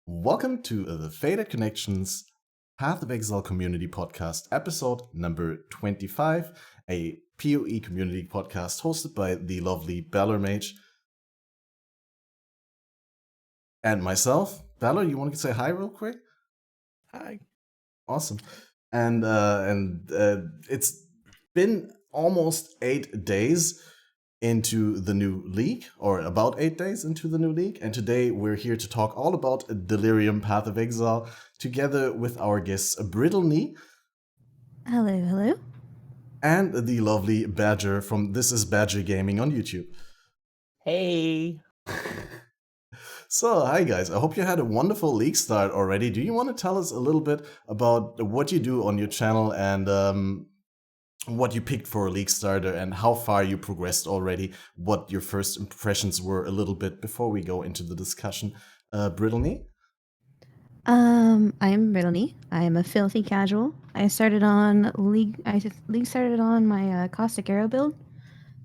Welcome to the Faded Connections Path of Exile Community Podcast, episode number 25, a PoE community podcast hosted by the lovely BalorMage and myself. Balor, you want to say hi real quick? Hi. Awesome. And it's been almost 8 days into the new league, or about 8 days into the new league, and today we're here to talk all about Delirium Path of Exile together with our guests Brittleknee. Hello. And the lovely Badger from ThisIsBadger Gaming on YouTube. Hey. So, hi guys, I hope you had a wonderful league start already. Do you want to tell us a little bit about what you do on your channel and what you picked for a league starter and how far you progressed already, what your first impressions were a little bit before we go into the discussion? Brittleknee? I'm Brittleknee. I'm a filthy casual. I started on league started on my Caustic Arrow build,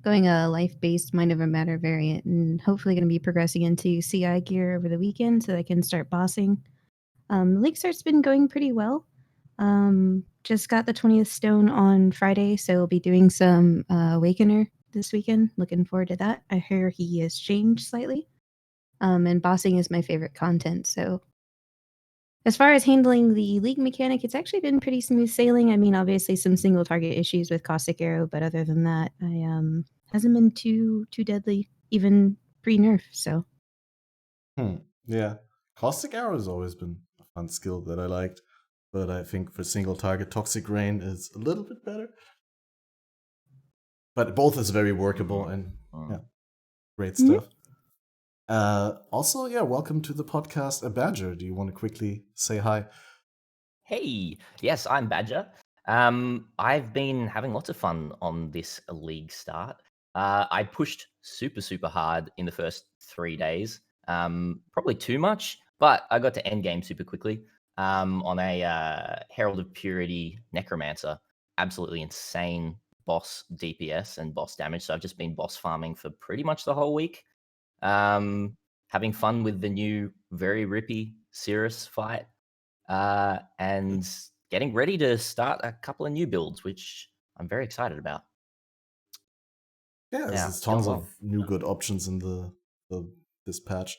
going a life-based Mind Over Matter variant, and hopefully going to be progressing into CI gear over the weekend so I can start bossing. The league start's been going pretty well. Just got the 20th stone on Friday, so we'll be doing some Awakener this weekend. Looking forward to that. I hear he has changed slightly. And bossing is my favorite content, so as far as handling the league mechanic, it's actually been pretty smooth sailing. I mean, obviously some single target issues with Caustic Arrow, but other than that, I hasn't been too deadly, even pre-nerf, so. Yeah. Caustic Arrow has always been a fun skill that I liked, but I think for single target, Toxic Rain is a little bit better. But both is very workable and great stuff. Also, welcome to the podcast, Badger. Do you want to quickly say hi? Hey. Yes, I'm Badger. I've been having lots of fun on this league start. I pushed super hard in the first 3 days. Probably too much, but I got to Endgame super quickly on a Herald of Purity Necromancer. Absolutely insane boss DPS and boss damage. So I've just been boss farming for pretty much the whole week. Having fun with the new very rippy Sirus fight. And getting ready to start a couple of new builds, which I'm very excited about. Yeah, there's tons of new good options in this patch.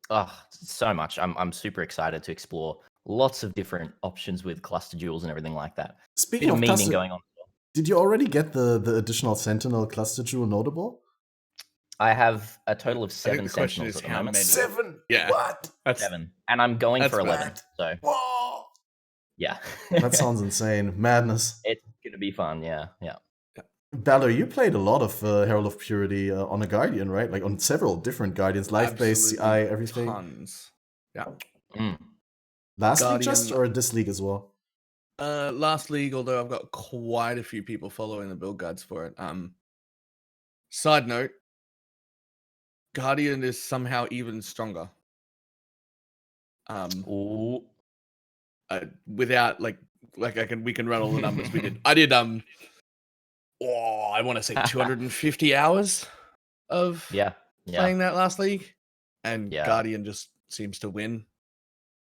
Oh, so much. I'm super excited to explore lots of different options with cluster jewels and everything like that. Speaking of memeing cluster, going on. Did you already get the additional Sentinel cluster jewel notable? I have a total of 7 I think the question Sentinels is at the how moment. many? 7? Yeah. What? That's 7. And I'm going for 11. Mad. So Whoa! yeah. That sounds insane. Madness. It's gonna be fun, yeah. Balor, you played a lot of Herald of Purity on a Guardian, right? Like on several different Guardians, life-based, CI, everything. Tons. Yeah. Last league just, or this league as well? Last league, although I've got quite a few people following the build guides for it. Side note, Guardian is somehow even stronger. Without we can run all the numbers. I did I want to say 250 hours of playing that last league, and Guardian just seems to win.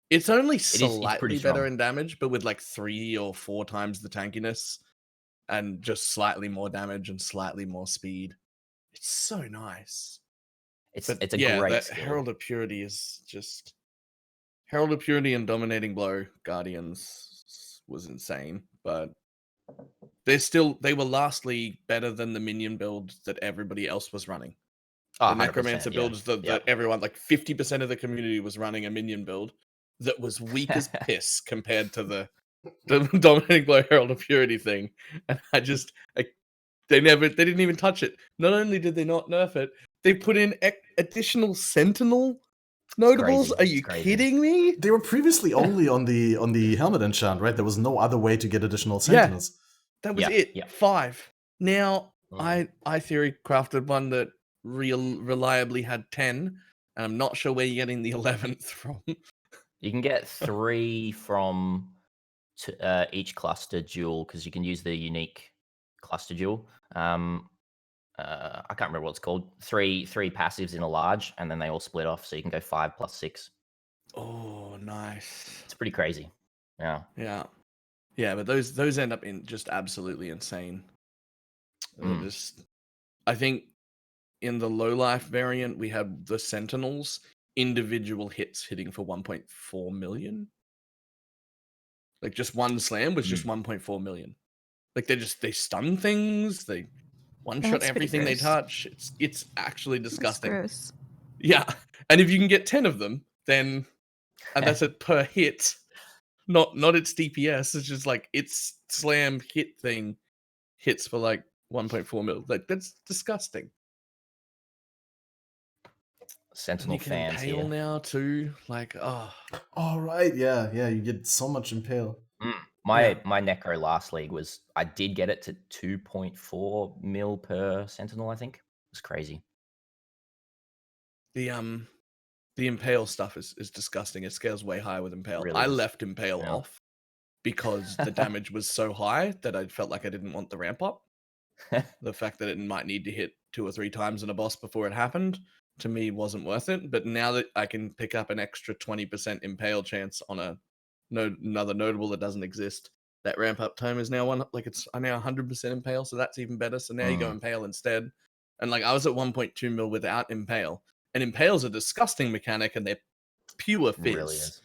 It's only slightly better in damage, but with like 3 or 4 times the tankiness and just slightly more damage and slightly more speed. It's so nice. It's a great skill. Herald of Purity is just Herald of Purity and Dominating Blow Guardians was insane, but they were lastly better than the Minion build that everybody else was running. The Necromancer builds that everyone, like 50% of the community was running a Minion build that was weak as piss compared to the Dominating Blow Herald of Purity thing. And they didn't even touch it. Not only did they not nerf it, they put in additional Sentinel notables. Are you kidding me? They were previously only on the helmet enchant, right? There was no other way to get additional Sentinels. That was it. 5. Now I theory crafted one that reliably had 10, and I'm not sure where you're getting the 11th from. You can get 3 from each cluster jewel because you can use the unique cluster jewel. I can't remember what it's called. 3 passives in a large, and then they all split off, so you can go 5 plus 6. Oh, nice. It's pretty crazy. Yeah. Yeah, but those end up in just absolutely insane. They're Mm. just, I think in the low life variant we had the Sentinels individual hits hitting for 1.4 million. Like just one slam was just 1.4 million. Like they stun things, they one shot That's pretty everything they gross. touch. It's actually That's disgusting. gross. Yeah, and if you can get 10 of them, then and that's it per hit, not its DPS. It's just like its slam hit thing hits for like 1.4 mil. Like that's disgusting. And Sentinel you can fans impale here. now too. Like All right, yeah, you get so much impale. My Necro last league was, I did get it to 2.4 mil per Sentinel, I think. It was crazy. the impale stuff is disgusting. It scales way higher with impale. Really I is. left impale Yeah. off because the damage was so high that I felt like I didn't want the ramp up. The fact that it might need to hit 2 or 3 times in a boss before it happened, to me, wasn't worth it. But now that I can pick up an extra 20% impale chance on another notable that doesn't exist, that ramp up time is now I'm now 100% impale, so that's even better. So now you go impale instead. And like I was at 1.2 mil without impale, and impale's a disgusting mechanic, and they're pure fizz. Really is.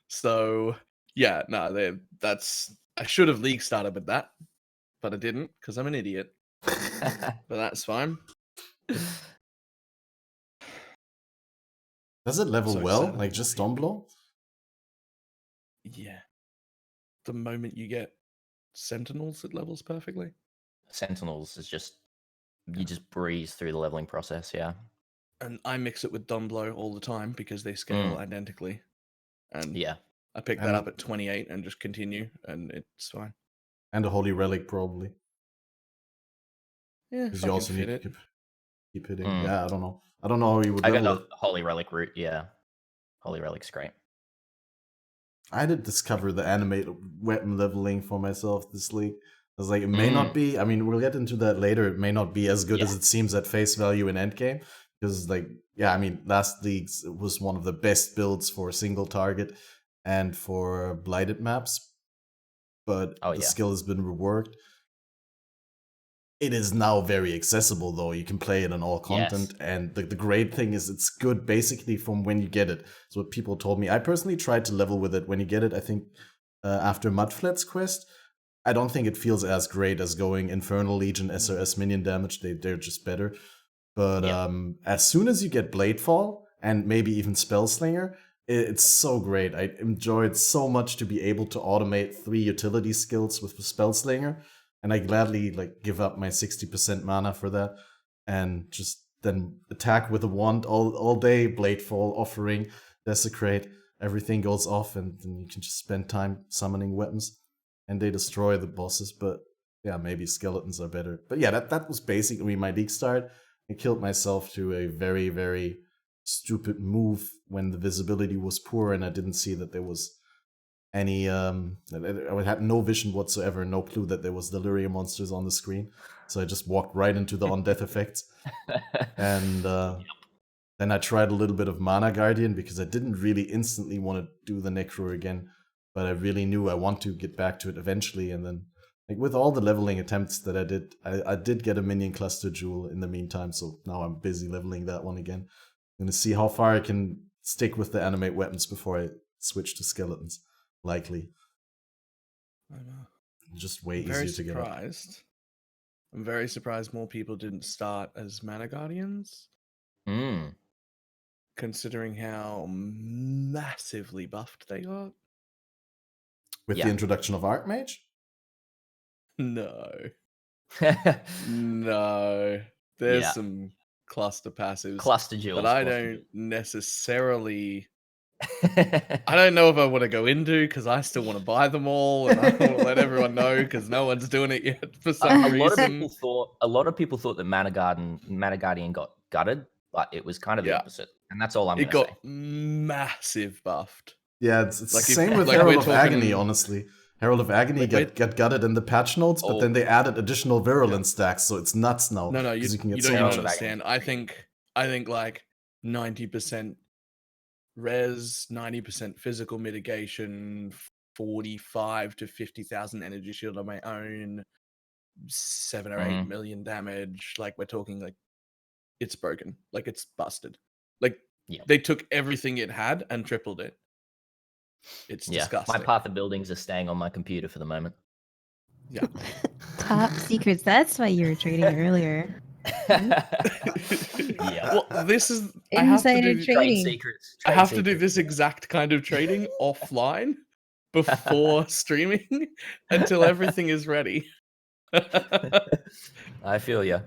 So yeah, no, that's I should have league started with that, but I didn't because I'm an idiot. But that's fine. Does it level So well? excited Like for just more Stormblow? Yeah. The moment you get Sentinels, it levels perfectly. Sentinels is just, you just breeze through the leveling process, yeah. And I mix it with Dumblow all the time because they scale identically. And Yeah. I pick that up at 28 and just continue, and it's fine. And a Holy Relic, probably. Yeah, Because I you can also fit need it. to keep hitting. Yeah, I don't know. I don't know how you would I got level the it. Holy Relic route, yeah. Holy Relic's great. I did discover the animate weapon leveling for myself this league. I was like, it may not be, I mean, we'll get into that later. It may not be as good as it seems at face value in Endgame. Because, like, yeah, I mean, last league's was one of the best builds for single target and for blighted maps. But the skill has been reworked. It is now very accessible, though. You can play it on all content. And the great thing is it's good basically from when you get it. That's what people told me. I personally tried to level with it when you get it, I think, after Mudflat's quest. I don't think it feels as great as going Infernal Legion SRS minion damage. They're just better. But as soon as you get Bladefall and maybe even Spellslinger, it's so great. I enjoyed so much to be able to automate 3 utility skills with Spellslinger. And I gladly give up my 60% mana for that and just then attack with a wand all day, Bladefall, Offering, Desecrate, everything goes off, and then you can just spend time summoning weapons. And they destroy the bosses, but yeah, maybe skeletons are better. But yeah, that was basically my league start. I killed myself to a very, very stupid move when the visibility was poor and I didn't see that there was any I had no vision whatsoever, no clue that there was Delirium monsters on the screen. So I just walked right into the on-death effects. And then I tried a little bit of Mana Guardian because I didn't really instantly want to do the Necro again. But I really knew I want to get back to it eventually. And then with all the leveling attempts that I did get a Minion Cluster Jewel in the meantime. So now I'm busy leveling that one again. I'm going to see how far I can stick with the animate weapons before I switch to skeletons. Likely. I know. Just way easier to get up. I'm very surprised more people didn't start as Mana Guardians. Considering how massively buffed they got. With the introduction of Archmage? No. No. There's some cluster passives. Cluster jewels. But I don't necessarily... I don't know if I want to go into because I still want to buy them all, and I want to let everyone know because no one's doing it yet for some reason. A lot of people thought that Mana Guardian got gutted, but it was kind of the opposite, and that's all I'm going to say. It got massive buffed. Yeah, it's the same with Herald of Agony, honestly. Herald of Agony got gutted in the patch notes, but then they added additional virulence stacks, so it's nuts now. No, you can get don't so even much understand. I think like 90% res, 90% physical mitigation, 45 to 50,000 energy shield on my own, 7 or 8 million damage. Like we're talking like it's broken, like it's busted. Like Yeah. they took everything it had and tripled it. It's Yeah. disgusting. My path of buildings are staying on my computer for the moment. Yeah. Top secrets. That's why you were trading earlier. Yeah. Well, this is I have to Insider do Trade trading. secrets. I Trade have to do secrets. this exact kind of trading offline before streaming until everything is ready. I feel you.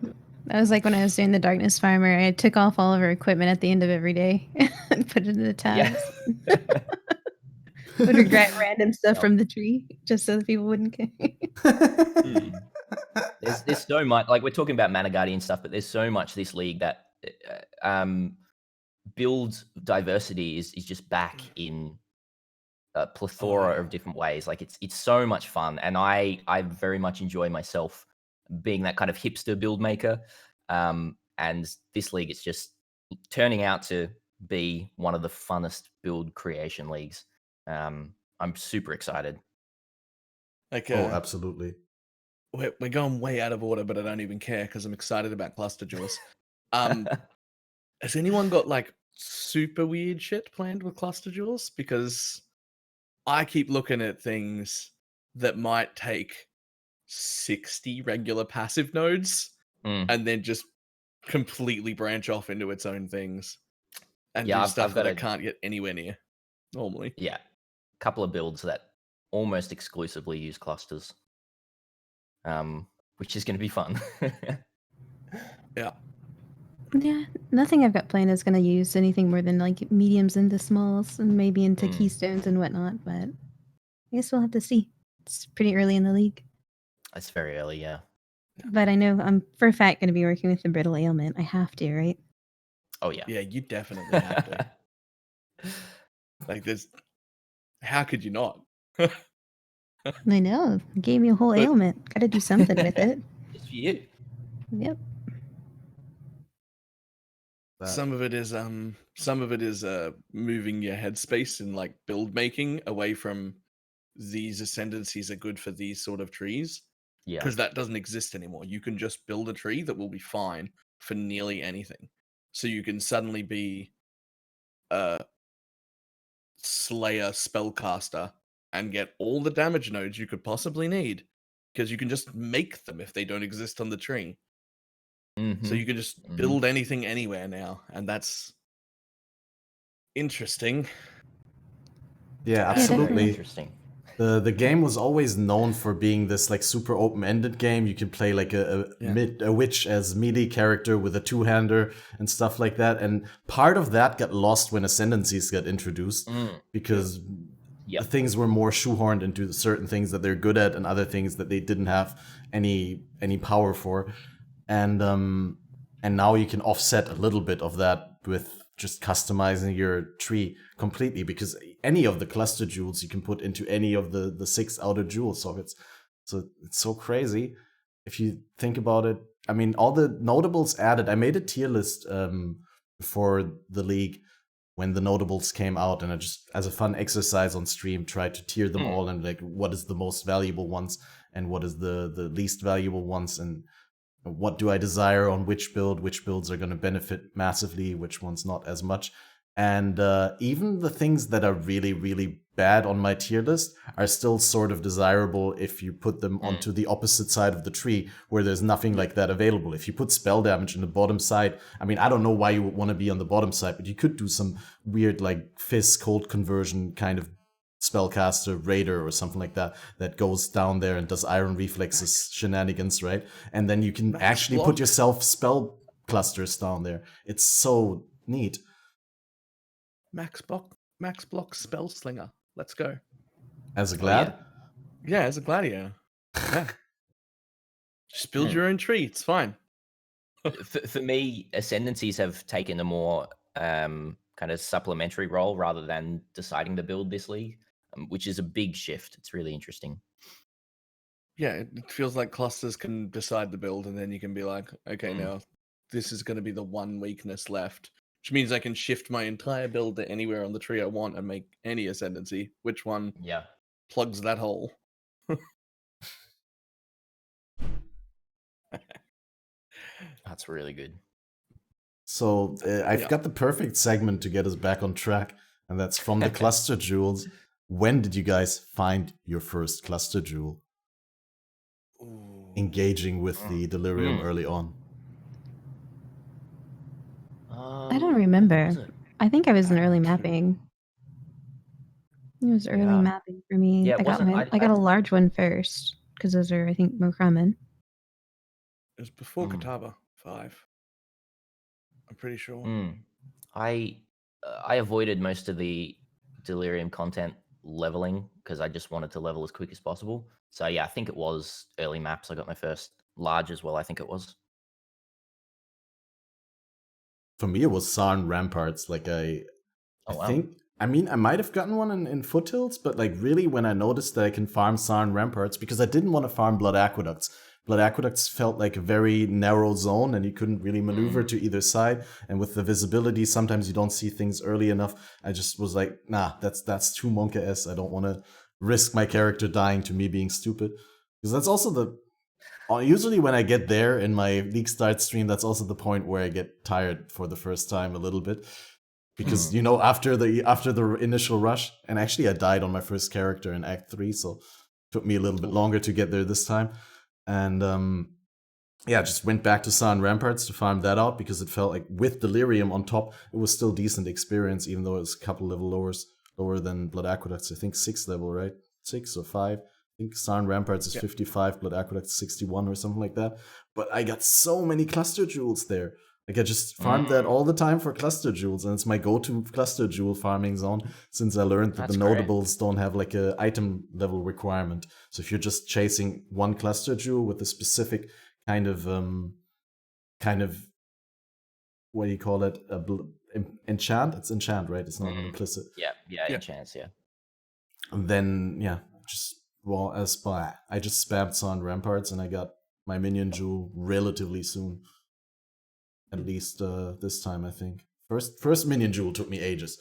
That was like when I was doing the Darkness Farmer. I took off all of her equipment at the end of every day and put it in the tabs. Yeah. Would regret random stuff Yep. from the tree just so that people wouldn't care. There's so much, like we're talking about Mana Guardian stuff, but there's so much this league that build diversity is just back in a plethora of different ways. Like it's so much fun, and I very much enjoy myself being that kind of hipster build maker. And this league, it's just turning out to be one of the funnest build creation leagues. I'm super excited. Like, Oh, absolutely. we're going way out of order, but I don't even care because I'm excited about cluster jewels. Has anyone got like super weird shit planned with cluster jewels? Because I keep looking at things that might take 60 regular passive nodes and then just completely branch off into its own things and Yeah, do I've stuff got that I a can't get anywhere near normally. couple of builds that almost exclusively use clusters, which is going to be fun. Yeah. Yeah, nothing I've got planned is going to use anything more than like mediums into smalls and maybe into keystones and whatnot, but I guess we'll have to see. It's pretty early in the league. It's very early, yeah. But I know I'm for a fact going to be working with the brittle ailment. I have to, right? Oh yeah. Yeah, you definitely have to. Like, there's. How could you not? I know. It gave me a whole ailment. Got to do something with it. It's for you. Yep. Some of it is moving your headspace and like build making away from these ascendancies are good for these sort of trees. Yeah. Because that doesn't exist anymore. You can just build a tree that will be fine for nearly anything. So you can suddenly be a Slayer spellcaster and get all the damage nodes you could possibly need. Because you can just make them if they don't exist on the tree. So you can just build anything anywhere now, and that's interesting. Yeah, Yeah, absolutely. definitely. Interesting. The game was always known for being this like super open-ended game. You could play like a witch as melee character with a two-hander and stuff like that. And part of that got lost when ascendancies got introduced because the things were more shoehorned into certain things that they're good at and other things that they didn't have any power for. And now you can offset a little bit of that with just customizing your tree completely, because any of the cluster jewels you can put into any of the 6 outer jewel sockets. So it's so crazy if you think about it. I mean, all the notables added. I made a tier list before the league when the notables came out, and I just, as a fun exercise on stream, tried to tier them all and like what is the most valuable ones and what is the least valuable ones, and what do I desire on which build, which builds are going to benefit massively, which ones not as much. And even the things that are really, really bad on my tier list are still sort of desirable if you put them onto the opposite side of the tree where there's nothing like that available. If you put spell damage in the bottom side, I mean, I don't know why you would want to be on the bottom side, but you could do some weird like Fizz cold conversion kind of spellcaster raider or something like that that goes down there and does iron reflexes shenanigans, right? And then you can actually put yourself spell clusters down there. It's so neat. Max block spell slinger. Let's go. As a glad? Yeah, as a gladiator. Yeah. Just build your own tree. It's fine. For me, ascendancies have taken a more kind of supplementary role rather than deciding to build this league, which is a big shift. It's really interesting. Yeah, it feels like clusters can decide the build, and then you can be like, okay, now this is going to be the one weakness left. which means I can shift my entire build to anywhere on the tree I want and make any ascendancy. Which one Yeah. plugs that hole? That's really good. So I've Yeah. got the perfect segment to get us back on track, and that's from the cluster jewels. When did you guys find your first cluster jewel? Engaging with the Delirium early on. I don't remember. I think I was in early mapping. It was early Yeah. mapping for me. Yeah, it I got wasn't- I got a large one first because those are, I think, more common. It was before Kataba 5. I'm pretty sure. I avoided most of the Delirium content leveling because I just wanted to level as quick as possible. So yeah, I think it was early maps. I got my first large as well. I think it was. For me, it was Sarn Ramparts. Like I Wow. think, I mean, I might have gotten one in Foothills, but like really when I noticed that I can farm Sarn Ramparts, because I didn't want to farm Blood Aqueducts. Blood Aqueducts felt like a very narrow zone and you couldn't really maneuver to either side. And with the visibility, sometimes you don't see things early enough. I just was like, nah, that's too Monka-esque. I don't want to risk my character dying to me being stupid. Because that's also the... Usually when I get there in my League Start stream, that's also the point where I get tired for the first time a little bit. Because, you know, after the initial rush, and actually I died on my first character in Act 3, so it took me a little bit longer to get there this time. And yeah, just went back to San Ramparts to farm that out because it felt like with Delirium on top, it was still decent experience, even though it was a couple level lower than Blood Aqueducts. I think 6th level, right? 6 or 5. I think San Ramparts is 55, Blood Aqueducts 61 or something like that. But I got so many cluster jewels there. Like I just farmed that all the time for cluster jewels, and it's my go-to cluster jewel farming zone since I learned that the notables don't have like a item level requirement. So if you're just chasing one cluster jewel with a specific kind of what do you call it? Enchant? It's enchant, right? It's not implicit. Yeah, enchants, yeah. And then I just spammed San Ramparts and I got my minion jewel relatively soon. At least this time, I think. First minion jewel took me ages.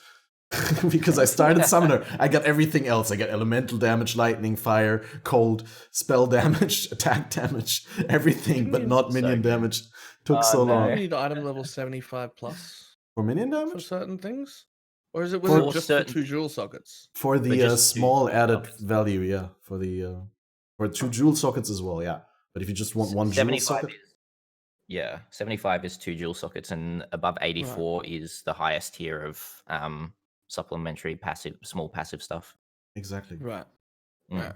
Because I started summoner. I got everything else. I got elemental damage, lightning, fire, cold, spell damage, attack damage, everything, but not minion damage. Took so long. You need item level 75 plus For minion for damage? certain things? Or was it just for 2 jewel sockets? For the small added value, yeah. For 2 jewel sockets as well, yeah. But if you just want one jewel socket... 75 is 2 jewel sockets, and above 84 is the highest tier of supplementary small passive stuff. Exactly. Right. Right.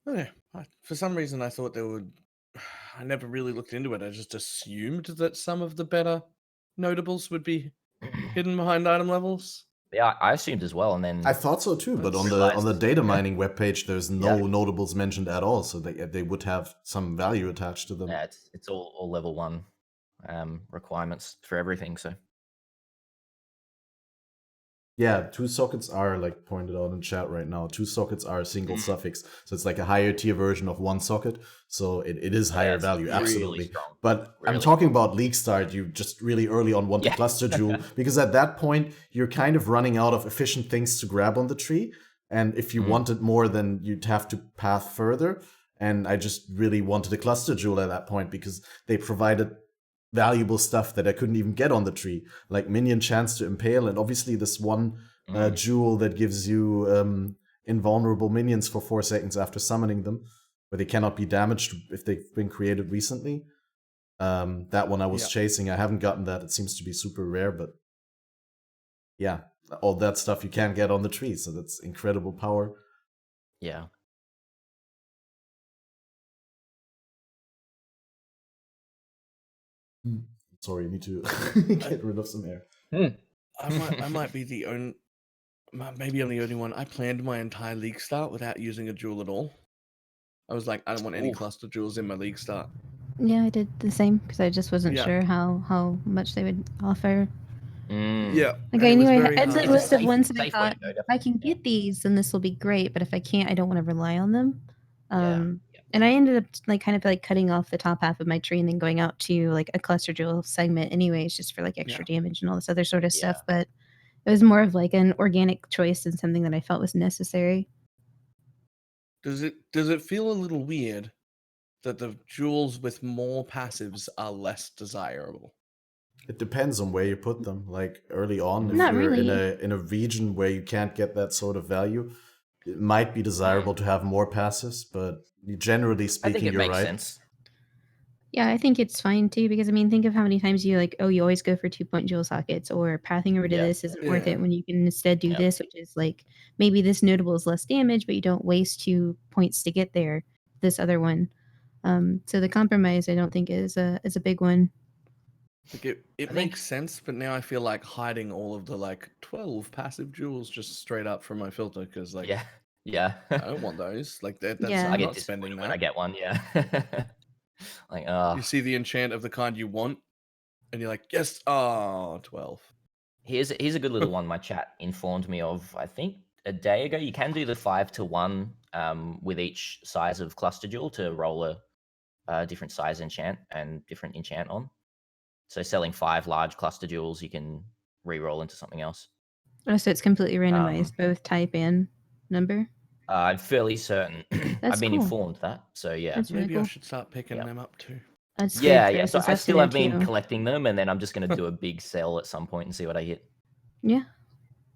Okay. For some reason, I thought they would. I never really looked into it. I just assumed that some of the better notables would be hidden behind item levels. Yeah, I assumed as well, and then I thought so too, but on the data mining webpage, there's no notables mentioned at all, so they would have some value attached to them. Yeah, it's all level 1 requirements for everything. So yeah, 2 sockets are, like pointed out in chat right now, 2 sockets are a single suffix, so it's like a higher tier version of 1 socket, so it is higher value, absolutely. Really but I'm talking about League Start. You just really early on want the cluster jewel, because at that point you're kind of running out of efficient things to grab on the tree, and if you wanted more, then you'd have to path further. And I just really wanted a cluster jewel at that point because they provided valuable stuff that I couldn't even get on the tree, like minion chance to impale, and obviously this one jewel that gives you invulnerable minions for 4 seconds after summoning them, where they cannot be damaged if they've been created recently. That one I was chasing. I haven't gotten that. It seems to be super rare, but yeah, all that stuff you can't get on the tree, so that's incredible power. Yeah. Sorry, I need to get rid of some air. I might be the only. Maybe I'm the only one. I planned my entire league start without using a jewel at all. I was like, I don't want any cluster jewels in my league start. Yeah, I did the same because I just wasn't sure how much they would offer. Yeah. Like I knew I had the list of ones that I thought if I can get these, then this will be great. But if I can't, I don't want to rely on them. And I ended up like kind of like cutting off the top half of my tree and then going out to like a cluster jewel segment anyways, just for like extra damage and all this other sort of stuff. But it was more of like an organic choice and something that I felt was necessary. Does it feel a little weird that the jewels with more passives are less desirable? It depends on where you put them. Like early on, if Not you're really. in a region where you can't get that sort of value, it might be desirable to have more passives. But generally I speaking, think it you're makes right. sense. Yeah, I think it's fine too, because I mean, think of how many times you like, oh, you always go for 2-point jewel sockets, or pathing over to Yeah. this isn't worth Yeah. it when you can instead do Yep. this, which is like maybe this notable is less damage, but you don't waste 2 points to get there. This other one, so the compromise I don't think is a big one. Like it I think- makes sense, but now I feel like hiding all of the like 12 passive jewels just straight up from my filter because like Yeah. I don't want those. Like that's Yeah. I I'm get not spending disappointed when that. I get one. Yeah. Like, You see the enchant of the kind you want, and you're like, yes, 12. here's a good little one my chat informed me of, I think a day ago. You can do the 5-to-1 with each size of cluster jewel to roll a different size enchant and different enchant on. So selling 5 large cluster jewels, you can re-roll into something else. Oh, so it's completely randomized, both type and number. I'm fairly certain. That's I've been cool. informed that. So yeah. That's really Maybe I cool. should start picking Yep. them up too. That's Yeah, good. So It's I up to still them have been too. collecting them, and then I'm just going to do a big sell at some point and see what I hit. Yeah.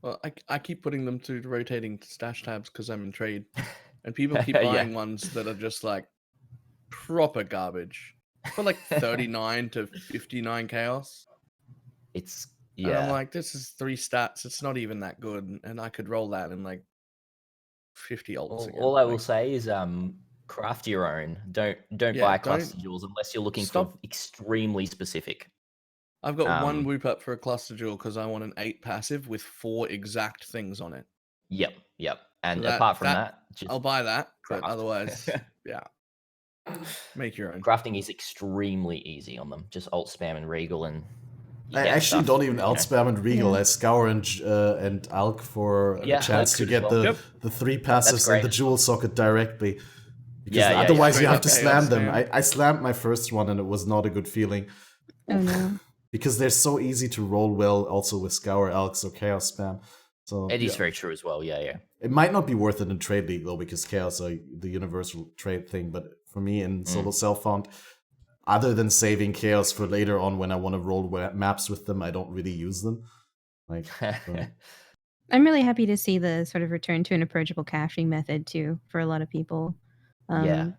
Well, I keep putting them to rotating stash tabs because I'm in trade, and people keep Yeah. buying ones that are just like proper garbage for like 39 to 59 chaos. It's And I'm like, this is 3 stats. It's not even that good, and I could roll that in like 50 ults again. All I will Like, say is craft your own. Don't Yeah, buy don't- cluster jewels unless you're looking for Stop. extremely specific. I've got one Um, whoop up for a cluster jewel because I want an 8 passive with 4 exact things on it. Yep. And So apart from that, just I'll buy that, but craft. otherwise, yeah, make your own. Crafting is extremely easy on them. Just alt spam and regal, and you I get actually stuff, don't even you know. outspam and regal. Yeah. I scour and alk for Yeah, a chance that's to good as get well. the 3 passives and great the as jewel socket directly. Because Yeah, otherwise you straight have up to chaos slam them. spam. I slammed my first one and it was not a good feeling. Oh no. Because they're so easy to roll well also with scour, alks, or chaos spam. So It is very true as well. Yeah. it might not be worth it in trade league though, because chaos are the universal trade thing. But for me in solo self-found, other than saving chaos for later on when I want to roll maps with them, I don't really use them. Like, so. I'm really happy to see the sort of return to an approachable caching method too for a lot of people. Yeah.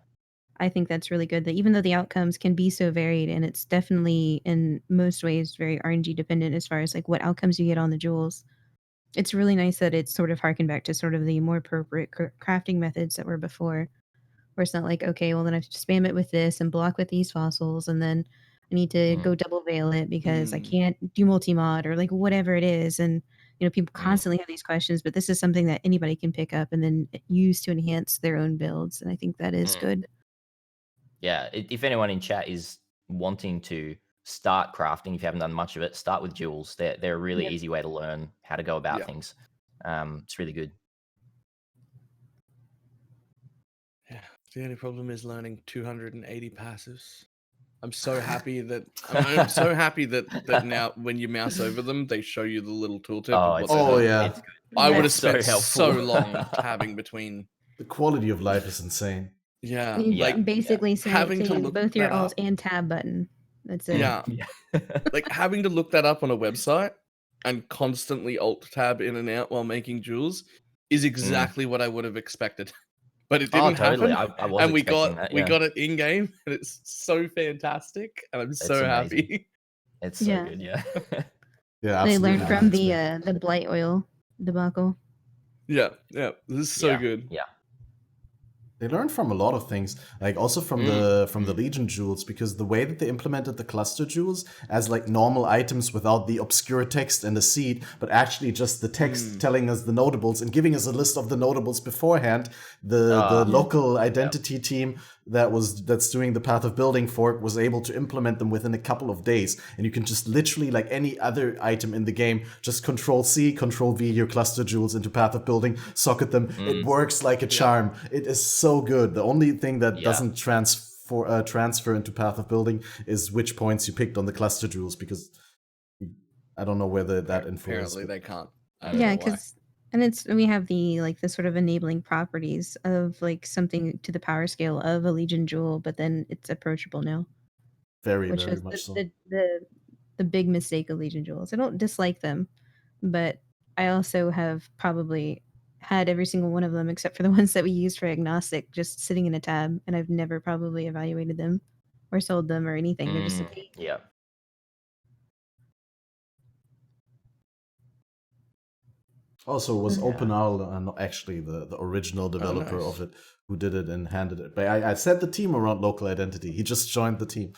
I think that's really good that even though the outcomes can be so varied, and it's definitely in most ways very RNG dependent as far as like what outcomes you get on the jewels, it's really nice that it's sort of harkened back to sort of the more appropriate crafting methods that were before, where it's not like, okay, well then I have to spam it with this and block with these fossils, and then I need to go double veil it because I can't do multi-mod or like whatever it is. And people constantly have these questions, but this is something that anybody can pick up and then use to enhance their own builds, and I think that is good. Yeah, if anyone in chat is wanting to start crafting, if you haven't done much of it, start with jewels. They're a really easy way to learn how to go about things. It's really good. Yeah, the only problem is learning 280 passives. I'm so happy that I'm so happy that now when you mouse over them, they show you the little tooltip. Oh, of it's what Oh they do. yeah, It's good. I would have It's so spent so helpful. long tabbing between. the quality of life is insane. Yeah, You like basically having to say look both your that alt up. and tab button. That's it. Yeah, like having to look that up on a website and constantly alt tab in and out while making jewels is exactly what I would have expected. But it didn't totally. happen, I was and we expecting got that. we Yeah. got it in game, and it's so fantastic, and I'm so amazing. happy. It's so Yeah. good. Yeah. Yeah, They absolutely. learned from the blight oil debacle. Yeah, this is so Yeah, good. Yeah. They learned from a lot of things, like also from the Legion jewels, because the way that they implemented the cluster jewels as like normal items without the obscure text and the seed, but actually just the text telling us the notables and giving us a list of the notables beforehand. The local identity team that's doing the Path of Building fork was able to implement them within a couple of days, and you can just literally, like any other item in the game, just Control C, Control V your cluster jewels into Path of Building, socket them. It works like a charm. It is so good. The only thing that doesn't transfer into Path of Building is which points you picked on the cluster jewels, because I don't know whether that info is. Apparently they can't. Yeah, because we have the sort of enabling properties of like something to the power scale of a Legion Jewel, but then it's approachable now. Very, which very was much so. the big mistake of Legion Jewels. I don't dislike them, but I also have probably had every single one of them except for the ones that we used for agnostic just sitting in a tab, and I've never probably evaluated them or sold them or anything. They're just Yeah. Also, it was OpenOwl, actually the original developer of it, who did it and handed it. But I set the team around local identity. He just joined the team.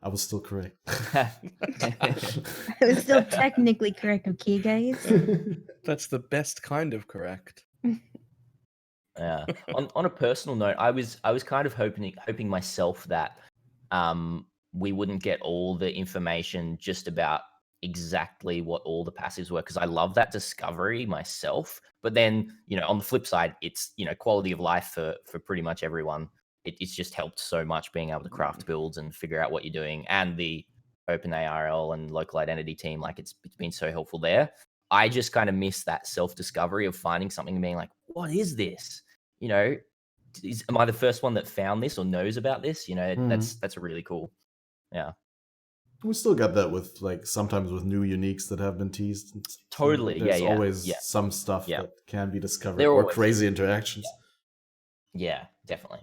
I was still correct. I was still technically correct, okay, guys? That's the best kind of correct. Yeah. On a personal note, I was kind of hoping myself that we wouldn't get all the information just about exactly what all the passives were, because I love that discovery myself. But then, on the flip side, it's quality of life for pretty much everyone. It's just helped so much being able to craft builds and figure out what you're doing, and the open ARL and local identity team, like it's been so helpful there. I just kind of miss that self-discovery of finding something and being like, what is this? Am I the first one that found this or knows about this? That's really cool. Yeah. We still got that with sometimes with new uniques that have been teased. Totally. There's always some stuff that can be discovered, or crazy interactions. Yeah, definitely.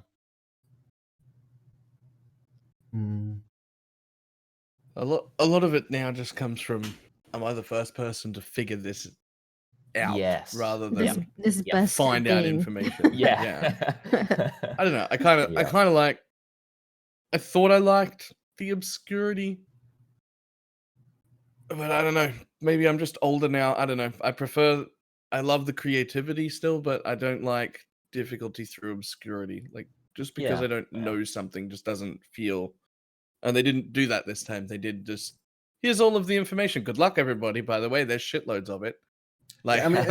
A lot of it now just comes from, am I the first person to figure this out? Yes. Rather than this find out information. Yeah. I don't know. I kind of I thought I liked the obscurity, but I don't know. Maybe I'm just older now. I don't know. I love the creativity still, but I don't like difficulty through obscurity. Like, just because I don't know something just doesn't feel. And they didn't do that this time. They did just, here's all of the information. Good luck, everybody. By the way, there's shitloads of it. Like, I mean,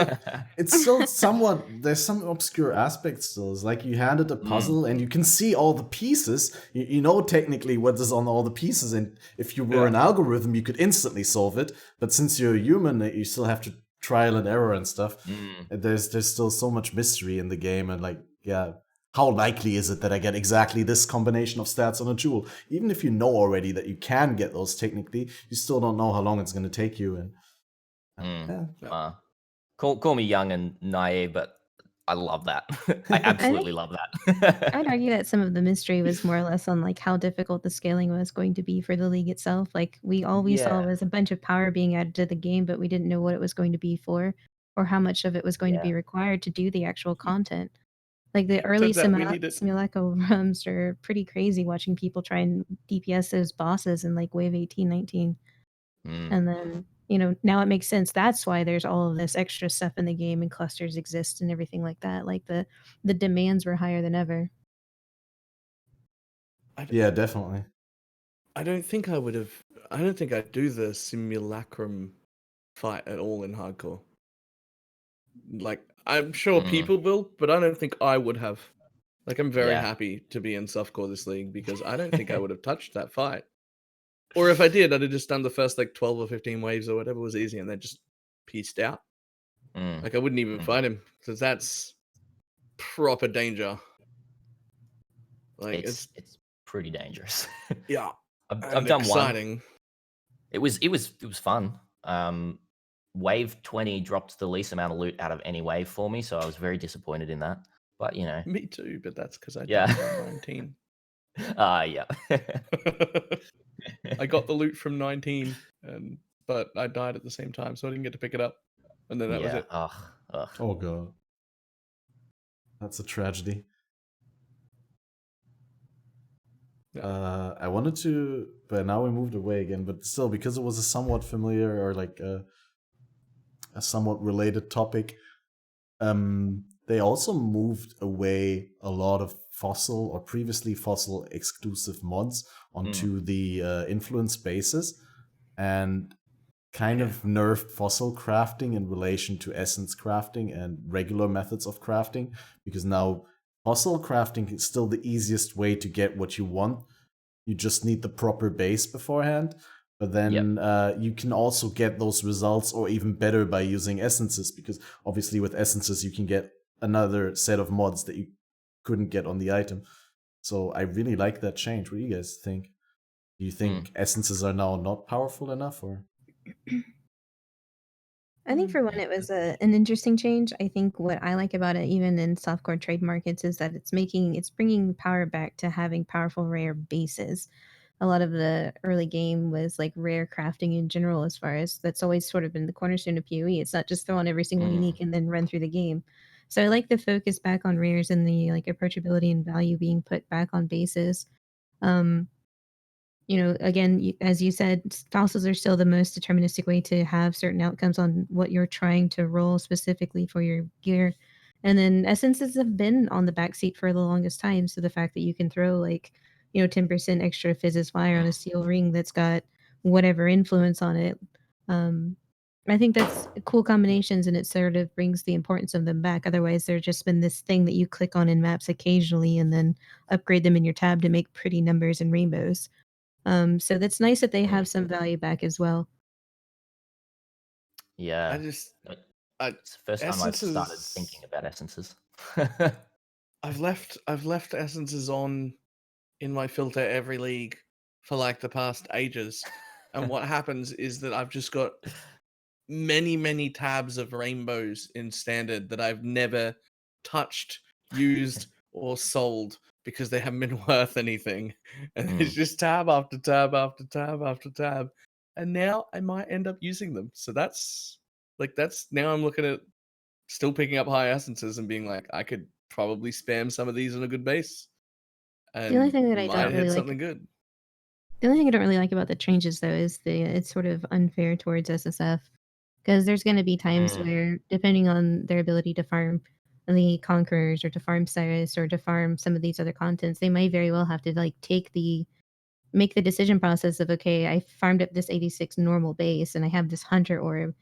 it's still somewhat, there's some obscure aspects still. It's like you handed a puzzle and you can see all the pieces. You know technically what is on all the pieces, and if you were an algorithm, you could instantly solve it. But since you're a human, you still have to trial and error and stuff. There's still so much mystery in the game, and how likely is it that I get exactly this combination of stats on a jewel? Even if you know already that you can get those technically, you still don't know how long it's going to take you. And Call me young and naive, but I love that. I absolutely love that. I'd argue that some of the mystery was more or less on how difficult the scaling was going to be for the league itself. Like all we saw was a bunch of power being added to the game, but we didn't know what it was going to be for, or how much of it was going to be required to do the actual content. Like the early simulacro runs are pretty crazy, watching people try and DPS those bosses in wave 18, 19. And then, now it makes sense. That's why there's all of this extra stuff in the game and clusters exist and everything like that. Like the demands were higher than ever. Yeah, definitely. I don't think I'd do the simulacrum fight at all in hardcore. Like, I'm sure people will, but I don't think I would have. Like, I'm very happy to be in softcore this league, because I don't think I would have touched that fight. Or if I did, I'd have just done the first 12 or 15 waves or whatever was easy, and then just pieced out. Like, I wouldn't even fight him, because that's proper danger. Like, it's pretty dangerous. Yeah. I've done exciting. one. It was fun. Wave 20 dropped the least amount of loot out of any wave for me, so I was very disappointed in that. But me too. But that's because I died on 19. Yeah. I got the loot from 19, but I died at the same time, so I didn't get to pick it up. And then that was it. Oh god, that's a tragedy. I wanted to, but now we moved away again. But still, because it was a somewhat familiar or a somewhat related topic, there they also moved away a lot of fossil or previously fossil exclusive mods onto the influence bases, and kind of nerfed fossil crafting in relation to essence crafting and regular methods of crafting, because now fossil crafting is still the easiest way to get what you want. You just need the proper base beforehand. But then you can also get those results or even better by using essences, because obviously with essences you can get another set of mods that you couldn't get on the item. So I really like that change. What do you guys think? Do you think essences are now not powerful enough, or? I think for one, it was an interesting change. I think what I like about it, even in softcore trade markets, is that it's bringing power back to having powerful rare bases. A lot of the early game was like rare crafting in general, as far as that's always sort of been the cornerstone of PoE. It's not just throw on every single unique and then run through the game. So I like the focus back on rares and the like approachability and value being put back on bases. Again, as you said, fossils are still the most deterministic way to have certain outcomes on what you're trying to roll specifically for your gear. And then essences have been on the backseat for the longest time. So the fact that you can throw 10% extra Fizz's Fire on a steel ring that's got whatever influence on it, I think that's cool combinations, and it sort of brings the importance of them back. Otherwise, there's just been this thing that you click on in maps occasionally and then upgrade them in your tab to make pretty numbers and rainbows. So that's nice that they have some value back as well. Yeah. It's It's the first time I've started thinking about essences. I've left essences on in my filter every league for like the past ages. And what happens is that I've just got many tabs of rainbows in standard that I've never touched, used, or sold because they haven't been worth anything. And it's just tab after tab after tab after tab. And now I might end up using them. So that's now I'm looking at still picking up high essences and being like, I could probably spam some of these on a good base. And the only thing that I might don't hit really something good. The only thing I don't really like about the changes, though, is it's sort of unfair towards SSF, because there's going to be times where, depending on their ability to farm the Conquerors or to farm Sirus or to farm some of these other contents, they might very well have to make the decision process of, okay, I farmed up this 86 normal base and I have this Hunter orb.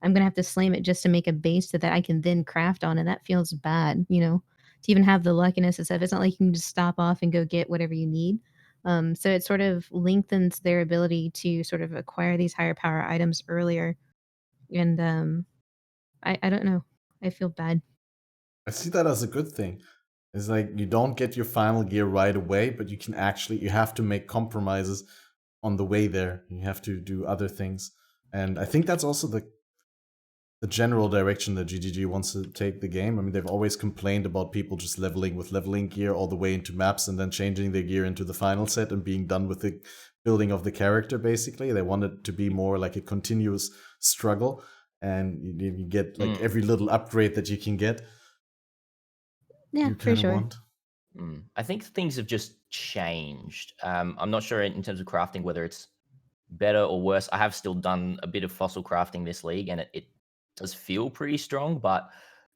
I'm gonna have to slam it just to make a base so that I can then craft on, and that feels bad, to even have the luck in SSF. It's not like you can just stop off and go get whatever you need. So it sort of lengthens their ability to sort of acquire these higher power items earlier. And I don't know. I feel bad. I see that as a good thing. It's like you don't get your final gear right away, but you have to make compromises on the way there. You have to do other things. And I think that's also the general direction that GGG wants to take the game. I mean, they've always complained about people just leveling with leveling gear all the way into maps and then changing their gear into the final set and being done with the building of the character, basically. They want it to be more like a continuous struggle, and you get like every little upgrade that you can get. Yeah, you for sure. Want. I think things have just changed. I'm not sure in terms of crafting whether it's better or worse. I have still done a bit of fossil crafting this league, and it does feel pretty strong, but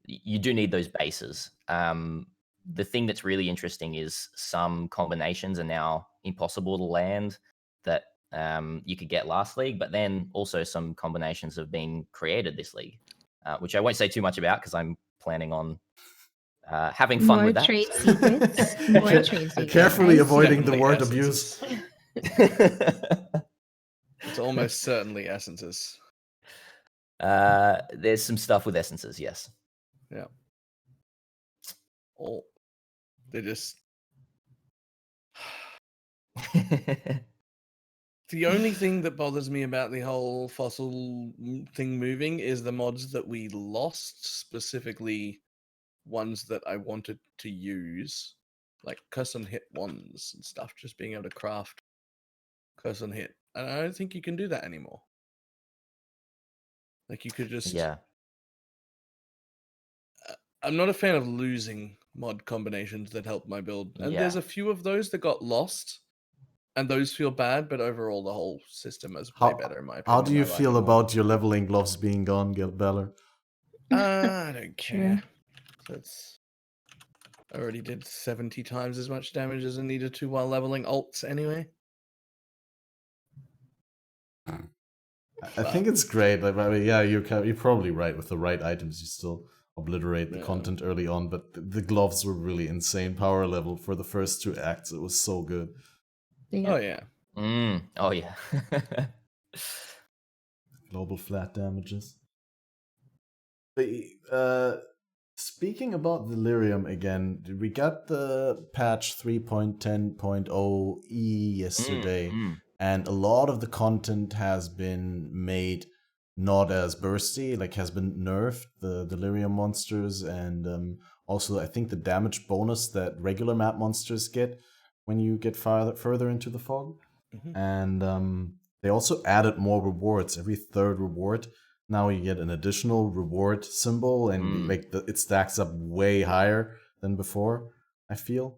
you do need those bases. The thing that's really interesting is some combinations are now impossible to land that you could get last league, but then also some combinations have been created this league, which I won't say too much about because I'm planning on having fun with that. Trade secrets. More trade secrets. Carefully avoiding the word abuse. It's almost certainly essences. There's some stuff with essences, yes. Yeah. Oh, they just. The only thing that bothers me about the whole fossil thing moving is the mods that we lost, specifically ones that I wanted to use, like curse on hit ones and stuff, just being able to craft curse on hit. And I don't think you can do that anymore. Like you could just. Yeah. I'm not a fan of losing mod combinations that help my build. And there's a few of those that got lost. And those feel bad, but overall the whole system is way better in my opinion. How do you feel about your leveling gloves being gone, Balor? I don't care. That's I already did 70 times as much damage as I needed to while leveling alts anyway. I think it's great. Like, I mean, yeah, you're probably right. With the right items, you still obliterate the Yeah. content early on. But the gloves were really insane power level for the first 2 acts. It was so good. Yeah. Oh yeah. Oh yeah. Global flat damages. But, speaking about Delirium again, we got the patch 3.10.0 yesterday, and a lot of the content has been made not as bursty, like has been nerfed, the Delirium monsters, and also I think the damage bonus that regular map monsters get when you get further into the fog. And they also added more rewards. Every third reward, now you get an additional reward symbol, and it stacks up way higher than before. I feel,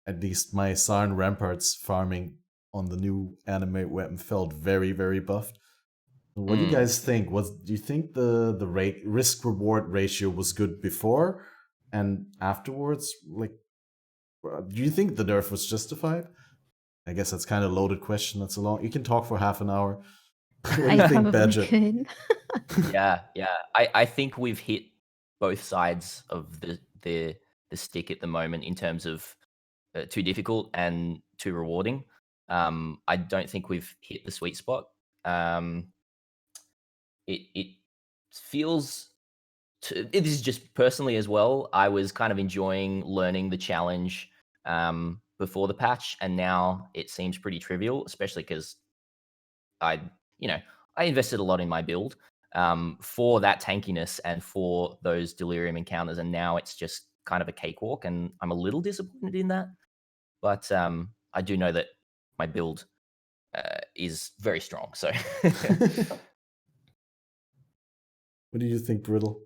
at least my Sarn Ramparts farming on the new anime weapon felt very, very buffed. What do you guys think? Do you think the risk reward ratio was good before and afterwards? Like, do you think the nerf was justified? I guess that's kind of a loaded question. That's a long. You can talk for half an hour. What do you I think, probably Badger? could. Yeah. I think we've hit both sides of the stick at the moment in terms of too difficult and too rewarding. I don't think we've hit the sweet spot. It feels. It is just personally as well. I was kind of enjoying learning the challenge before the patch, and now it seems pretty trivial, especially because I invested a lot in my build for that tankiness and for those delirium encounters, and now it's just kind of a cakewalk, and I'm a little disappointed in that. But I do know that my build is very strong. So, What do you think, Brittle?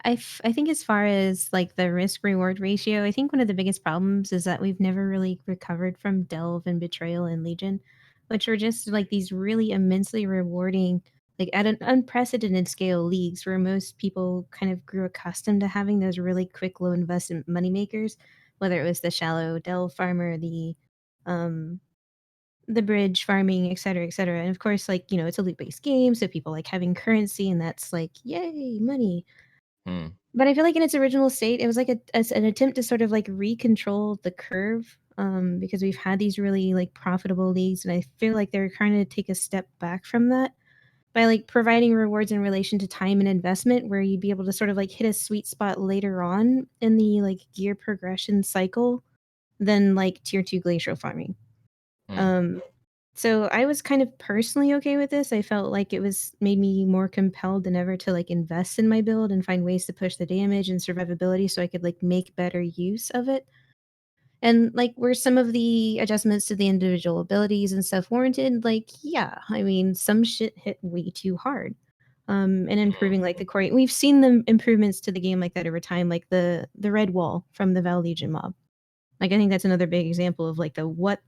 I think as far as like the risk reward ratio, I think one of the biggest problems is that we've never really recovered from Delve and Betrayal and Legion, which were just like these really immensely rewarding, like at an unprecedented scale leagues where most people kind of grew accustomed to having those really quick, low investment moneymakers, whether it was the shallow Delve farmer, the bridge farming, et cetera, et cetera. And of course, like, it's a loot based game, so people like having currency, and that's like, yay, money. But I feel like in its original state, it was like an attempt to sort of like recontrol the curve, because we've had these really like profitable leagues, and I feel like they're trying to take a step back from that by like providing rewards in relation to time and investment, where you'd be able to sort of like hit a sweet spot later on in the like gear progression cycle than like tier 2 glacial farming. So I was kind of personally okay with this. I felt like it was made me more compelled than ever to like invest in my build and find ways to push the damage and survivability so I could like make better use of it. And like were some of the adjustments to the individual abilities and stuff warranted? Like, yeah, I mean, some shit hit way too hard. And improving like the core. We've seen the improvements to the game like that over time, like the red wall from the Val Legion mob. Like I think that's another big example of like the what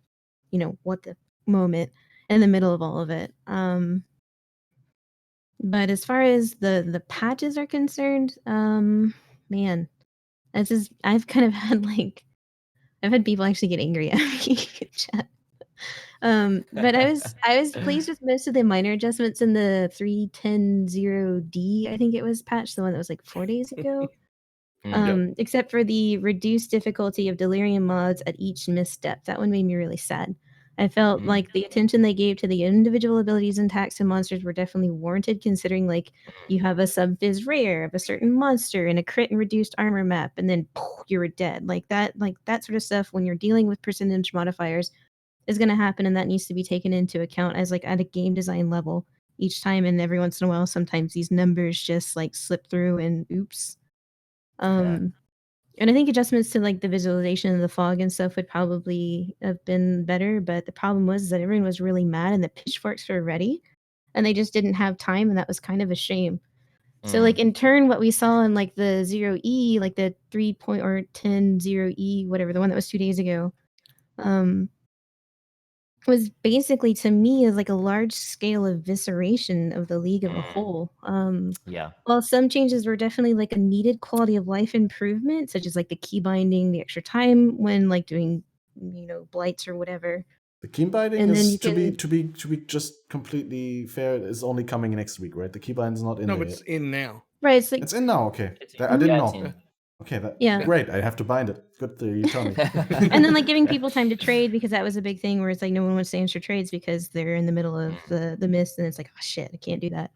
the moment in the middle of all of it. But as far as the patches are concerned, man, this is I've kind of had like I've had people actually get angry at me in chat. But I was pleased with most of the minor adjustments in the 3.10.0D, I think it was patch, the one that was like 4 days ago. Except for the reduced difficulty of delirium mods at each misstep. That one made me really sad. I felt like the attention they gave to the individual abilities and attacks and monsters were definitely warranted, considering like you have a sub-phys rare of a certain monster and a crit and reduced armor map, and then you're dead. Like that sort of stuff when you're dealing with percentage modifiers is going to happen, and that needs to be taken into account as like at a game design level each time. And every once in a while, sometimes these numbers just like slip through and oops. And I think adjustments to like the visualization of the fog and stuff would probably have been better. But the problem was that everyone was really mad and the pitchforks were ready and they just didn't have time. And that was kind of a shame. So like in turn, what we saw in like the 0E, like the 3.10.0E, whatever, the one that was 2 days ago, was basically, to me, is like a large scale evisceration of the league of a Mm. whole. Yeah. While some changes were definitely like a needed quality of life improvement, such as like the key binding, the extra time when like doing, blights or whatever. The key binding And then is you can, to be just completely fair, is only coming next week, right? The key binding's not in No, there it's yet. in now. right? It's like, It's in now, okay. It's I didn't yeah, it's know. in. Okay, Yeah. great. I have to bind it. Good that you tell me. and then like giving people time to trade, because that was a big thing where it's like no one wants to answer trades because they're in the middle of the mist, and it's like, oh shit, I can't do that.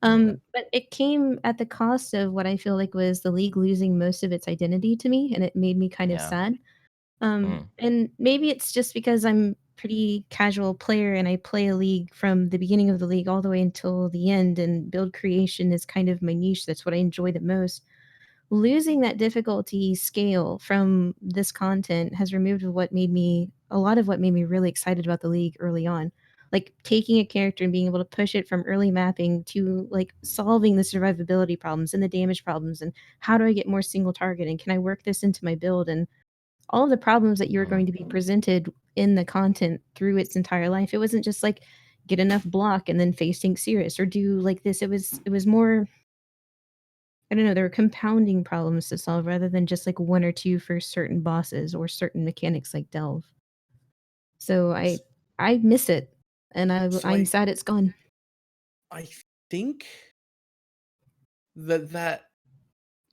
But it came at the cost of what I feel like was the league losing most of its identity to me, and it made me kind of Yeah. sad. And maybe it's just because I'm pretty casual player and I play a league from the beginning of the league all the way until the end, and build creation is kind of my niche. That's what I enjoy the most. Losing that difficulty scale from this content has removed a lot of what made me really excited about the league early on. Like taking a character and being able to push it from early mapping to like solving the survivability problems and the damage problems, and how do I get more single target, and can I work this into my build, and all of the problems that you were going to be presented in the content through its entire life. It wasn't just like get enough block and then facing Sirus or do like this. It was more, I don't know, there were compounding problems to solve rather than just like one or two for certain bosses or certain mechanics like Delve. So I miss it, and I'm sad it's gone. I think that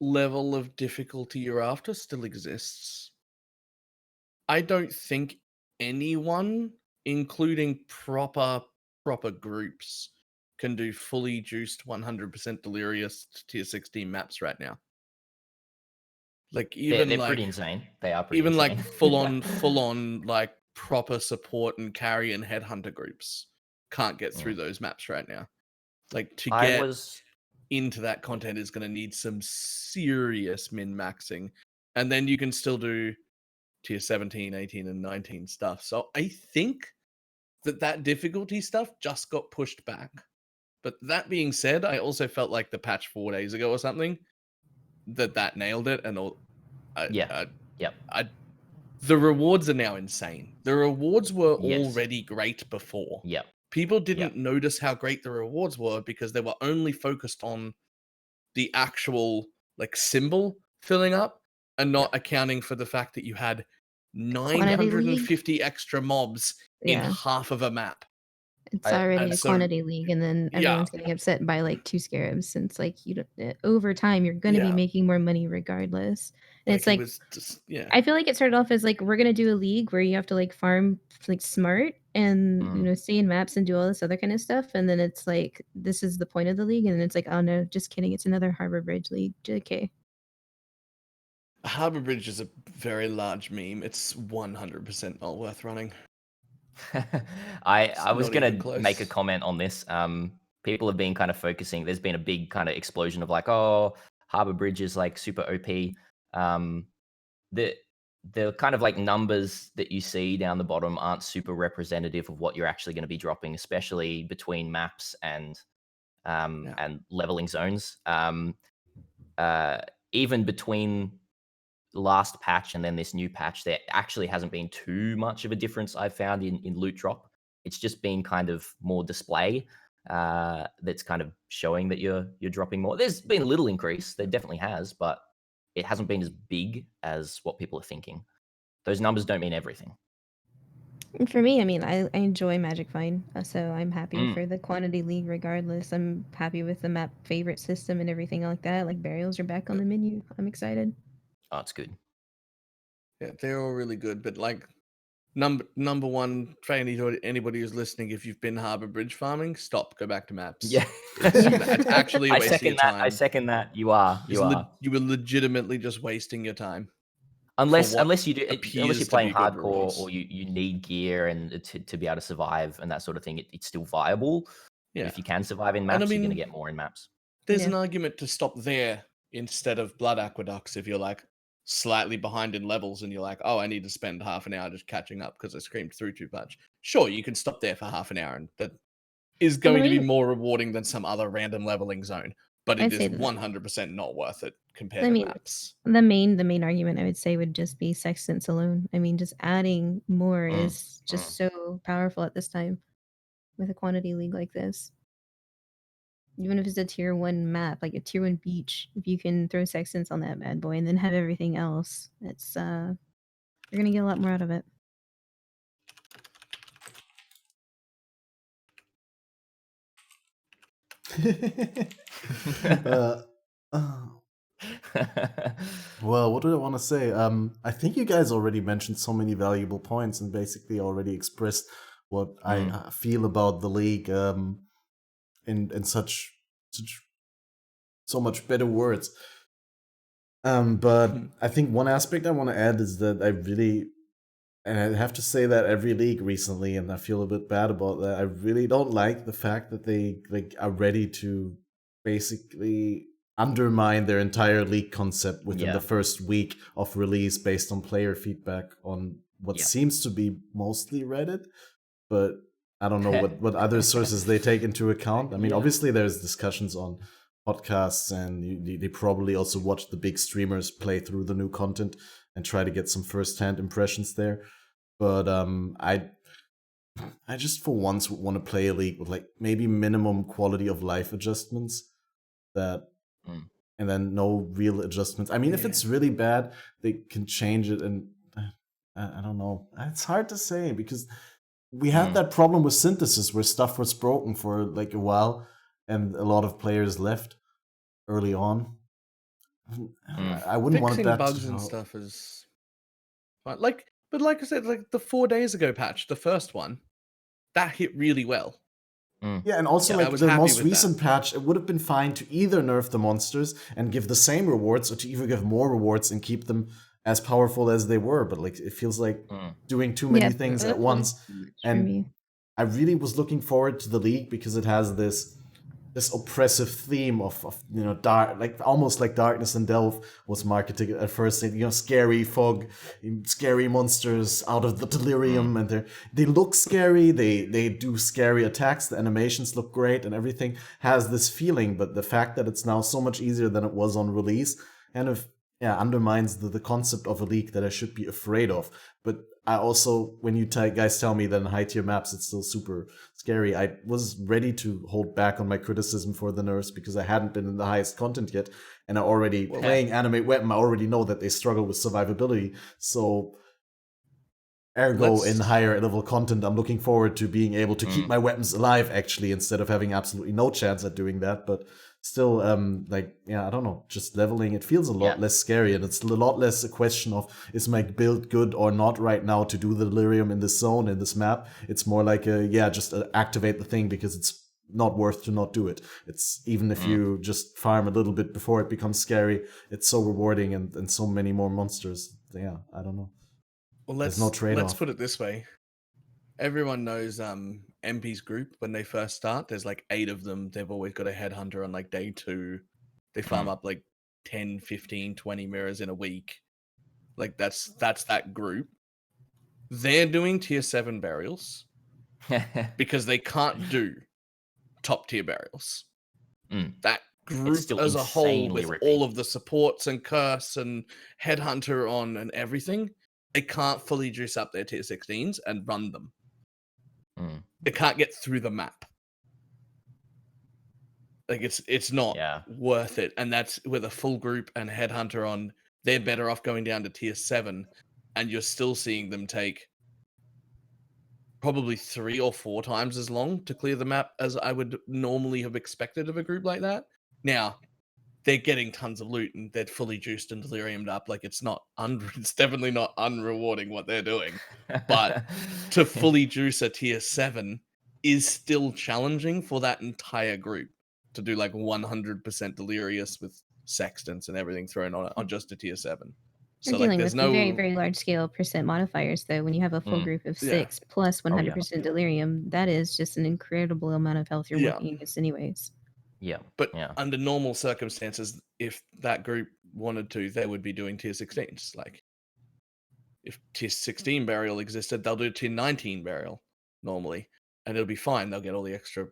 level of difficulty you're after still exists. I don't think anyone, including proper groups, can do fully juiced 100% delirious tier 16 maps right now. Like even they're like pretty insane. They are pretty even insane. like full on like proper support and carry and headhunter groups can't get through those maps right now. Like to I get was into that content is going to need some serious min maxing, and then you can still do tier 17, 18 and 19 stuff. So I think that difficulty stuff just got pushed back. But that being said, I also felt like the patch 4 days ago or something that nailed it, and all yep. the rewards are now insane. The rewards were Yes. already great before. Yep. People didn't notice how great the rewards were because they were only focused on the actual like symbol filling up and not accounting for the fact that you had Quantity league? 950 extra mobs in Yeah. half of a map. It's I- already and a so- quantity league, and then Yeah. everyone's getting upset by like 2 scarabs, since like you don't, over time you're going to be Yeah. making more money regardless. And it's like it was just, yeah. I feel like it started off as like we're gonna do a league where you have to like farm like smart and stay in maps and do all this other kind of stuff, and then it's like this is the point of the league, and then it's like, oh no, just kidding, it's another Harbor Bridge league. JK. Harbor Bridge is a very large meme. It's 100% not worth running. I was not even gonna make a close. comment on this. People have been kind of focusing. There's been a big kind of explosion of like, oh, Harbor Bridge is like super OP. The kind of like numbers that you see down the bottom aren't super representative of what you're actually going to be dropping, especially between maps and leveling zones. Even between last patch and then this new patch, there actually hasn't been too much of a difference I've found in loot drop. It's just been kind of more display that's kind of showing that you're dropping more. There's been a little increase, there definitely has, but it hasn't been as big as what people are thinking. Those numbers don't mean everything. And for me, I mean, I enjoy Magic Find, so I'm happy for the quantity league regardless. I'm happy with the map favorite system and everything like that. Like burials are back on the menu. I'm excited. Oh, it's good. Yeah, they're all really good, but like number one for anybody who's listening, if you've been Harbor Bridge farming, stop, go back to maps. Yeah. It's actually a I waste of your second that. time. I second that. You are. You are. You were legitimately just wasting your time. Unless for what you're appears to playing be good hardcore rewards. or you need gear and to be able to survive and that sort of thing, it's still viable. Yeah. But if you can survive in And I maps, you're mean, going to get more in maps. There's an argument to stop there instead of Blood Aqueducts if you're like slightly behind in levels and you're like, oh, I need to spend half an hour just catching up because I screamed through too much. Sure, you can stop there for half an hour, and that is going to be more rewarding than some other random leveling zone. but it I'd is say that. 100% not worth it compared I to mean, maps. the main argument I would say would just be sextants alone. I mean, just adding more is just so powerful at this time with a quantity league like this. Even if it's a tier 1 map, like a tier 1 beach, if you can throw sextants on that bad boy and then have everything else, it's you're gonna get a lot more out of it. uh, well, what do I want to say? I think you guys already mentioned so many valuable points and basically already expressed what I feel about the league in such so much better words. But I think one aspect I want to add is that I really, and I have to say that every league recently, and I feel a bit bad about that. I really don't like the fact that they are ready to basically undermine their entire league concept within the first week of release based on player feedback on what seems to be mostly Reddit, but I don't know what other sources they take into account. I mean, obviously there's discussions on podcasts, and they probably also watch the big streamers play through the new content and try to get some first-hand impressions there. But I just for once would want to play a league with like maybe minimum quality of life adjustments that and then no real adjustments. I mean, if it's really bad, they can change it, and I don't know. It's hard to say because we had that problem with synthesis where stuff was broken for like a while and a lot of players left early on. I wouldn't want Fixing that bugs to and stuff is fine. But like I said, like the 4 days ago patch, the first one, that hit really well. Yeah, and also I like was the happy most with recent that. patch, it would have been fine to either nerf the monsters and give the same rewards, or to even give more rewards and keep them as powerful as they were. But like it feels like doing too many things at once. And I really was looking forward to the league because it has this oppressive theme of dark, like almost like Darkness and Delve was marketed at first, scary fog, scary monsters out of the Delirium, and they look scary, they do scary attacks, the animations look great, and everything has this feeling. But the fact that it's now so much easier than it was on release kind of undermines the concept of a league that I should be afraid of. But I also, when you guys tell me that in high tier maps it's still super scary, I was ready to hold back on my criticism for the nerfs because I hadn't been in the highest content yet, and I already playing Animate Weapon, I already know that they struggle with survivability. So ergo, in higher level content, I'm looking forward to being able to keep my weapons alive, actually, instead of having absolutely no chance at doing that. But still, I don't know, just leveling, it feels a lot less scary, and it's a lot less a question of, is my build good or not right now to do the Delirium in this zone, in this map? It's more like just activate the thing because it's not worth to not do it. It's even if you just farm a little bit before it becomes scary, it's so rewarding, and so many more monsters. Yeah, I don't know. Well, There's no trade-off. let's put it this way. Everyone knows MP's group when they first start. There's like 8 of them. They've always got a headhunter on like day 2. They farm up like 10, 15, 20 mirrors in a week. Like that's that group. They're doing tier 7 burials because they can't do top tier burials. That group as a whole, with all of the supports and curse and headhunter on and everything, they can't fully juice up their tier 16s and run them. They can't get through the map. Like it's not worth it. And that's with a full group and headhunter on. They're better off going down to tier 7, and you're still seeing them take probably 3 or 4 times as long to clear the map as I would normally have expected of a group like that. Now, they're getting tons of loot and they're fully juiced and deliriumed up. Like it's definitely not unrewarding what they're doing. But to fully juice a tier 7 is still challenging for that entire group to do like 100% delirious with sextants and everything thrown on just a tier 7. You're dealing with very, very large scale percent modifiers, though. When you have a full group of 6 plus 100% delirium, that is just an incredible amount of health you're working against, anyways. But under normal circumstances, if that group wanted to, they would be doing tier 16s. Like if tier 16 burial existed, they'll do tier 19 burial normally, and it'll be fine. They'll get all the extra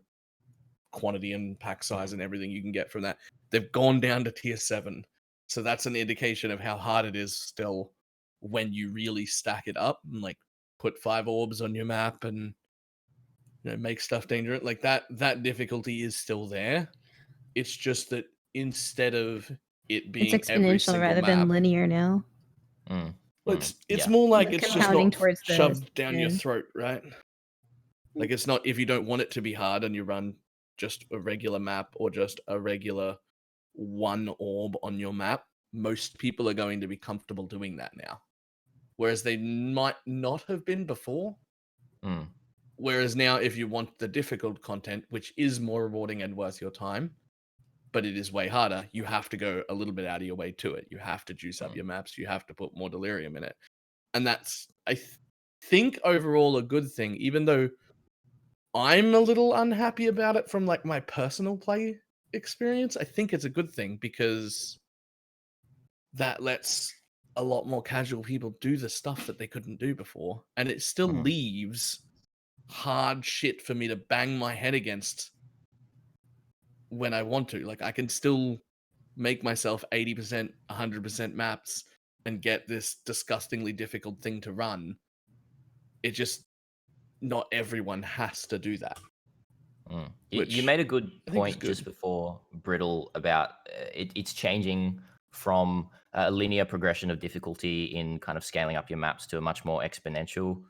quantity and pack size and everything you can get from that. They've gone down to tier 7. So that's an indication of how hard it is still when you really stack it up and like put 5 orbs on your map and make stuff dangerous. Like that difficulty is still there. It's just that instead of it It's being every exponential single rather map, than linear now. it's Yeah. more like They're it's just compounding not towards the shoved down your end. throat, right? Like it's not, if you don't want it to be hard and you run just a regular map or just a regular 1 orb on your map, most people are going to be comfortable doing that now. Whereas they might not have been before. Mm. Whereas now, if you want the difficult content, which is more rewarding and worth your time, but it is way harder, you have to go a little bit out of your way to it. You have to juice up your maps. You have to put more Delirium in it. And that's, I think, overall a good thing, even though I'm a little unhappy about it from like my personal play experience. I think it's a good thing because that lets a lot more casual people do the stuff that they couldn't do before. And it still leaves hard shit for me to bang my head against when I want to. Like I can still make myself 80%, 100% maps and get this disgustingly difficult thing to run. It just, not everyone has to do that. You Which made a good I think is point just good. before, Brittle, about it's changing from a linear progression of difficulty in kind of scaling up your maps to a much more exponential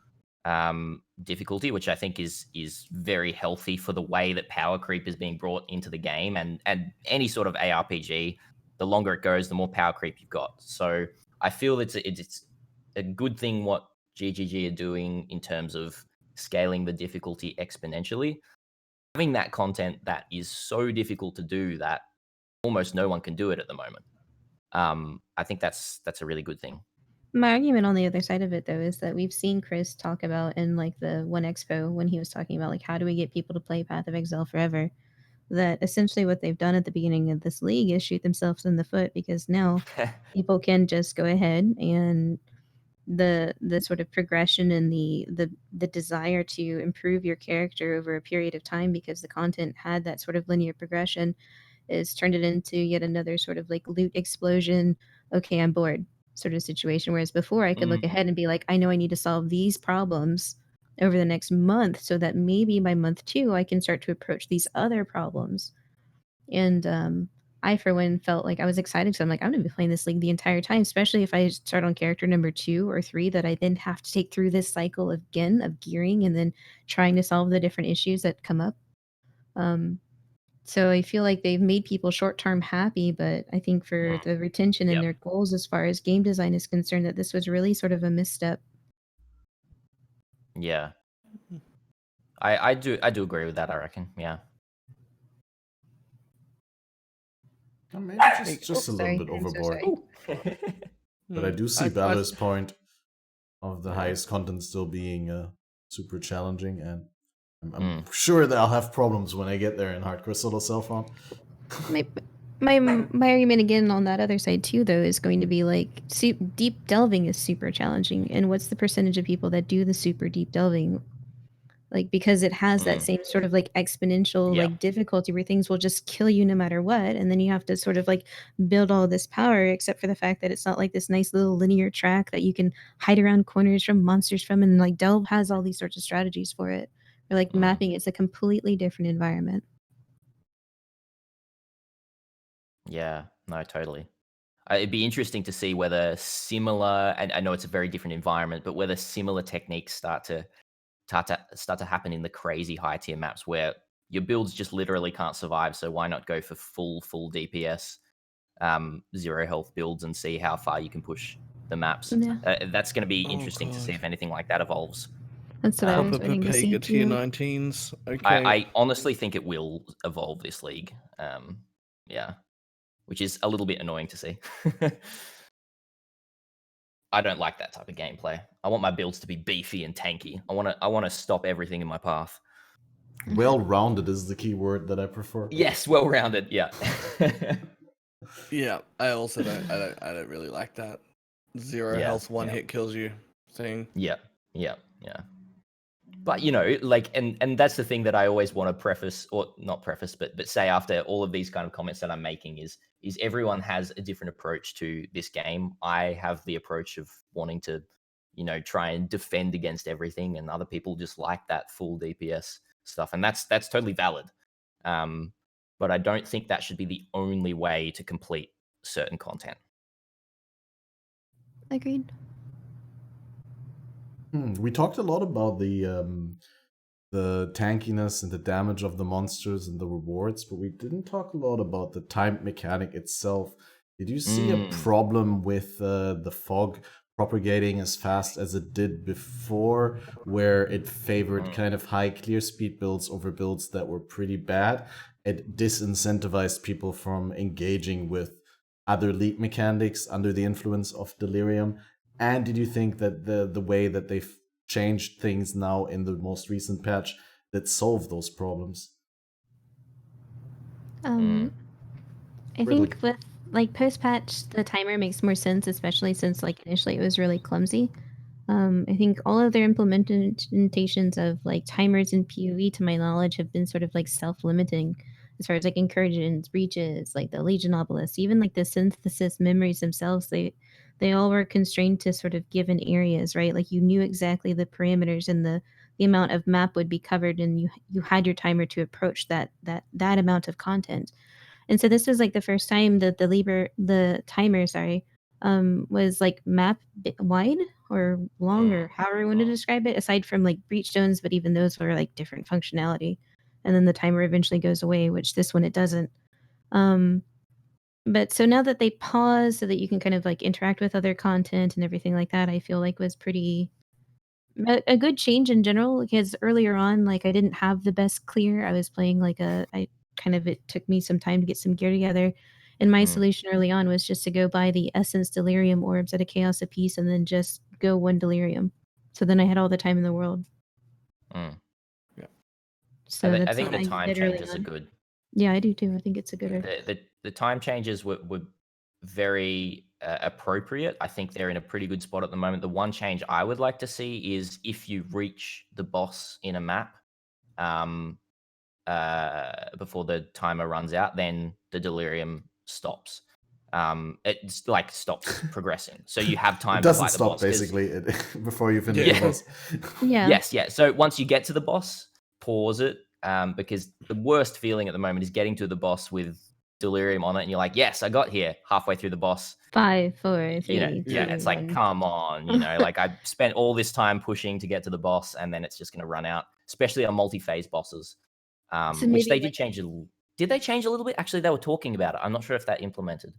difficulty, which I think is very healthy for the way that power creep is being brought into the game, and any sort of ARPG. The longer it goes, the more power creep you've got. So I feel it's a good thing what GGG are doing in terms of scaling the difficulty exponentially. Having that content that is so difficult to do that almost no one can do it at the moment. I think that's a really good thing. My argument on the other side of it, though, is that we've seen Chris talk about in like the One Expo when he was talking about like how do we get people to play Path of Exile forever, that essentially what they've done at the beginning of this league is shoot themselves in the foot, because now people can just go ahead and the sort of progression and the desire to improve your character over a period of time, because the content had that sort of linear progression, is turned it into yet another sort of like loot explosion, okay, I'm bored sort of situation. Whereas before I could look ahead and be like, I know I need to solve these problems over the next month so that maybe by month 2 I can start to approach these other problems. And I, for one, felt like I was excited, so I'm like, I'm going to be playing this league the entire time, especially if I start on character number 2 or 3, that I then have to take through this cycle again of gearing and then trying to solve the different issues that come up. So I feel like they've made people short-term happy, but I think for the retention and their goals as far as game design is concerned, that this was really sort of a misstep. Yeah. I do agree with that, I reckon. Yeah. Or maybe Like, just a little bit I'm so overboard. sorry. But I do see I- Balor's point of the highest content still being super challenging, and I'm sure that I'll have problems when I get there in Hard Crystal cell phone. My argument again on that other side too, though, is going to be like deep delving is super challenging, and what's the percentage of people that do the super deep delving? Like, because it has that same sort of like exponential like difficulty where things will just kill you no matter what, and then you have to sort of like build all this power, except for the fact that it's not like this nice little linear track that you can hide around corners from monsters from, and like Delve has all these sorts of strategies for it. Or like mapping, it's a completely different environment. Yeah, no, totally. It'd be interesting to see whether similar, and I know it's a very different environment, but whether similar techniques start to happen in the crazy high tier maps where your builds just literally can't survive. So why not go for full DPS, 0 health builds and see how far you can push the maps? Yeah. That's going to be interesting to see if anything like that evolves. That's what I was Proper waiting to see Pega tier too. 19s. Okay. I honestly think it will evolve this league. Yeah, which is a little bit annoying to see. I don't like that type of gameplay. I want my builds to be beefy and tanky. I want to stop everything in my path. Well-rounded is the key word that I prefer. Yes, well-rounded. Yeah. Yeah, I also don't really like that 0 health, 1 hit kills you thing. Yeah. But you know, like, and that's the thing that I always want to preface, or not preface, but say after all of these kind of comments that I'm making is everyone has a different approach to this game. I have the approach of wanting to, you know, try and defend against everything, and other people just like that full DPS stuff, and that's totally valid. But I don't think that should be the only way to complete certain content. Agreed. We talked a lot about the tankiness and the damage of the monsters and the rewards, but we didn't talk a lot about the time mechanic itself. Did you see a problem with the fog propagating as fast as it did before, where it favored kind of high clear speed builds over builds that were pretty bad? It disincentivized people from engaging with other league mechanics under the influence of Delirium. And did you think that the way that they've changed things now in the most recent patch that solve those problems? I Ridley. think with like post patch, the timer makes more sense, especially since like initially it was really clumsy. I think all of their implementations of like timers in PoE, to my knowledge, have been sort of like self-limiting as far as like incursions, breaches, like the Legion obelisk, even like the synthesis memories themselves. They all were constrained to sort of given areas, right? Like you knew exactly the parameters and the amount of map would be covered, and you had your timer to approach that amount of content. And so this was like the first time that the timer, was like map wide or long, or however you want to describe it, aside from like breach zones, but even those were like different functionality. And then the timer eventually goes away, which this one it doesn't. But so now that they pause so that you can kind of like interact with other content and everything like that, I feel like was pretty a good change in general, because earlier on, like I didn't have the best clear. I was playing like it took me some time to get some gear together. And my solution early on was just to go buy the Essence Delirium orbs at a chaos apiece and then just go one Delirium. So then I had all the time in the world. Yeah. So that's I think what the I time did early changes are on. good. Yeah, I do too. I think it's a good idea. The time changes were very appropriate. I think they're in a pretty good spot at the moment. The one change I would like to see is if you reach the boss in a map before the timer runs out, then the Delirium stops. It's like stops progressing, so you have time It to doesn't fight the stop boss. 'Cause- basically before you finish Yeah. the boss. Yeah. Yes, yeah. So once you get to the boss, pause it, because the worst feeling at the moment is getting to the boss with Delirium on it, and you're like, "Yes, I got here." Halfway through the boss, 5, 4, 3, you know, 2, yeah, it's like, 1. come on, you know, like I spent all this time pushing to get to the boss, and then it's just going to run out, especially on multi-phase bosses, So which they maybe did change. Did they change a little bit? Actually, they were talking about it. I'm not sure if that implemented.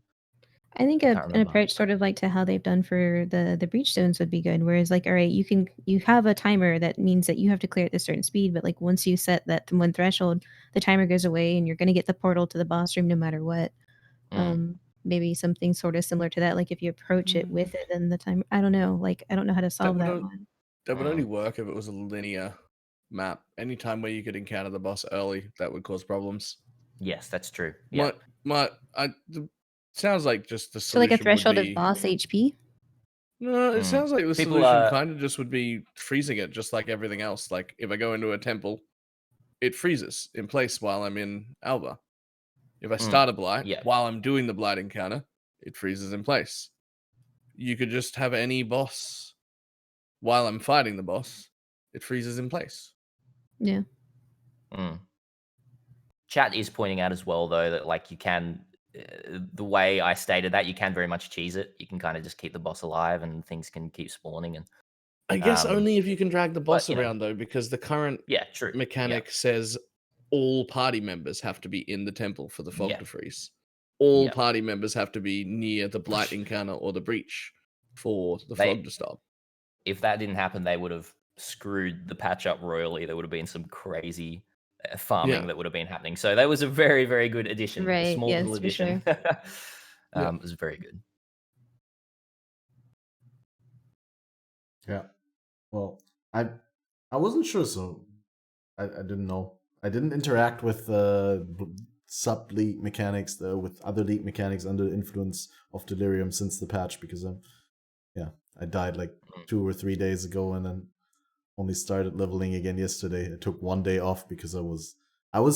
I think Can't an remember. approach sort of like to how they've done for the breach zones would be good. Whereas like, all right, you have a timer that means that you have to clear at a certain speed, but like once you set that one threshold, the timer goes away and you're going to get the portal to the boss room no matter what. Maybe something sort of similar to that. Like if you approach it with it, then the timer. I don't know. Like I don't know how to solve that one. That would only work if it was a linear map. Anytime where you could encounter the boss early, that would cause problems. Yes, that's true. Yeah. Sounds like just the So like solution a threshold would be, of boss HP. No, it sounds like the People solution kind of just would be freezing it, just like everything else. Like if I go into a temple, it freezes in place while I'm in Alba. If I start a blight while I'm doing the blight encounter, it freezes in place. You could just have any boss while I'm fighting the boss, it freezes in place. Yeah. Chat is pointing out as well, though, that like you can, the way I stated that, you can very much cheese it. You can kind of just keep the boss alive, and things can keep spawning. And I guess only if you can drag the boss but, you know, around, though, because the current true mechanic says all party members have to be in the temple for the fog Yeah. to freeze. All party members have to be near the blight encounter or the breach for the fog to stop. If that didn't happen, they would have screwed the patch up royally. There would have been some crazy farming that would have been happening. So that was a very, very good addition. Right. A small Yes, little for addition. sure. It was very good. Yeah. Well, I wasn't sure, so I didn't know. I didn't interact with sub league mechanics with other league mechanics under the influence of Delirium since the patch, because I died like 2 or 3 days ago, and then only started leveling again yesterday. I took 1 day off because I was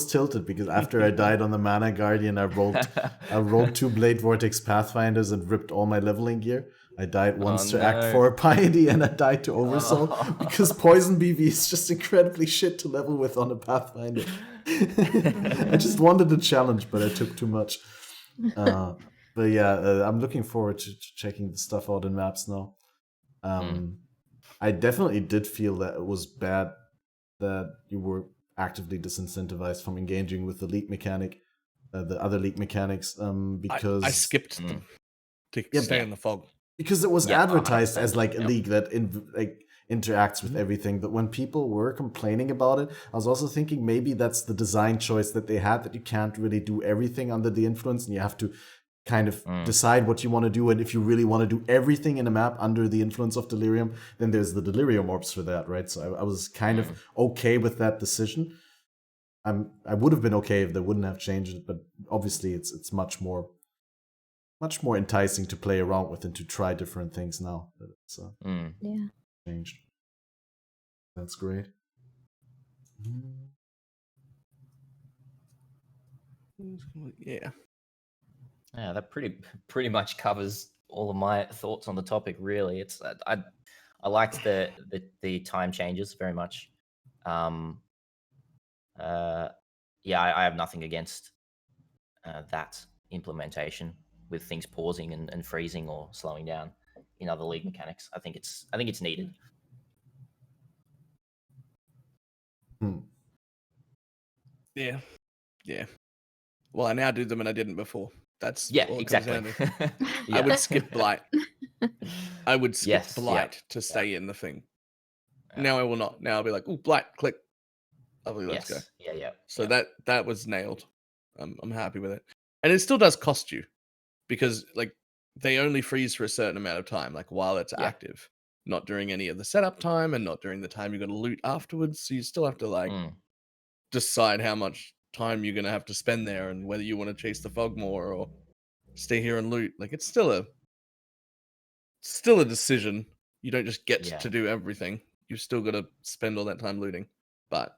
tilted because after I died on the Mana Guardian, I rolled 2 Blade Vortex Pathfinders and ripped all my leveling gear. I died once to Act 4 Piety, and I died to Oversoul because Poison BV is just incredibly shit to level with on a Pathfinder. I just wanted a challenge, but I took too much. But yeah, I'm looking forward to checking the stuff out in maps now. I definitely did feel that it was bad that you were actively disincentivized from engaging with the league mechanic, the other league mechanics, because I skipped them to Yeah, stay in the fog. because it was Yeah, advertised 100%. as like a Yep. league that interacts with everything. But when people were complaining about it, I was also thinking maybe that's the design choice that they had, that you can't really do everything under the influence, and you have to kind of decide what you want to do. And if you really want to do everything in a map under the influence of Delirium, then there's the Delirium orbs for that, right? So I was kind of okay with that decision. I would have been okay if they wouldn't have changed it, but obviously it's much more enticing to play around with and to try different things now that it's Yeah. changed. That's great. Yeah. Yeah, that pretty much covers all of my thoughts on the topic. Really, it's I liked the time changes very much. Yeah, I have nothing against that implementation with things pausing and freezing or slowing down in other league mechanics. I think it's needed. Yeah. Yeah. Well, I now do them and I didn't before. That's Yeah, all it comes exactly. down to. Yeah. I would skip Blight. I would skip Yes, Blight yeah. to stay in the thing. Yeah. Now I will not. Now I'll be like, ooh, Blight, click. Lovely, let's Yes. go. Yeah. So yeah. that was nailed. I'm happy with it. And it still does cost you because like they only freeze for a certain amount of time, like while it's Yeah. active, not during any of the setup time and not during the time you're going to loot afterwards. So you still have to like decide how much time you're going to have to spend there and whether you want to chase the fog more or stay here and loot. Like it's still a decision. You don't just get Yeah. to do everything. You've still got to spend all that time looting. But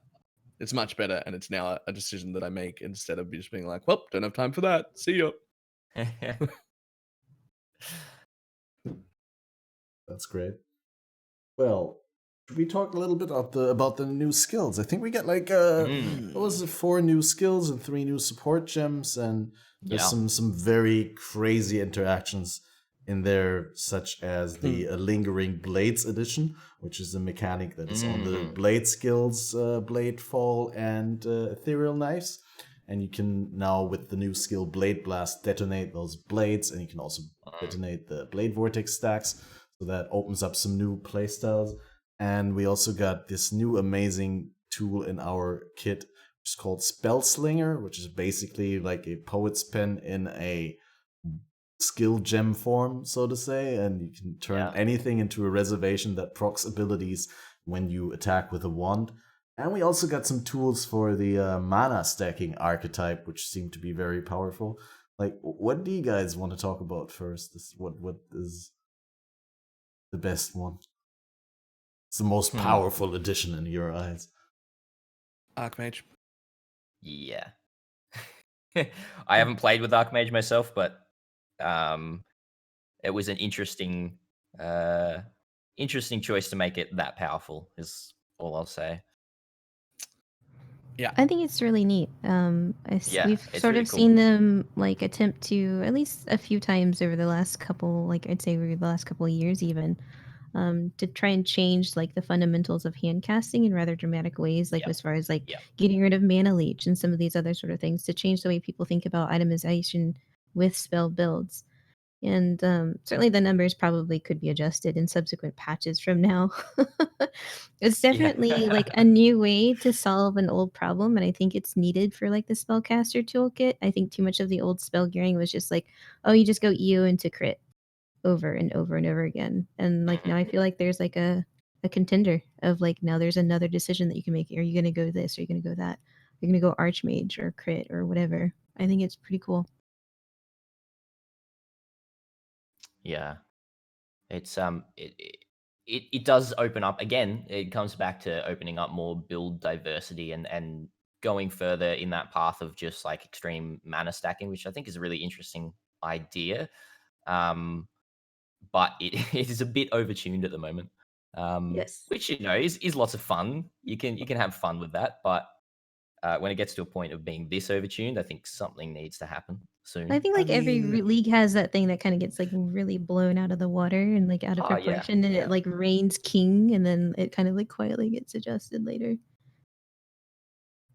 it's much better, and it's now a decision that I make instead of just being like, well, don't have time for that. See ya. That's great. Well, should we talk a little bit about the new skills? I think we get like what was it, 4 new skills and 3 new support gems, and there's some very crazy interactions in there, such as the Lingering Blades edition, which is a mechanic that is on the blade skills, Blade Fall and Ethereal Knives. And you can now, with the new skill Blade Blast, detonate those blades, and you can also detonate the Blade Vortex stacks. So that opens up some new playstyles. And we also got this new amazing tool in our kit, which is called Spellslinger, which is basically like a poet's pen in a skill gem form, so to say. And you can turn anything into a reservation that procs abilities when you attack with a wand. And we also got some tools for the mana stacking archetype, which seem to be very powerful. Like, what do you guys want to talk about first? What is the best one? It's the most powerful addition in your eyes. Archmage. Yeah. I haven't played with Archmage myself, but it was an interesting choice to make it that powerful, is all I'll say. Yeah. I think it's really neat. We've it's sort really of cool. seen them like attempt to, at least a few times over the last couple, like I'd say over the last couple of years even, to try and change like the fundamentals of hand casting in rather dramatic ways, like as far as like getting rid of mana leech and some of these other sort of things, to change the way people think about itemization with spell builds. And certainly the numbers probably could be adjusted in subsequent patches from now. It's definitely like a new way to solve an old problem, and I think it's needed for like the spellcaster toolkit. I think too much of the old spell gearing was just like, oh, you just go EO into crit over and over and over again. And like now I feel like there's like a contender of like, now there's another decision that you can make. Are you gonna go this? Are you gonna go that? You're gonna go Archmage or crit or whatever. I think it's pretty cool. Yeah, it's it does open up again. It comes back to opening up more build diversity and going further in that path of just like extreme mana stacking, which I think is a really interesting idea. But it is a bit overtuned at the moment. Yes. Which is lots of fun. You can have fun with that, but when it gets to a point of being this overtuned, I think something needs to happen soon. I think like every mean- league has that thing that kind of gets like really blown out of the water and like out of Oh, yeah, proportion, and yeah. it like reigns king, and then it kind of like quietly gets adjusted later.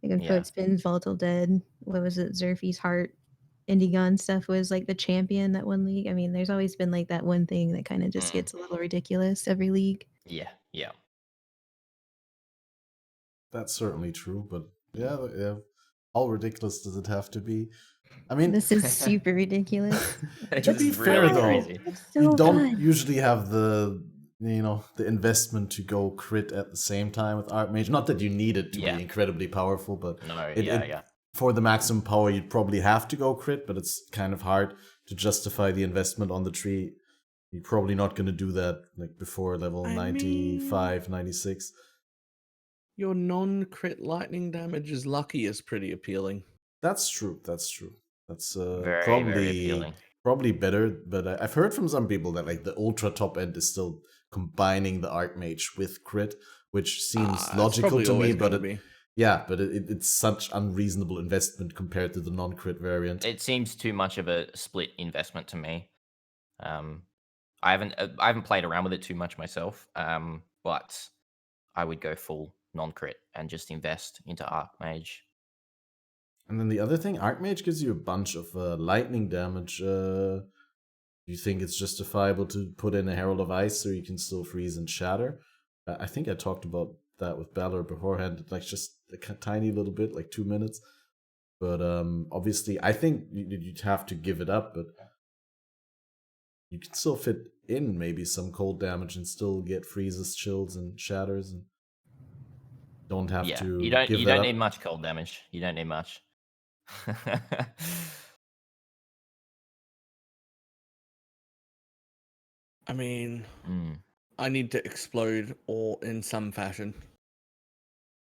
Like in Yeah. Foot Spins, Volatile Dead, what was it? Zerfie's Heart, Indigon stuff was like the champion that one league. I mean, there's always been like that one thing that kind of just gets a little ridiculous every league. Yeah. That's certainly true, but yeah. How ridiculous does it have to be? I mean, This is super ridiculous. to be It's fair really though, crazy. It's so you don't fun. usually have the investment to go crit at the same time with Archmage. Not that you need it to Yeah. be incredibly powerful, but No, it for the maximum power you'd probably have to go crit, but it's kind of hard to justify the investment on the tree. You're probably not going to do that like before level I 95, 96. Your non-crit lightning damage is lucky is pretty appealing. That's true. That's Very, probably very appealing. probably better. But I've heard from some people that like the ultra top end is still combining the Archmage with crit, which seems It's logical probably to me. always But gonna be. it's such unreasonable investment compared to the non-crit variant. It seems too much of a split investment to me. I haven't played around with it too much myself. But I would go full non-crit and just invest into Archmage. And then the other thing, Archmage gives you a bunch of lightning damage. Do you think it's justifiable to put in a Herald of Ice so you can still freeze and shatter? I think I talked about that with Balor beforehand, like just a tiny little bit, like 2 minutes. But obviously, I think you'd have to give it up, but you can still fit in maybe some cold damage and still get freezes, chills, and shatters, and don't have to You don't give that up. need much cold damage. You don't need much. I mean, Mm. I need to explode or in some fashion.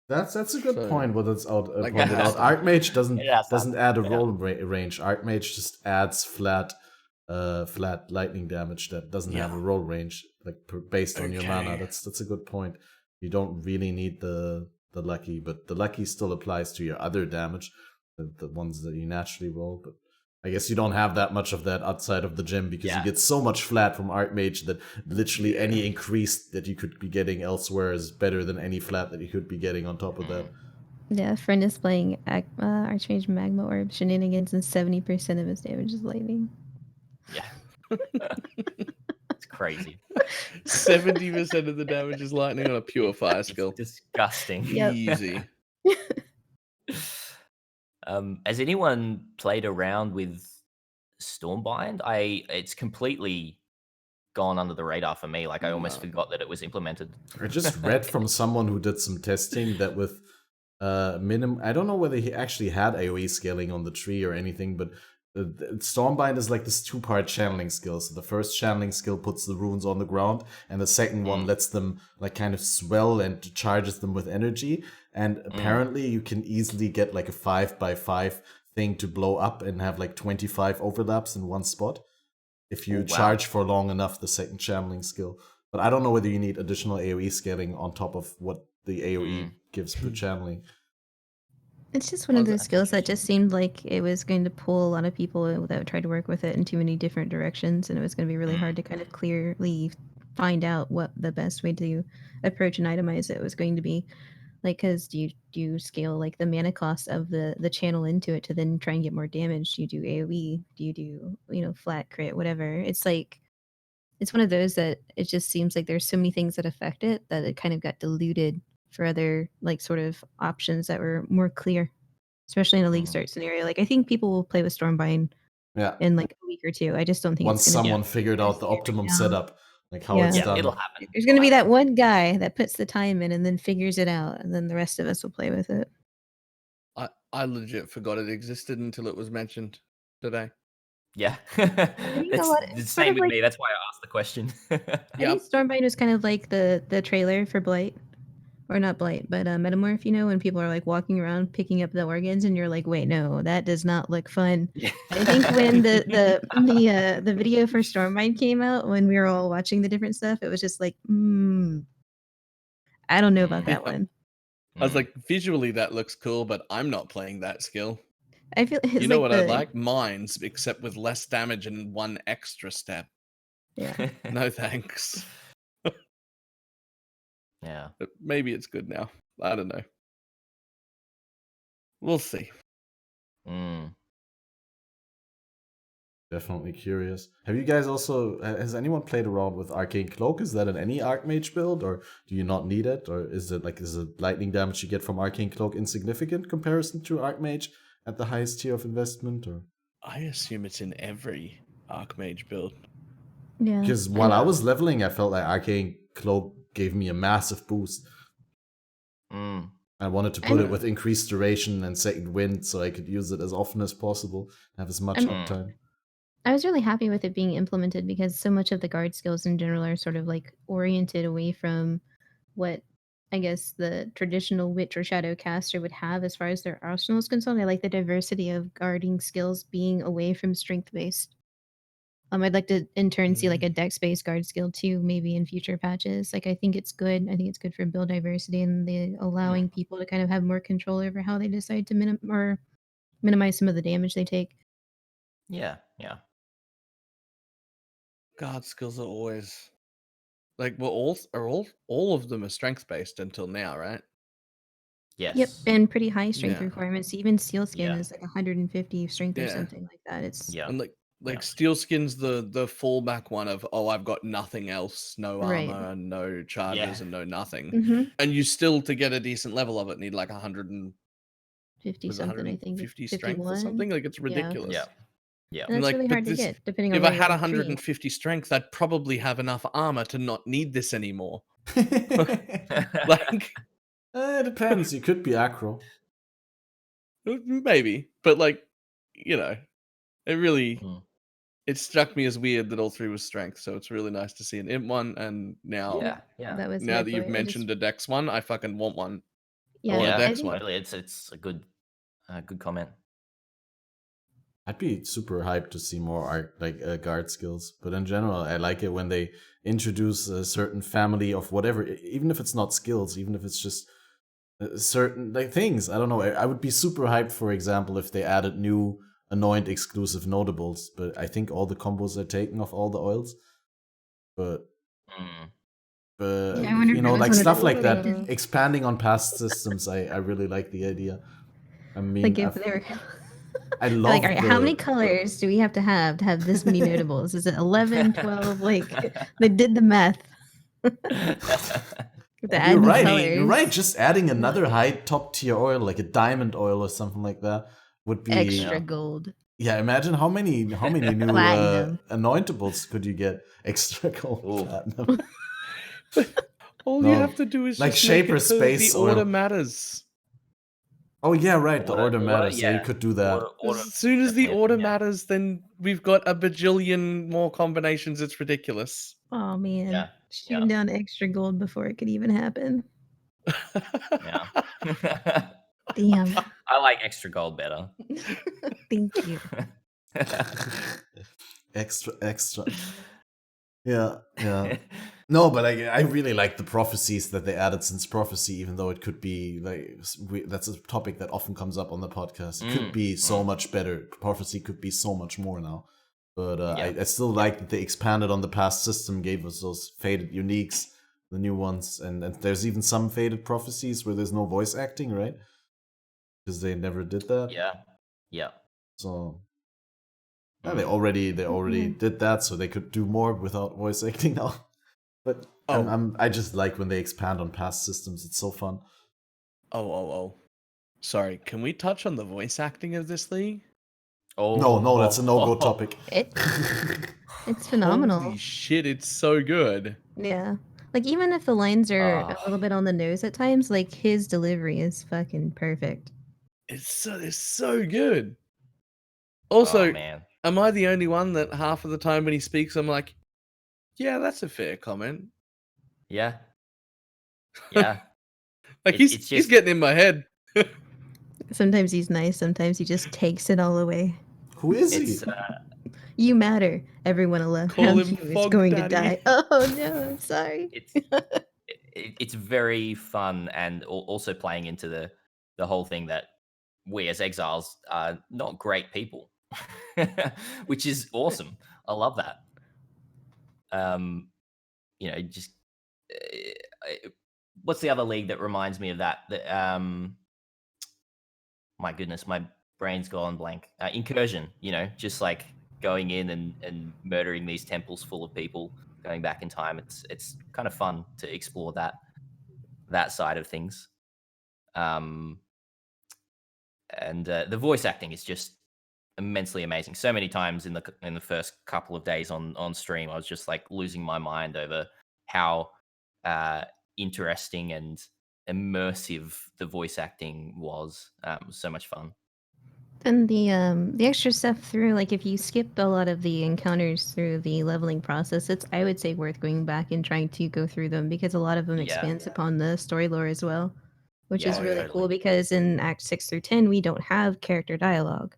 That's a good So, point. What it's like, pointed it has out. to be. Archmage doesn't It has to doesn't add a yeah. roll range. Archmage just adds flat lightning damage that doesn't have a roll range, like based on your mana. Okay. That's a good point. You don't really need the lucky, but the lucky still applies to your other damage, the ones that you naturally roll. But I guess you don't have that much of that outside of the gym because you get so much flat from Archmage that literally any increase that you could be getting elsewhere is better than any flat that you could be getting on top of that. Yeah, a friend is playing Archmage Magma Orb shenanigans, and 70% of his damage is lightning. Yeah. It's crazy. 70% of the damage is lightning on a pure fire skill. It's disgusting. Yep. Easy. Has anyone played around with Stormbind? It's completely gone under the radar for me. Like I almost forgot that it was implemented. I just read from someone who did some testing that with minimum, I don't know whether he actually had AoE scaling on the tree or anything, but Stormbind is like this two-part channeling skill. So the first channeling skill puts the runes on the ground, and the second one lets them like kind of swell and charges them with energy. And apparently you can easily get like a 5x5 thing to blow up and have like 25 overlaps in one spot if you charge for long enough the second channeling skill. But I don't know whether you need additional AoE scaling on top of what the AoE gives per channeling. It's just one of those skills that just seemed like it was going to pull a lot of people that would try to work with it in too many different directions, and it was going to be really hard to kind of clearly find out what the best way to approach and itemize it was going to be. Like, because do you scale like the mana cost of the channel into it to then try and get more damage? Do you do AoE? Do you do flat crit, whatever? It's like it's one of those that it just seems like there's so many things that affect it that it kind of got diluted for other like sort of options that were more clear, especially in a league start scenario. Like I think people will play with Stormbind in like a week or two. I just don't think once it's gonna someone be figured out the optimum setup, like how Yeah. it's Yeah, done. It'll happen. There's going to be that one guy that puts the time in and then figures it out, and then the rest of us will play with it. I legit forgot it existed until it was mentioned today. Yeah. a lot- It's the it's sort same of with like- me. That's why I asked the question. I Yep. think Stormbind was kind of like the trailer for Blight. Or not Blight, but Metamorph, when people are like walking around picking up the organs and you're like, wait, no, that does not look fun. Yeah. I think when the video for Stormbind came out, when we were all watching the different stuff, it was just like, I don't know about that Yeah. one. I was like, visually that looks cool, but I'm not playing that skill. I feel it's You know like what I'd like? Mines, except with less damage and one extra step. Yeah. No thanks. Yeah. But maybe it's good now. I don't know. We'll see. Mm. Definitely curious. Have you guys also, has anyone played around with Arcane Cloak? Is that in any Archmage build, or do you not need it? Or is it lightning damage you get from Arcane Cloak insignificant comparison to Archmage at the highest tier of investment? Or I assume it's in every Archmage build. Yeah. because while I was leveling, I felt like Arcane Cloak gave me a massive boost. Mm. I wanted to put it with increased duration and second wind so I could use it as often as possible, have as much uptime. I was really happy with it being implemented because so much of the guard skills in general are sort of like oriented away from what I guess the traditional witch or shadow caster would have as far as their arsenal is concerned. I like the diversity of guarding skills being away from strength based. I'd like to in turn see like a dex based guard skill too, maybe in future patches. Like I think it's good. I think it's good for build diversity and the allowing people to kind of have more control over how they decide to minimize some of the damage they take. Yeah. Yeah. Guard skills are always like all of them are strength based until now, right? Yes. Yep, and pretty high strength Yeah. requirements. Even Sealskin Yeah. is like 150 strength or Yeah. something like that. It's Yeah. And like Yeah. Steel Skin's the fallback one of I've got nothing else, no Right. armor, no charges, Yeah. and no nothing. Mm-hmm. And you still to get a decent level of it need like 50 was something, I think. 150 strength or 51. something. Like it's Yeah. ridiculous. Yeah. Yeah. And that's really but hard to this, get, depending on if where I you had are in the tree. 150 strength, I'd probably have enough armor to not need this anymore. Like It depends. You could be aggro. maybe, but like it really Mm. it struck me as weird that all three was strength. So it's really nice to see an imp one, and now Yeah. Yeah. That was now my that you've point. I just- mentioned a dex one, I fucking want one. yeah, want a Yeah. dex I think one. Totally. It's a good comment. I'd be super hyped to see more guard skills, but in general, I like it when they introduce a certain family of whatever, even if it's not skills, even if it's just certain things. I don't know. I would be super hyped, for example, if they added new anoint exclusive notables. But I think all the combos are taken off all the oils. But Mm. Yeah, I wonder if there was like one of stuff those like that, baked in. expanding on past systems. I really like the idea. I mean, Like if they're I love like, all right, how many colors do we have to have this many notables? Is it 11, 12? Like they did the math. You're right. You're right. Just adding another high top tier oil, like a diamond oil or something like that, would be Extra gold. Yeah, imagine how many new Platinum. anointables could you get extra gold platinum. All No, you have to do is like just make Shaper it so Space the order oil. matters. Oh yeah, right. The order matters. Yeah, you yeah. could do that. As soon as the definitely, order yeah. matters, then we've got a bajillion more combinations. It's ridiculous. Oh man. Yeah, Shooting down extra gold before it could even happen. Yeah. Damn. I like extra gold better. Thank you. extra. Yeah. No, but I really like the prophecies that they added since prophecy, even though it could be that's a topic that often comes up on the podcast. It could be so much better. Prophecy could be so much more now. But I still like that they expanded on the past system, gave us those faded uniques, the new ones, and there's even some faded prophecies where there's no voice acting, right? Because they never did that. Yeah. So they already did that, so they could do more without voice acting now. But I just like when they expand on past systems. It's so fun. Oh. Sorry, can we touch on the voice acting of this league? Oh No, that's a no-go topic. It's phenomenal. Holy shit, it's so good. Yeah. Like even if the lines are a little bit on the nose at times, like his delivery is fucking perfect. It's so good. Also, man. am I the only one that half of the time when he speaks, I'm like, Yeah, that's a fair comment. Yeah. Yeah. Like It's he's just getting in my head. Sometimes he's nice, sometimes he just takes it all away. Who is he? it's You matter. Everyone Call around him you is Fog going Daddy. to die. Oh no, I'm sorry. it's very fun, and also playing into the whole thing that we as exiles are not great people, which is awesome. I love that. Just what's the other league that reminds me of that? My goodness, my brain's gone blank. Incursion, just like going in and murdering these temples full of people, going back in time. It's kind of fun to explore that side of things. And the voice acting is just immensely amazing. So many times in the first couple of days on stream, I was just like losing my mind over how interesting and immersive the voice acting was. So much fun. And the extra stuff through, like if you skip a lot of the encounters through the leveling process, it's, I would say, worth going back and trying to go through them, because a lot of them Yeah. expands upon the story lore as well, which is Yeah, really totally. cool, because in Act 6 through 10 we don't have character dialogue.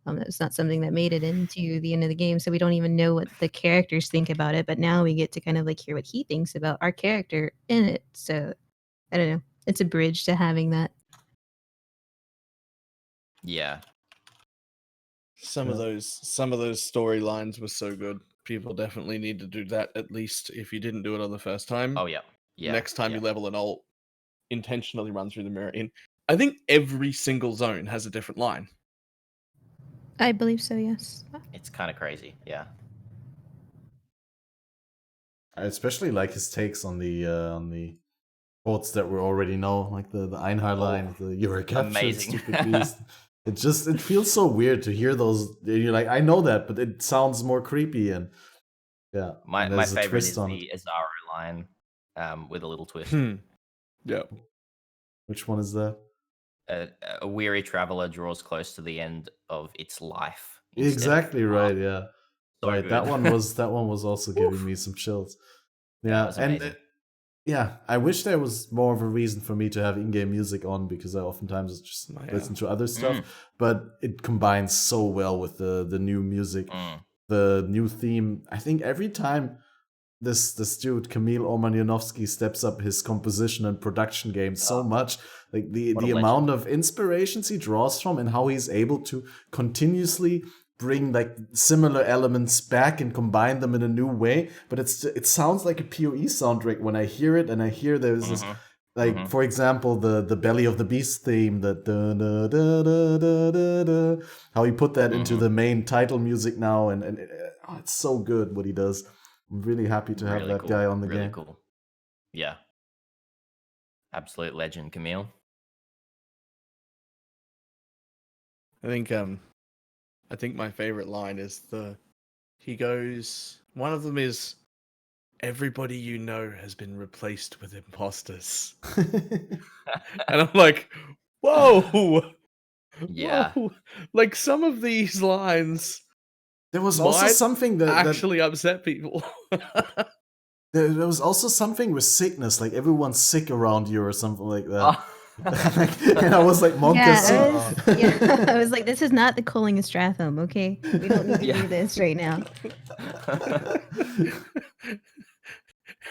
That's not something that made it into the end of the game, so we don't even know what the characters think about it, but now we get to kind of like hear what he thinks about our character in it. So I don't know, it's a bridge to having that. Yeah. Some of those storylines were so good. People definitely need to do that, at least if you didn't do it on the first time. Oh yeah. Yeah. Next time yeah. you level an alt, intentionally run through the mirror. I think every single zone has a different line. I believe so, yes. It's kind of crazy. Yeah. I especially like his takes on the quotes that we already know, like the Einhard line, the "You're a captured amazing. stupid beast." It feels so weird to hear those. You're like, I know that, but it sounds more creepy, and yeah, My there's a favorite twist is on the it. Azaro line, with a little twist. Yeah. Which one is that? A weary traveler draws close to the end of its life. instead of Exactly right. Yeah, So right. good. That one was also giving me some chills. That Yeah, was and amazing. yeah, I wish there was more of a reason for me to have in-game music on, because I oftentimes just Oh, yeah. listen to other stuff. But it combines so well with the new music, the new theme. I think every time this dude Kamil Omanyanovsky steps up his composition and production game so much, like the What a amount of inspirations he draws from, and how he's able to continuously bring like similar elements back and combine them in a new way. But it sounds like a PoE soundtrack when I hear it, and I hear there's this, like, for example, the Belly of the Beast theme, that how he put that into the main title music now, and it's so good what he does. I'm really happy to have Really that cool. guy on the Really game. cool. Yeah. Absolute legend, Camille. I think my favorite line is one of them is, "Everybody you know has been replaced with imposters." And I'm like, whoa. Yeah. Whoa. Like, some of these lines There was also might something that actually upset people. there was also something with sickness, like everyone's sick around you or something like that. Oh. And I was like, Monka, I was like, this is not the Culling of Stratham, okay? We don't need to do this right now.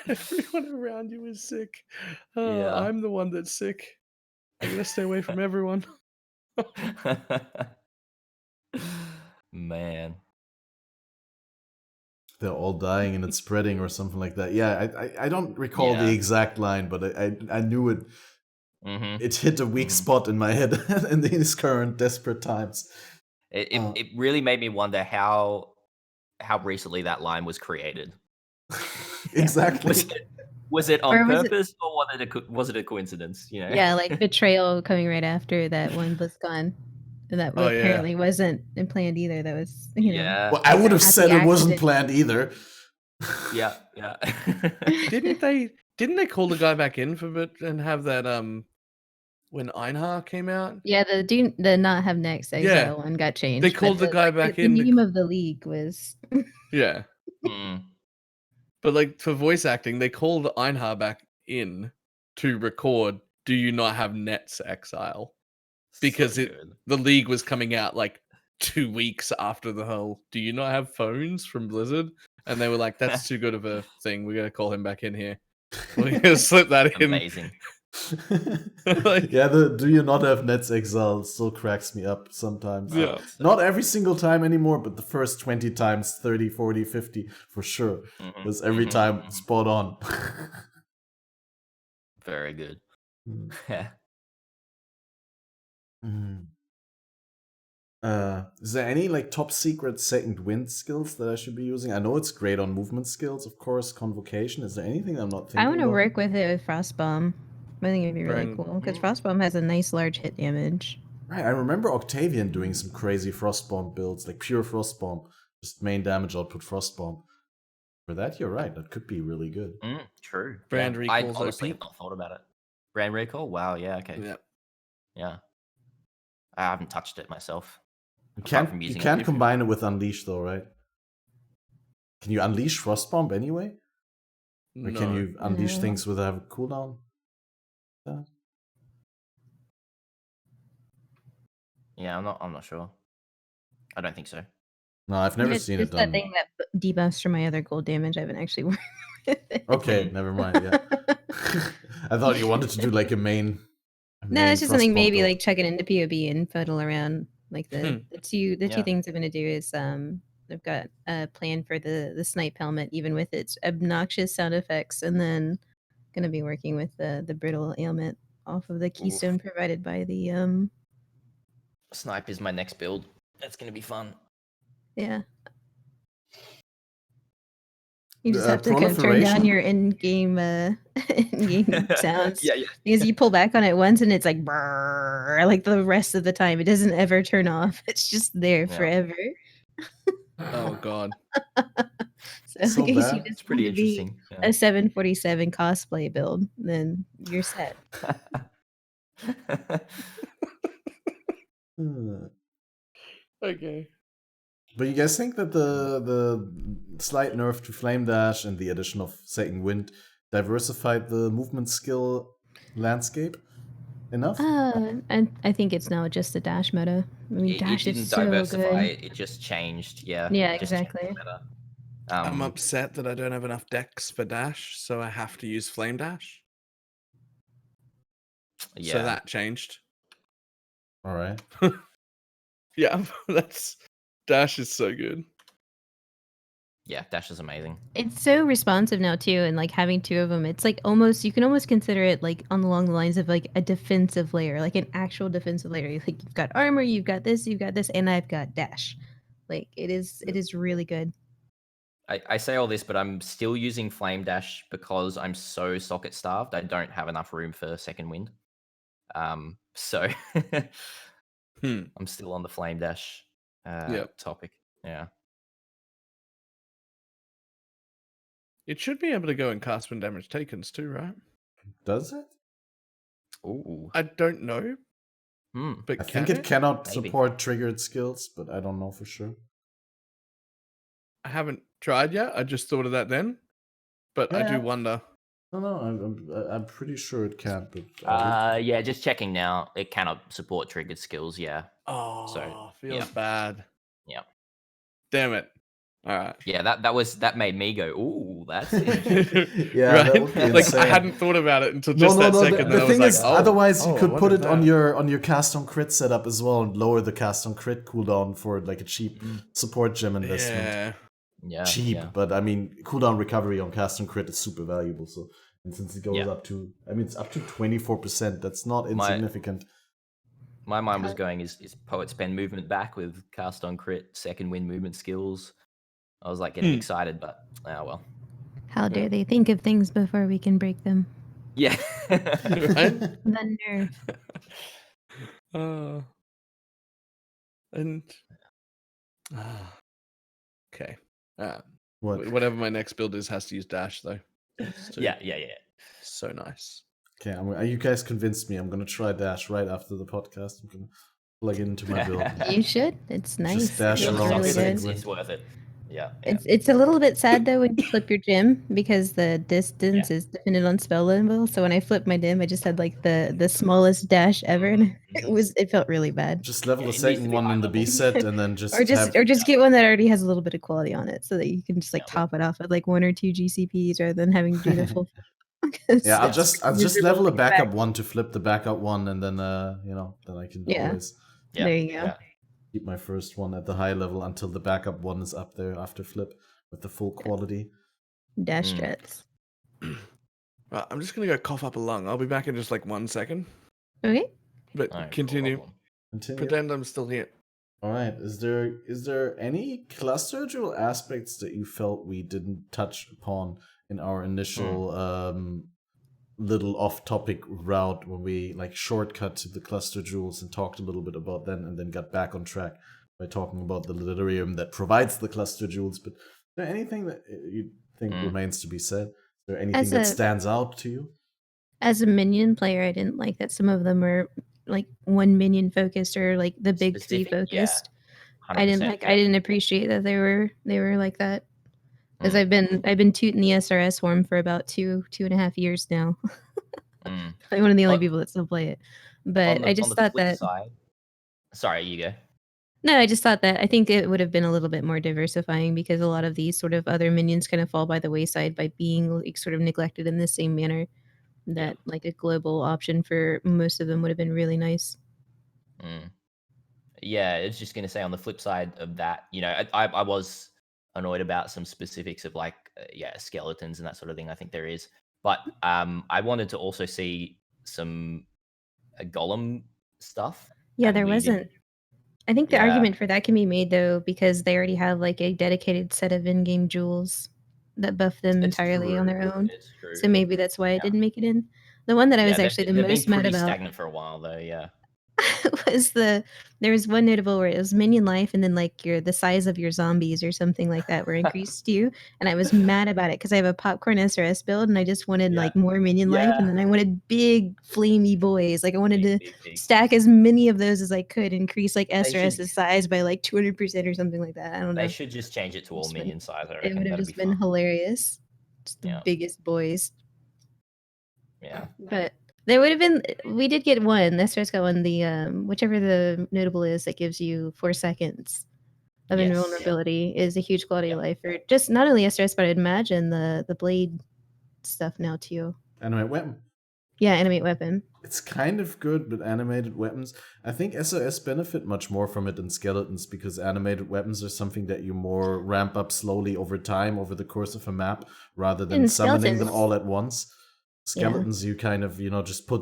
Everyone around you is sick. Yeah. I'm the one that's sick. I gotta stay away from everyone. Man. They're all dying and it's spreading or something like that. Yeah, I don't recall the Yeah. exact line, but I knew it. Mm-hmm. It hit a weak spot in my head in these current desperate times. It really made me wonder how recently that line was created. Exactly. Was it on Or was it- purpose, or was it a coincidence? Yeah, like Betrayal coming right after that one BlizzCon. And that Oh, yeah. apparently wasn't planned either. That was, Yeah. Well, I would have happy said it wasn't accident. planned either. Yeah. Didn't they call the guy back in for it and have that when Einhar came out? Yeah, the not have next exile one got changed. They called but the guy back the in. name of the league was Yeah. But like for voice acting, they called Einhar back in to record "Do You Not Have Nets Exile?" because So good. the league was coming out like 2 weeks after the whole "Do you not have phones?" from Blizzard, and they were like, "That's too good of a thing. We're gonna call him back in here. We're gonna slip that in." Amazing. Like, Yeah, the do you not have Nets Exile still cracks me up sometimes. Yeah. Not every single time anymore, but the first 20 times, 30, 40, 50, for sure. Mhm, Was every mhm, time mhm. spot on. Very good. Mm. Yeah. Mm. Is there any like top secret second wind skills that I should be using? I know it's great on movement skills, of course, convocation. Is there anything I'm not thinking I want to about? work with it with Frostbomb. I think it'd be really Bring- cool because Frostbomb has a nice large hit damage. Right, I remember Octavian doing some crazy Frostbomb builds, like pure Frostbomb, just main damage output Frostbomb. For that, you're right. That could be really good. True. Brand yeah. I recalls honestly OP. have not thought about it. Brand recall? Wow. Yeah. Okay. Yeah. Yeah. I haven't touched it myself. You apart from can't, you using can't it. combine it with Unleash, though, right? Can you unleash Frostbomb anyway? Or can No. you unleash No. things without a cooldown? Yeah, I'm not sure. I don't think so. No, I've never It's seen it just that done. thing that debuffs for my other gold damage. I haven't actually worked with it. Okay, never mind. Yeah, I thought you wanted to do like a main. No, it's just something Frostbomb maybe build. like chuck it into PoE and fiddle around. Like the two Yeah. things I'm gonna do is I've got a plan for the snipe helmet, even with its obnoxious sound effects, and then gonna be working with the brittle ailment off of the keystone provided by the Snipe is my next build. That's gonna be fun. yeah. You just have to kind of turn proliferation? down your in-game in-game sounds. Yeah. Because you pull back on it once and it's like brrr, like the rest of the time. It doesn't ever turn off. It's just there Yeah. forever. Oh god. So, So I guess you bad? just It's pretty need to be interesting. a 747 cosplay build, then you're set. Hmm. Okay. But you guys think that the slight nerf to Flame Dash and the addition of Second Wind diversified the movement skill landscape enough? And I think it's now just a dash meta. I mean, it dash didn't is so diversify. good. It just changed. Yeah. Yeah, just changed exactly. better. I'm upset that I don't have enough decks for dash, so I have to use Flame Dash. Yeah. So that changed. All right. Yeah, that's dash is so good. Yeah, Dash is amazing. It's so responsive now too, and like having two of them, it's like almost you can almost consider it like along the lines of like a defensive layer, like an actual defensive layer. Like you've got armor, you've got this, and I've got dash. Like it is really good. I say all this, but I'm still using Flame Dash because I'm so socket starved. I don't have enough room for Second Wind. So I'm still on the Flame Dash topic. Yeah. It should be able to go in cast when damage takens too, right? Does it? Ooh. I don't know, Hmm. but I can think it cannot Maybe. support triggered skills, but I don't know for sure. I haven't tried yet. I just thought of that then, but I do Yeah. wonder. No, I'm pretty sure it can, but Yeah, just checking now. It cannot support triggered skills. Yeah. Oh, feels yeah. bad. Yeah. Damn it. All right. Yeah, that made me go, ooh, that's it. yeah, Right? that would be Like insane. I hadn't thought about it until just that second. The and I thing was is, like, oh, otherwise you I could put wonder it if on that- your cast on crit setup as well and lower the cast on crit cooldown for like a cheap support gem investment. Yeah. Yeah. Cheap, yeah. but I mean cooldown recovery on cast on crit is super valuable. So and since it goes Yeah. up to, I mean it's up to 24%. That's not insignificant. My mind was going, is Poet spend movement back with cast on crit, Second Wind movement skills? I was like getting excited, but well. How dare they think of things before we can break them? Yeah. Right? The nerve. And okay. What? Whatever my next build is has to use dash though. Yeah. So nice. Okay, you guys convinced me. I'm gonna try dash right after the podcast. I'm gonna plug it into my build. You should. It's nice. dash It around feels really Second good. Wind. It's worth it. Yeah. It's a little bit sad though when you flip your gym because the distance is dependent on spell level. So when I flipped my dim, I just had like the smallest dash ever, and it felt really bad. Just level Yeah, the it needs to second be one high in the B level. set, and then just or just get one that already has a little bit of quality on it, so that you can just like top it off with like 1 or 2 GCPs rather than having to do the full. Yeah, I'll just level a a backup one to flip the backup one, and then then I can Yeah. always Yeah. There you go. Yeah. keep my first one at the high level until the backup one is up there after flip with the full quality. Dash strats. Right, I'm just gonna go cough up a lung. I'll be back in just like 1 second. Okay. But No continue. problem. Continue. Pretend I'm still here. All right. Is there any cluster jewel aspects that you felt we didn't touch upon in our initial little off-topic route when we like shortcut to the cluster jewels and talked a little bit about them and then got back on track by talking about the Delirium that provides the cluster jewels? But is there anything that you think remains to be said? Is there anything that stands out to you? As a minion player, I didn't like that some of them were like one minion focused or like the big Specific? three focused. Yeah. I didn't 100%, like. I didn't appreciate that they were like that. Because Mm. I've been tooting the SRS form for about 2.5 years now. Mm. I'm one of the only On- people that still play it. But I on just the thought flip that side. Sorry, you go. no, I just thought that I think it would have been a little bit more diversifying because a lot of these sort of other minions kind of fall by the wayside by being like sort of neglected in the same manner. That like a global option for most of them would have been really nice. Yeah, I was just going to say on the flip side of that, I was annoyed about some specifics of like, skeletons and that sort of thing. I think there is, but I wanted to also see some golem stuff. Yeah, and there weaving. wasn't. I think the Yeah. argument for that can be made though because they already have like a dedicated set of in-game jewels that buff them It's entirely on true. their own. It's true. So maybe that's why I didn't make it in. The one that I was actually the they've most been mad pretty about stagnant for a while though. Yeah. was there was one notable where it was minion life and then like the size of your zombies or something like that were increased too, and I was mad about it because I have a popcorn SRS build and I just wanted like more minion life, and then I wanted big flamey boys. Like I wanted to stack as many of those as I could, increase like SRS's size by like 200% or something like that. I don't know. They should just change it to all minion size. I It reckon would have that'd just be been fun. hilarious. Just the biggest boys. Yeah. But there would have been. We did get one. SRS got one. The whichever the notable is that gives you 4 seconds of invulnerability is a huge quality of life for just not only SRS, but I'd imagine the blade stuff now too. Animate weapon. Yeah, animate weapon. It's kind of good, but animated weapons, I think SOS benefit much more from it than skeletons because animated weapons are something that you more ramp up slowly over time, over the course of a map, rather than summoning them all at once. Skeletons, you kind of, just put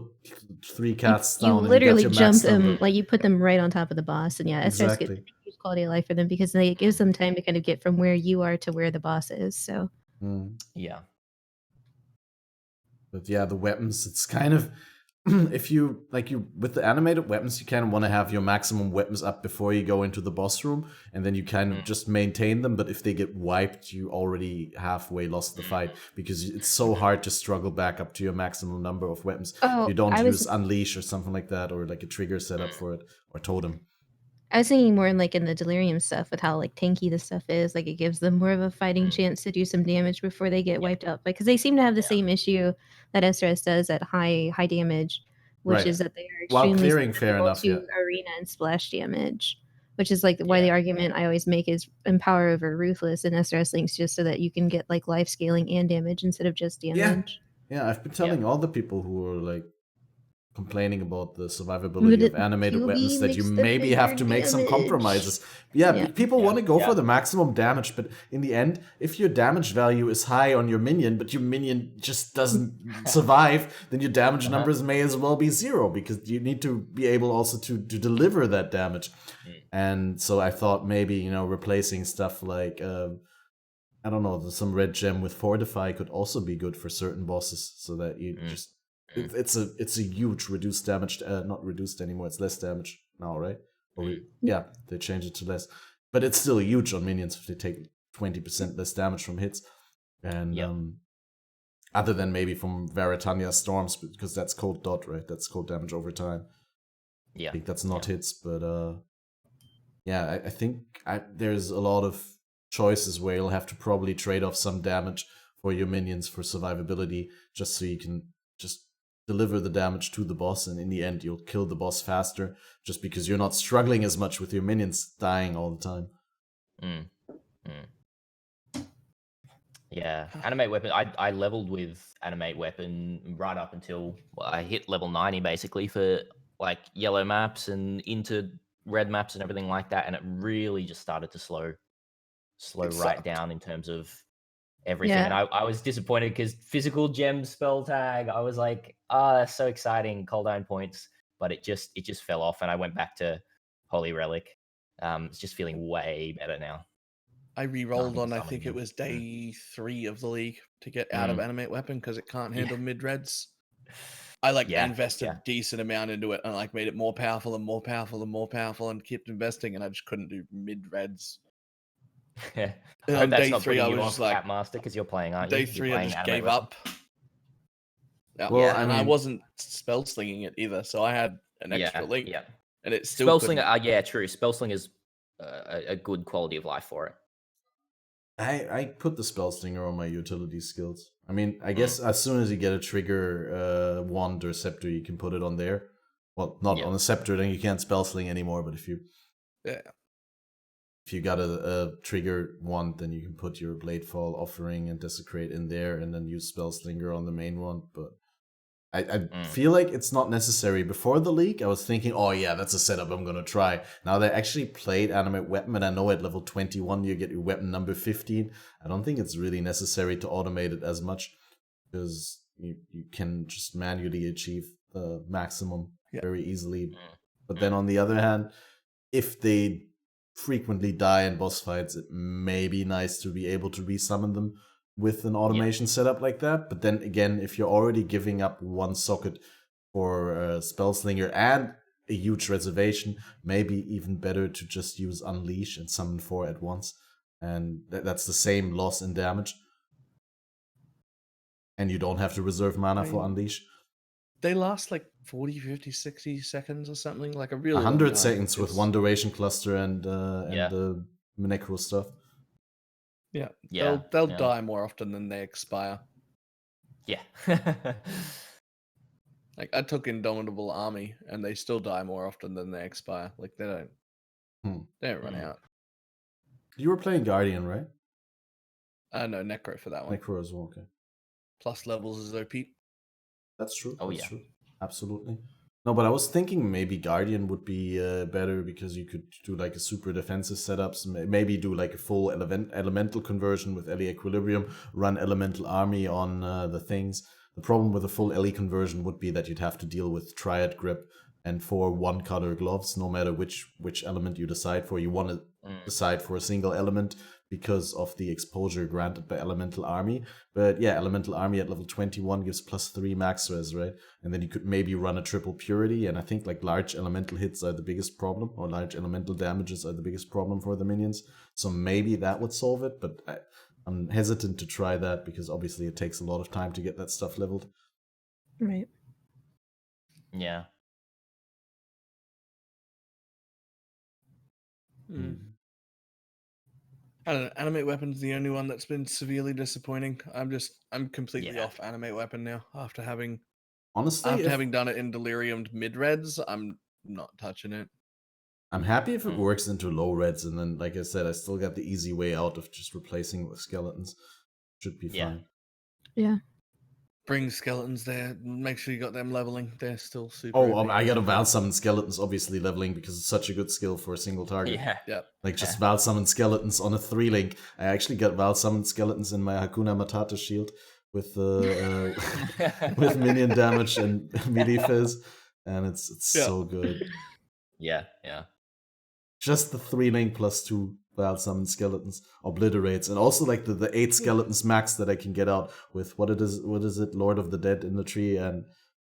3 cats down and you literally get your jump max them, number. like you put them right on top of the boss, and SRS gets a huge quality of life for them because it gives them time to kind of get from where you are to where the boss is. So yeah. But yeah, the weapons, it's kind of if you with the animated weapons, you kind of want to have your maximum weapons up before you go into the boss room, and then you kind of just maintain them. But if they get wiped, you already halfway lost the fight because it's so hard to struggle back up to your maximum number of weapons. You don't use unleash or something like that, or like a trigger setup for it, or totem. I was thinking more in the Delirium stuff with how like tanky the stuff is. Like it gives them more of a fighting chance to do some damage before they get wiped out. Because they seem to have the same issue that SRS does at high damage, which is that they are extremely susceptible to arena and splash damage. Which is like why the argument I always make is empower over ruthless in SRS links, just so that you can get like life scaling and damage instead of just damage. Yeah, I've been telling all the people who are like complaining about the survivability of animated weapons that you maybe have to make some compromises. People want to go for the maximum damage, but in the end, if your damage value is high on your minion, but your minion just doesn't survive, then your damage numbers may as well be 0 because you need to be able also to deliver that damage. And so I thought maybe, replacing stuff like I don't know, some red gem with Fortify could also be good for certain bosses, so that you just it's a huge reduced damage. Not reduced anymore; it's less damage now, right? They changed it to less, but it's still huge on minions if they take 20% less damage from hits, and other than maybe from Veritania storms, because that's cold dot, right? That's cold damage over time. I think that's not hits, but I think there's a lot of choices where you'll have to probably trade off some damage for your minions for survivability, just so you can just deliver the damage to the boss, and in the end you'll kill the boss faster, just because you're not struggling as much with your minions dying all the time. Mm. Yeah, animate weapon. I leveled with animate weapon right up until I hit level 90 basically for like yellow maps and into red maps and everything like that, and it really just started to slow It right sucked. down in terms of everything. And Yeah. I was disappointed because physical gem spell tag, I was like, that's so exciting, cooldown points, but it just fell off, and I went back to Holy Relic. It's just feeling way better now. I re-rolled Nothing on, I summoned think it again. was day 3 of the league to get out of animate weapon because it can't handle mid-reds. I invested a decent amount into it and made it more powerful and more powerful and more powerful and kept investing, and I just couldn't do mid-reds. I And hope on that's day not 3, putting I you was off just like, Catmaster, because you're playing, aren't you? day You're 3 I playing just animate gave weapon. up. Yeah. Well, and I I mean- wasn't spell slinging it either, so I had an extra link. Yeah. And it still couldn't. Spellslinger, yeah, true. Spellslinger is a good quality of life for it. I put the Spellslinger on my utility skills. I mean, I guess as soon as you get a trigger wand or scepter, you can put it on there. Well, not on a scepter, then you can't Spellsling anymore, but if you got a trigger wand, then you can put your Bladefall, Offering, and Desecrate in there, and then use Spellslinger on the main one. But I feel like it's not necessary. Before the league, I was thinking, oh yeah, that's a setup I'm gonna try. Now that I actually played Animate Weapon, and I know at level 21 you get your weapon number 15, I don't think it's really necessary to automate it as much, because you can just manually achieve the maximum very easily. But then on the other hand, if they frequently die in boss fights, it may be nice to be able to resummon them with an automation setup like that. But then again, if you're already giving up one socket for Spellslinger and a huge reservation, maybe even better to just use Unleash and summon 4 at once. And that's the same loss in damage. And you don't have to reserve mana for Unleash. They last 40, 50, 60 seconds or something, like a really 100 long time. seconds with one duration cluster and the Necro stuff. Yeah, Yeah, they'll die more often than they expire. Yeah. I took Indomitable Army, and they still die more often than they expire. They don't run out. You were playing Guardian, right? No, Necro for that one. Necro as well, okay. Plus levels is OP. That's true. Oh, that's yeah. true. Absolutely. No, but I was thinking maybe Guardian would be better, because you could do a super defensive setups, maybe do a full elemental conversion with LE Equilibrium, run Elemental Army on the things. The problem with a full LE conversion would be that you'd have to deal with Triad Grip and 4 one-color gloves, no matter which element you decide for. You want to decide for a single element because of the exposure granted by Elemental Army. But yeah, Elemental Army at level 21 gives +3 max res, right? And then you could maybe run a triple purity, and I think large elemental hits are the biggest problem, or large elemental damages are the biggest problem for the minions. So maybe that would solve it, but I'm hesitant to try that, because obviously it takes a lot of time to get that stuff leveled. Right. Yeah. I don't know. Animate Weapon's the only one that's been severely disappointing. I'm completely off Animate Weapon now after having done it in Delirium mid-reds. I'm not touching it. I'm happy if it works into low reds, and then, like I said, I still got the easy way out of just replacing with skeletons. Should be fine. Yeah. Bring skeletons there. Make sure you got them leveling. They're still super. I got to Val Summon Skeletons, obviously leveling, because it's such a good skill for a single target. Yeah. Just Val Summon Skeletons on a 3-link. I actually got Val Summon Skeletons in my Hakuna Matata shield with with minion damage and melee fizz, and it's so good. Yeah. Just the 3-link +2 Val Summon Skeletons obliterates, and also the 8 skeletons max that I can get out with what is it, Lord of the Dead in the tree, and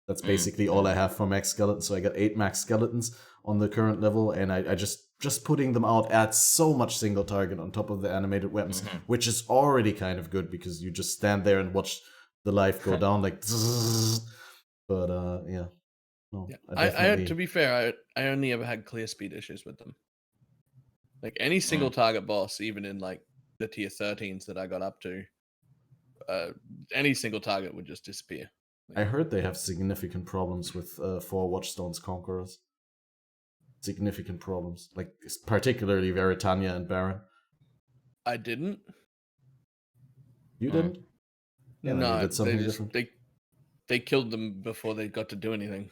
that's basically all I have for max skeletons. So I got 8 max skeletons on the current level, and I just putting them out adds so much single target on top of the animated weapons, which is already kind of good, because you just stand there and watch the life go down but yeah. No, I to be fair, I only ever had clear speed issues with them. Any single target boss, even in the tier 13s that I got up to, any single target would just disappear. I heard they have significant problems with 4 Watchstones Conquerors. Significant problems, like particularly Veritania and Baron. I didn't. You didn't? Yeah, then you No, did something different. they killed them before they got to do anything.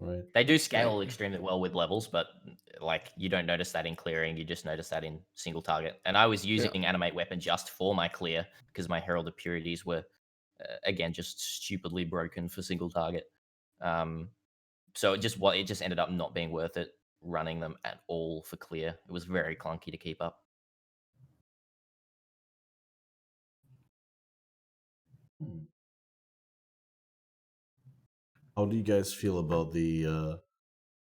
Right. They do scale extremely well with levels, but like you don't notice that in clearing. You just notice that in single target. And I was using animate weapon just for my clear because my Herald of Purities were again just stupidly broken for single target. So it just ended up not being worth it running them at all for clear. It was very clunky to keep up. How do you guys feel about the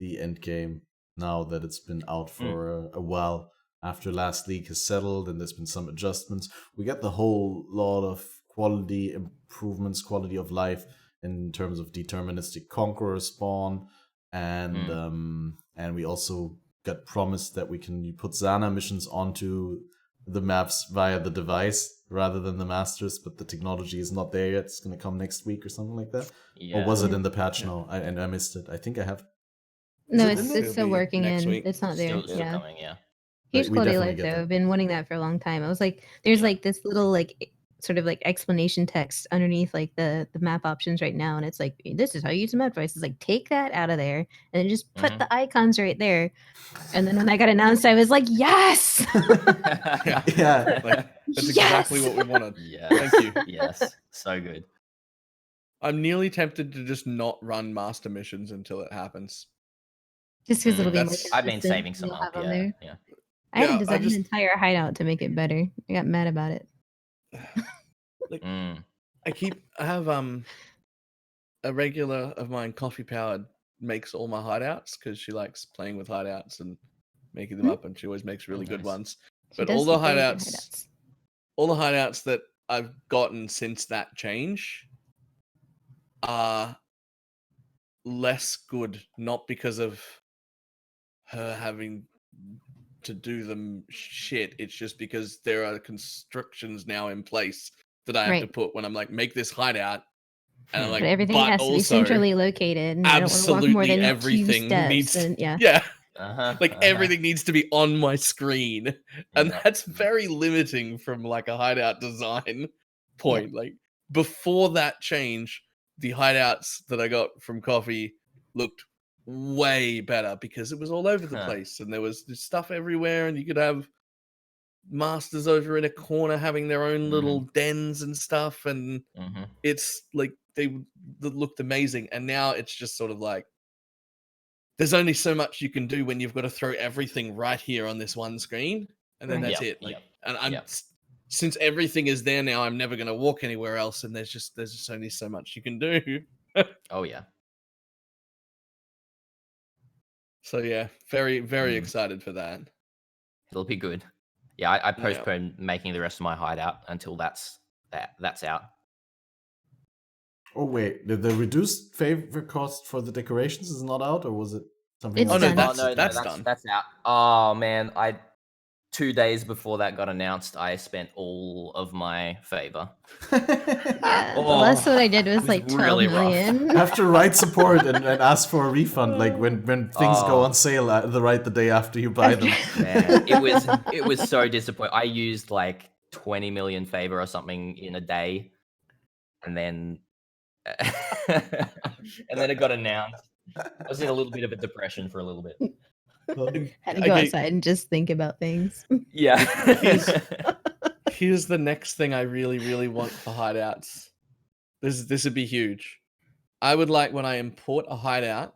Endgame now that it's been out for a while? After last league has settled and there's been some adjustments, we get the whole lot of quality improvements, quality of life in terms of deterministic conqueror spawn, and we also got promised that we can put Zana missions onto the maps via the device rather than the masters, but the technology is not there yet. It's going to come next week or something like that. Yeah. Or was it in the patch now? I missed it. I think I have. No, it in it's there? still working next in. week. It's not there. Still Yeah. coming, yeah. Huge We quality of definitely life get though. that. I've been wanting that for a long time. I was like, there's like this little like sort of like explanation text underneath like the map options right now, and it's like, this is how you use the map device. It's like, take that out of there and then just put the icons right there. And then when I got announced, I was like, yes. Yeah. Like, that's exactly what we wanted. Yeah. Thank you. Yes. So good. I'm nearly tempted to just not run master missions until it happens. Just because it'll be more That's- consistent. I've been saving some you'll up. have 'em Yeah. there. Yeah. I had Yeah, to I design just- an entire hideout to make it better. I got mad about it. I have a regular of mine, Coffee Powered, makes all my hideouts because she likes playing with hideouts and making them up, and she always makes really good nice. ones. She But does all the very good hideouts, all the hideouts that I've gotten since that change are less good, not because of her having to do them shit. It's just because there are constrictions now in place that I have to Right. put when I'm like, make this hideout. And I'm like, But everything but has to be also, centrally located. And I don't want to walk more absolutely than everything 2 steps. needs And yeah. yeah. Uh-huh. Like everything needs to be on my screen, and Yeah. that's very limiting from like a hideout design point. Like before that change, the hideouts that I got from Coffee looked way better because it was all over the Huh. place and there was stuff everywhere, and you could have masters over in a corner having their own little dens and stuff, and it's like they looked amazing. And now it's just sort of like, there's only so much you can do when you've got to throw everything right here on this one screen, and then Right. that's Yep, it. Like, yep, and I'm yep. since everything is there now, I'm never going to walk anywhere else, and there's just only so much you can do. Oh yeah. So yeah, very excited for that. It'll be good. Yeah, I postponed making the rest of my hideout until that's out. Oh wait, the reduced favor cost for the decorations is not out, or was it something It's else? done. That's done. That's out. Oh man, 2 days before that got announced, I spent all of my favor. Yeah. The Oh, last one I did was it was like 12 really rough. million. I have to write support and ask for a refund, like when things go on sale the day after you buy them. Man, it was so disappointing. I used like 20 million favor or something in a day, and then it got announced. I was in a little bit of a depression for a little bit. Had to go outside and just think about things. Yeah. Here's the next thing I really want for hideouts. This would be huge. I would like, when I import a hideout,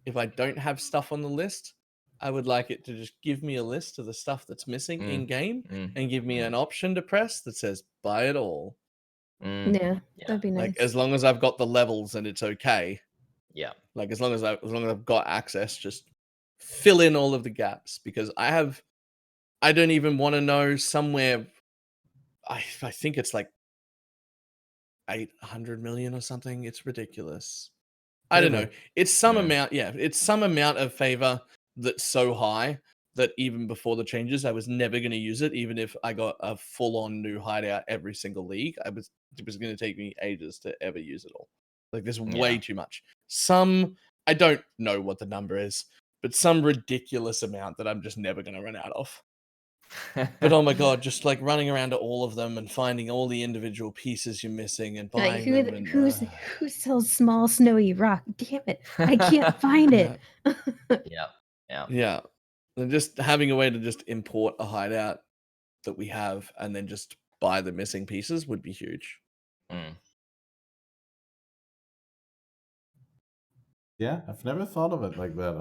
if I don't have stuff on the list, I would like it to just give me a list of the stuff that's missing in game and give me an option to press that says buy it all. Yeah, that'd be nice. Like as long as I've got the levels and it's okay. Yeah. Like as long as I've got access, just fill in all of the gaps, because I don't even want to know somewhere. I think it's like 800 million or something. It's ridiculous. I don't know. It's some amount. Yeah, it's some amount of favor that's so high that even before the changes, I was never going to use it, even if I got a full-on new hideout every single league. It was going to take me ages to ever use it all. Like, there's way too much. Some, I don't know what the number is, but some ridiculous amount that I'm just never going to run out of. But oh my god, just like running around to all of them and finding all the individual pieces you're missing and Like, buying them. And, who sells small snowy rock? Damn it, I can't find it. Yeah. And just having a way to just import a hideout that we have and then just buy the missing pieces would be huge. Yeah, I've never thought of it like that.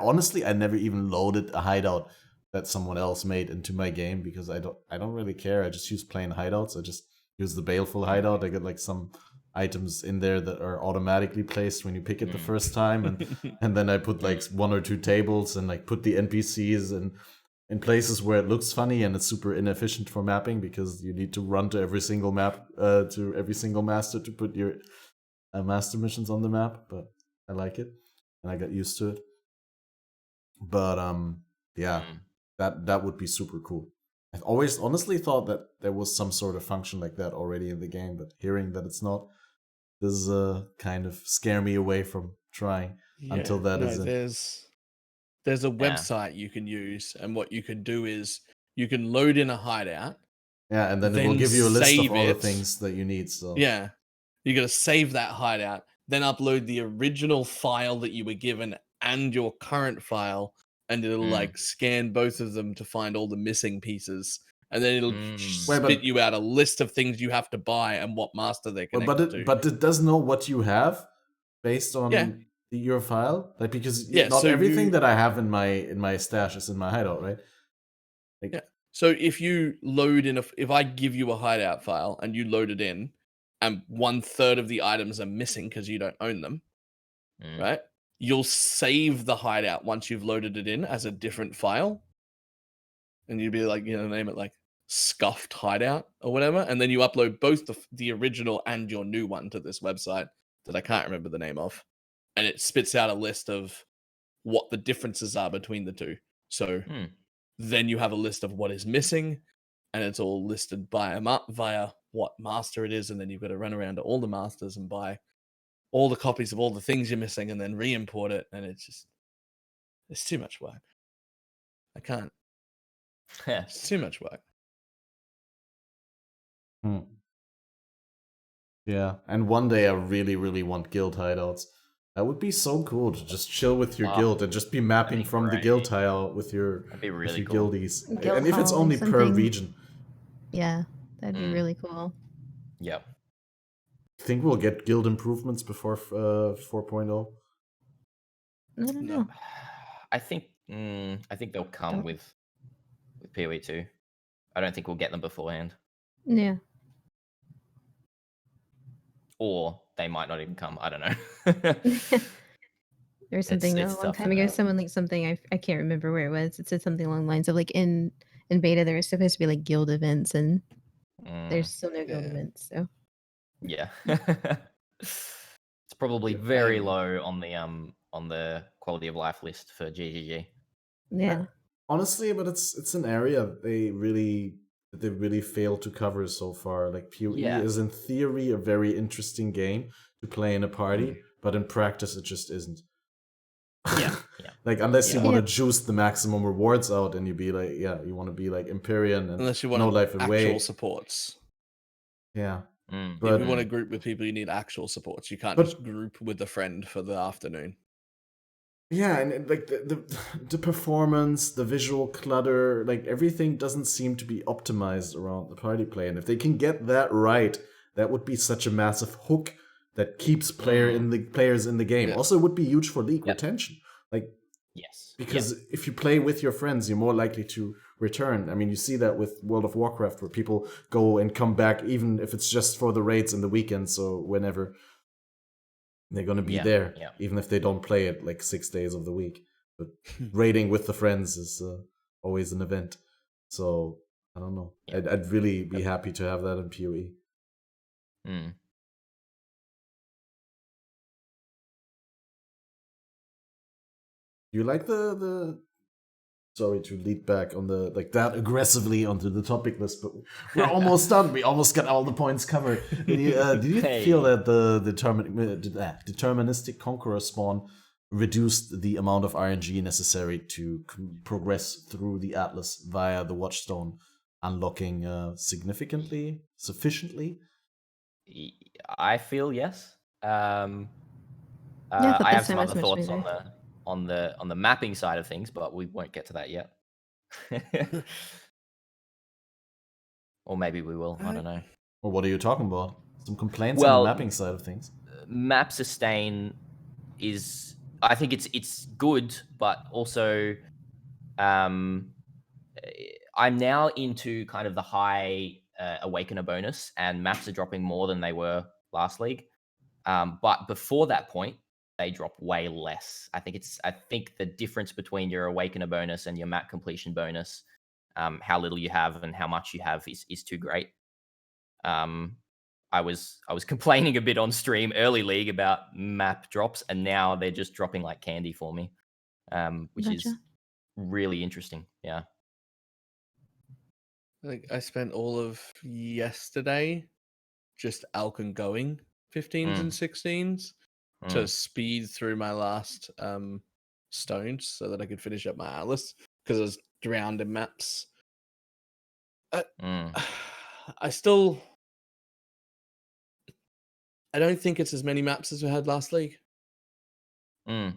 Honestly, I never even loaded a hideout that someone else made into my game because I don't really care. I just use plain hideouts. I just use the baleful hideout. I get like some items in there that are automatically placed when you pick it the first time, and then I put like 1 or 2 tables and like put the NPCs in places where it looks funny and it's super inefficient for mapping because you need to run to every single map to every single master to put your master missions on the map, but I like it and I got used to it. But yeah, that would be super cool. I've always honestly thought that there was some sort of function like that already in the game, but hearing that it's not does kind of scare me away from trying until that is in. There's a website you can use, and what you can do is you can load in a hideout. Yeah, and then it will give you a list of all the things that you need. So yeah, you got to save that hideout, then upload the original file that you were given and your current file, and it'll like scan both of them to find all the missing pieces, and then it'll spit you out a list of things you have to buy and what master they're connected to. But it does know what you have based on your file, like because not so everything that I have in my stash is in my hideout, right? Like, So if you load in if I give you a hideout file and you load it in, and 1/3 of the items are missing because you don't own them, right? You'll save the hideout once you've loaded it in as a different file, and you'd be like, name it like scuffed hideout or whatever, and then you upload both the original and your new one to this website that I can't remember the name of, and it spits out a list of what the differences are between the two. So then you have a list of what is missing, and it's all listed via what master it is, and then you've got to run around to all the masters and buy all the copies of all the things you're missing and then re-import it, and it's too much work. I can't. It's too much work. Yeah, and one day I really, really want guild hideouts. That would be so cool to just chill with your guild and just be mapping from the guild tile with your guildies. And if it's only per region. Yeah, that'd be really cool. Yep. Think we'll get guild improvements before 4.0? I don't know. I think they'll come with PoE 2. I don't think we'll get them beforehand. Yeah. Or they might not even come. I don't know. There's something a long time ago. Someone linked something. I can't remember where it was. It said something along the lines of like in beta there was supposed to be like guild events, and there's still no guild events. So yeah, it's probably very low on the quality of life list for GGG. Yeah. Honestly, but it's an area they really failed to cover so far. Like PoE is in theory a very interesting game to play in a party, but in practice it just isn't. Like unless you want to juice the maximum rewards out and you be like, you want to be like Empyrean and unless you want no life away. Actual supports. Yeah. But if you want to group with people, you need actual supports. You can't just group with a friend for the afternoon. Yeah, and like the performance, the visual clutter, like everything doesn't seem to be optimized around the party play. And if they can get that right, that would be such a massive hook that keeps players in the game. Also, it would be huge for league retention. Like, because if you play with your friends, you're more likely to return. I mean, you see that with World of Warcraft, where people go and come back, even if it's just for the raids and the weekends or whenever. They're going to be there, even if they don't play it like 6 days of the week. But raiding with the friends is always an event. So, I don't know. I'd really be happy to have that in PoE. You like the sorry to lead back on the that aggressively onto the topic list, but we're almost done. We almost got all the points covered. Did you feel that the deterministic conqueror spawn reduced the amount of RNG necessary to progress through the Atlas via the Watchstone, unlocking sufficiently? I feel yes. Yeah, I thought I the have some same other as much thoughts either. on the mapping side of things, but we won't get to that yet. Or maybe we will. I don't know. Or what are you talking about? Some complaints on the Well, mapping side of things? map sustain is, I think it's good, but also I'm now into kind of the high Awakener bonus, and maps are dropping more than they were last league. But before that point, they drop way less. I think the difference between your Awakener bonus and your map completion bonus, how little you have and how much you have, is too great. I was complaining a bit on stream early league about map drops, and now they're just dropping like candy for me, which is Gotcha. really interesting. Yeah. I think I spent all of yesterday just Alcon going 15s and 16s to speed through my last stones so that I could finish up my Atlas because I was drowned in maps. I still, I don't think it's as many maps as we had last league. I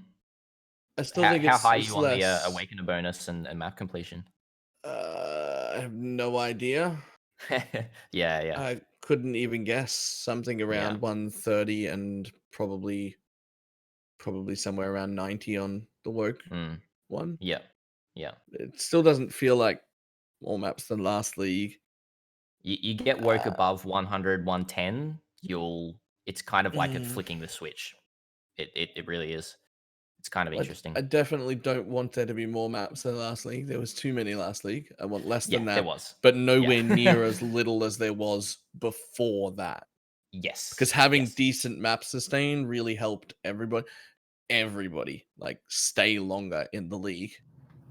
still think How high are it's you on the less. Awakener bonus and map completion? I have no idea. yeah. I couldn't even guess. Something around 130 and probably somewhere around 90 on the woke one. Yeah. It still doesn't feel like more maps than last league. You get woke above 100, 110, it's kind of like flicking the switch. It really is. It's kind of interesting. I definitely don't want there to be more maps than last league. There was too many last league. I want less than that. There was. But nowhere near as little as there was before that. Yes. Because having decent map sustain really helped everybody like stay longer in the league.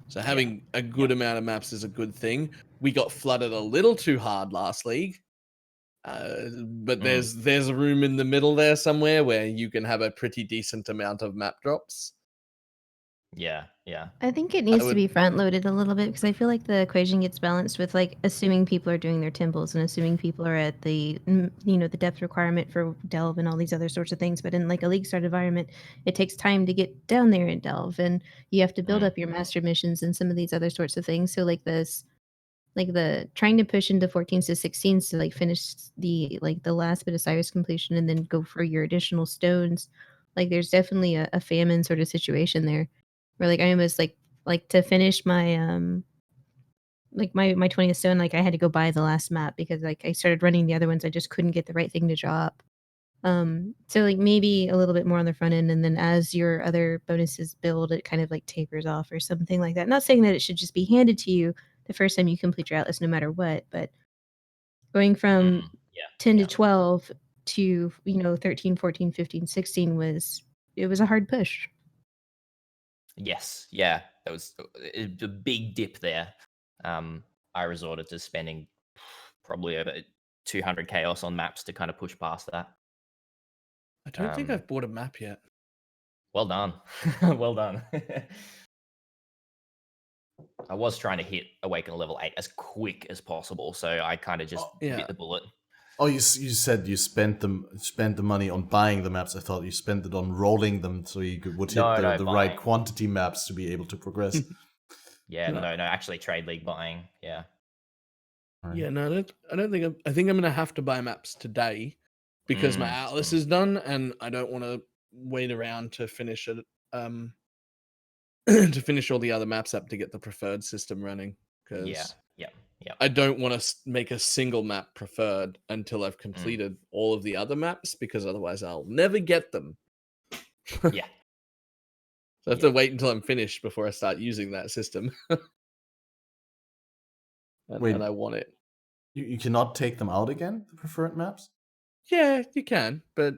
So having a good amount of maps is a good thing. We got flooded a little too hard last league. But there's a room in the middle there somewhere where you can have a pretty decent amount of map drops. Yeah. I think it needs to be front loaded a little bit because I feel like the equation gets balanced with like assuming people are doing their temples and assuming people are at the the depth requirement for delve and all these other sorts of things. But in like a league start environment, it takes time to get down there and delve, and you have to build up your master missions and some of these other sorts of things. So like the trying to push into 14s to 16s to like finish the last bit of Sirus completion and then go for your additional stones. Like there's definitely a famine sort of situation there. Where like I almost like to finish my my 20th stone, like I had to go buy the last map because like I started running the other ones, I just couldn't get the right thing to drop. So like maybe a little bit more on the front end, and then as your other bonuses build, it kind of like tapers off or something like that. Not saying that it should just be handed to you the first time you complete your Atlas, no matter what, but going from 10 to 12 to 13, 14, 15, 16 was a hard push. Yes, yeah, that was a big dip there. I resorted to spending probably over 200 chaos on maps to kind of push past that. I don't think I've bought a map yet. Well done. Well done. I was trying to hit Awakener level 8 as quick as possible, so I kind of just bit the bullet. Oh, you said you spent the money on buying the maps. I thought you spent it on rolling them so you would hit the right quantity maps to be able to progress. No, actually trade league buying. Yeah. Right. Yeah, no, I don't think I think I'm gonna have to buy maps today because my Atlas is done and I don't want to wait around to finish it to finish all the other maps up to get the preferred system running because I don't want to make a single map preferred until I've completed all of the other maps because otherwise I'll never get them. Yeah. So I have to wait until I'm finished before I start using that system. and I want it. You cannot take them out again, the preferred maps? Yeah, you can, but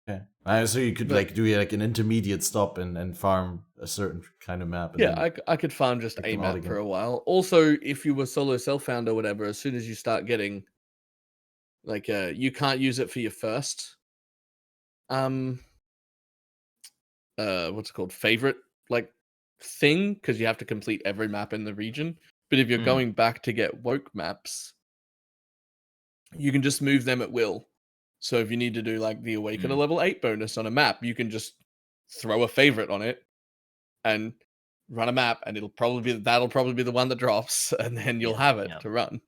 Okay. So you could But- like do like an intermediate stop and farm a certain kind of map. And Yeah, then I could farm just pick a them out map for again. a while. Also, if you were solo self-found or whatever, as soon as you start getting like you can't use it for your first what's it called, favorite like thing, because you have to complete every map in the region. But if you're Mm. going back to get woke maps, you can just move them at will. So if you need to do like the Awakener level 8 bonus on a map, you can just throw a favorite on it and run a map, and that'll probably be the one that drops, and then you'll Yeah, have it yeah. to run.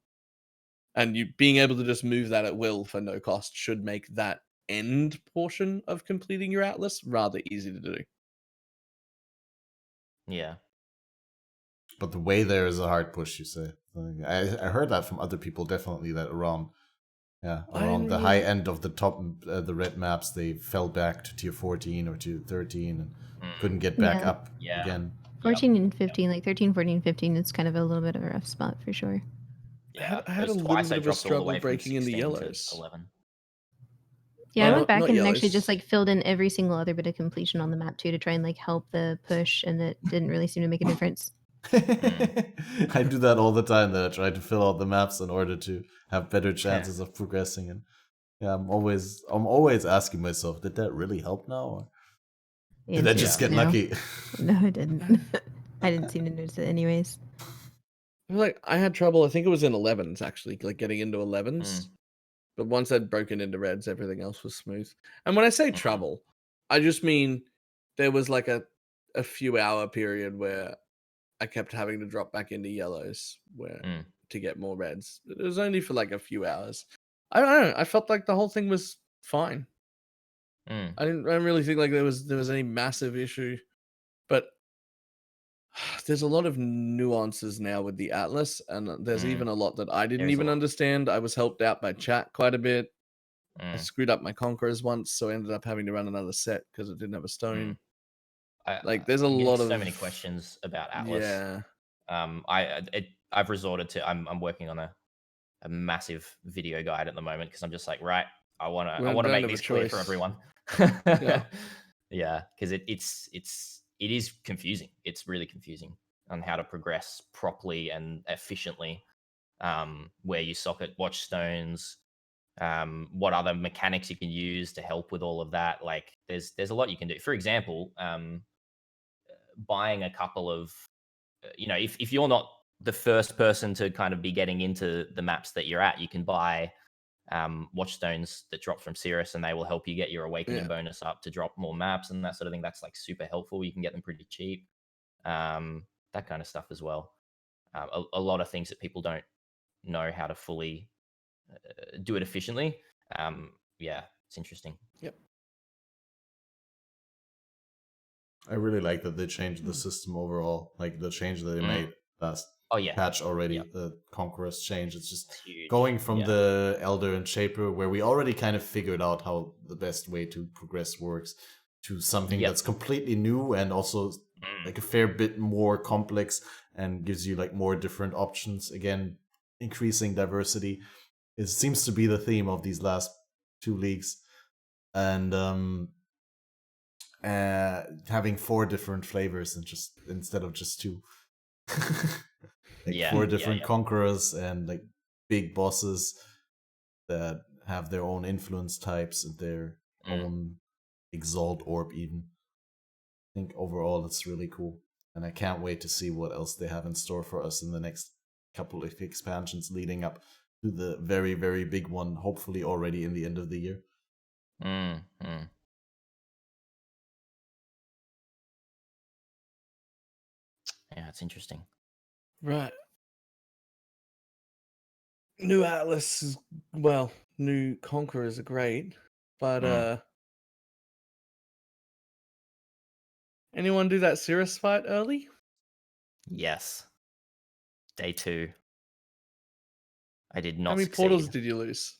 And you being able to just move that at will for no cost should make that end portion of completing your atlas rather easy to do. Yeah. But the way there is a hard push, you say. I heard that from other people, definitely, that around the high end of the top, the red maps, they fell back to tier 14 or tier 13 and couldn't get back Yeah. up Yeah. again. 14 and 15, like 13, 14, 15, it's kind of a little bit of a rough spot for sure. Yeah. I had There was a little twice bit I of a dropped all the struggle way from breaking into 16 to yellows. 11. Yeah, I Well, went back not and actually yellows. just like filled in every single other bit of completion on the map too to try and like help the push, and it didn't really seem to make a difference. I do that all the time. That I try to fill out the maps in order to have better chances of progressing. And yeah, I'm always asking myself, did that really help now? Or The did I answer just is get no. lucky? No, it didn't. I didn't seem to notice it anyways. Like I had trouble. I think it was in 11s actually, like getting into 11s. But once I'd broken into reds, everything else was smooth. And when I say trouble, I just mean there was like a few hour period where I kept having to drop back into yellows to get more reds. It was only for like a few hours. I don't know. I felt like the whole thing was fine. I didn't really think like there was any massive issue. But there's a lot of nuances now with the Atlas, and there's even a lot that I didn't There's a even lot. understand. I was helped out by chat quite a bit. I Mm. screwed up my Conquerors once, so I ended up having to run another set because it didn't have a stone. Like, there's a I'm getting lot so of many questions about Atlas. Yeah. I've resorted to. I'm working on a massive video guide at the moment because I'm just like, right, I want We to don't make have a this clear for choice. everyone. Yeah. Yeah, because it is confusing. It's really confusing on how to progress properly and efficiently. Where you socket watch stones, what other mechanics you can use to help with all of that. Like there's a lot you can do. For example, buying a couple of if you're not the first person to kind of be getting into the maps that you're at, you can buy watchstones that drop from Sirus, and they will help you get your awakening bonus up to drop more maps and that sort of thing. That's like super helpful. You can get them pretty cheap. That kind of stuff as well. A lot of things that people don't know how to fully do it efficiently. Yeah, it's interesting. Yep. I really like that they changed the system overall. Like the change that they made last patch already, the Conqueror's change. It's just going from the Elder and Shaper, where we already kind of figured out how the best way to progress works, to something that's completely new and also like a fair bit more complex and gives you like more different options. Again, increasing diversity. It seems to be the theme of these last 2 leagues. And having 4 different flavors and instead of just 2. Like 4 different conquerors and like big bosses that have their own influence types and their own exalt orb even. I think overall it's really cool. And I can't wait to see what else they have in store for us in the next couple of expansions leading up to the very, very big one, hopefully already in the end of the year. Yeah, it's interesting. Right. New Atlas is, well, new Conquerors are great, but anyone do that Sirus fight early? Yes. Day 2. I did not How many succeed. portals did you lose?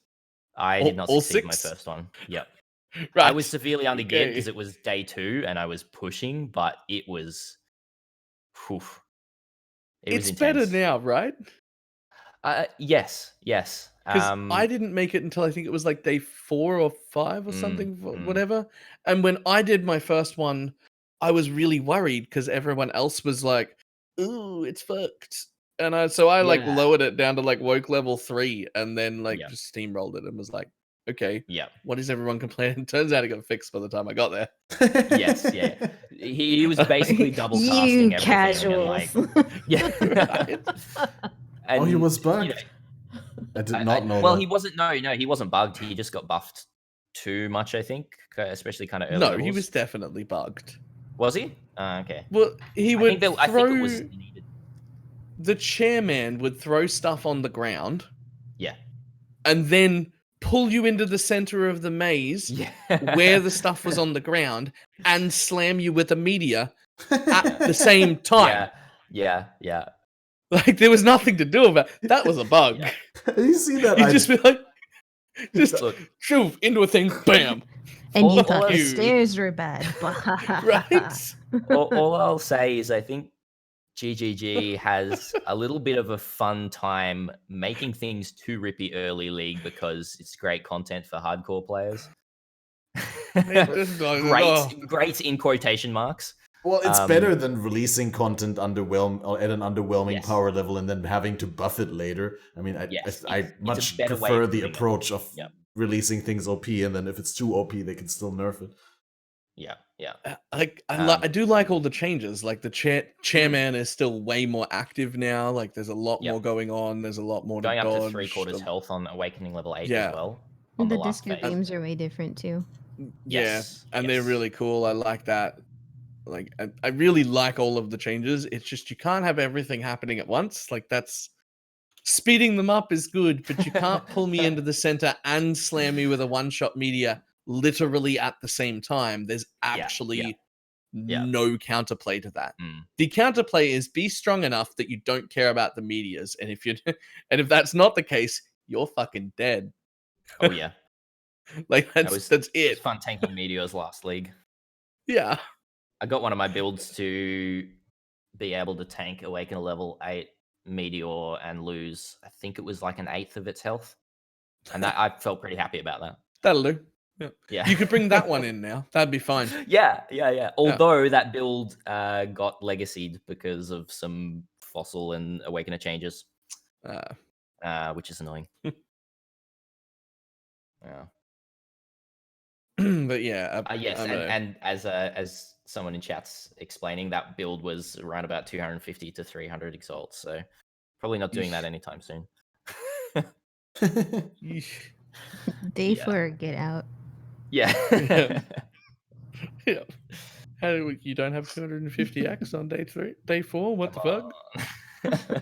I did not succeed my 6? first one. Yep. Right. I was severely under-geared because Okay. it was day 2 and I was pushing, but it was... It was It's intense. better now, right? Yes. Because Um, I didn't make it until I think it was like day 4 or 5 or something, whatever. And when I did my first one, I was really worried because everyone else was like, "Ooh, it's fucked." And I like Yeah. lowered it down to like woke level 3, and then like Yeah. just steamrolled it and was like, "Okay, Yeah. what is everyone complaining?" Turns out it got fixed by the time I got there. Yes. Yeah. He was basically double casting You everything and like. casuals. Yeah. Right? Oh, he And, was you bugged. know, I did not know well, that. he wasn't. No, he wasn't bugged. He just got buffed too much, I think, especially kind of early No, levels. he was definitely bugged. Was he? Okay. Well, he I would think it was needed. the chairman would throw stuff on the ground Yeah. and then pull you into the center of the maze Yeah. where the stuff was on the ground and slam you with a meteor at Yeah. the same time. Yeah. Like there was nothing to do about it. That was a bug. Yeah. You see that? You'd just be like, just Look, shove into a thing, bam. And you All thought the you. stairs were bad. Right? all I'll say is I think GGG has a little bit of a fun time making things too rippy early league because it's great content for hardcore players. This guy was like, oh. Great in quotation marks. Well, it's better than releasing content at an underwhelming Yes. power level and then having to buff it later. I mean, I It's much a better way prefer of the doing it. approach of Yep. releasing things OP, and then if it's too OP, they can still nerf it. Yeah. I do like all the changes. Like the chairman is still way more active now. Like there's a lot Yep. more going on. There's a lot more Going to up dodge. to 3/4 health on Awakening level 8 Yeah. as well. On The the last disco phase. games are way different too. Yes, And they're yes. really cool. I like that. Like I really like all of the changes. It's just you can't have everything happening at once. Like that's speeding them up is good, but you can't pull me into the center and slam me with a one-shot meteor literally at the same time. There's actually no counterplay to that. The counterplay is be strong enough that you don't care about the meteors, and if that's not the case, you're fucking dead. Oh yeah. Like that's It it. was fun tanking meteors last league. Yeah. I got one of my builds to be able to tank Awaken a level 8 meteor and lose, I think it was like an eighth of its health. And that I felt pretty happy about that. That'll do. Yeah. You could bring that one in now. That'd be fine. Yeah. Although that build got legacied because of some fossil and Awakener changes. Which is annoying. Yeah. But yeah. Yes, and as someone in chat's explaining, that build was around about 250 to 300 exalts, so probably not doing that anytime soon. Day 4, get out. Yeah. Yeah. How do you don't have 250x on day 4? What the fuck? I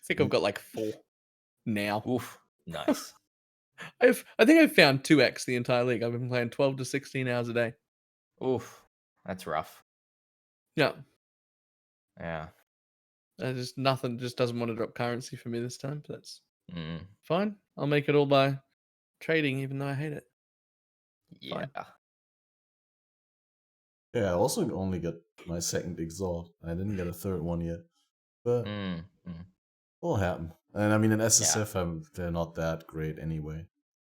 think I've got like 4 now. Oof. Nice. I think I've found 2x the entire league. I've been playing 12 to 16 hours a day. Oof. That's rough. Yeah. Yeah. Nothing just doesn't want to drop currency for me this time, but that's fine. I'll make it all by trading, even though I hate it. Yeah. Fine. Yeah, I also only got my second exalt. I didn't get a third one yet. But it'll happen. And I mean, in SSF, they're not that great anyway.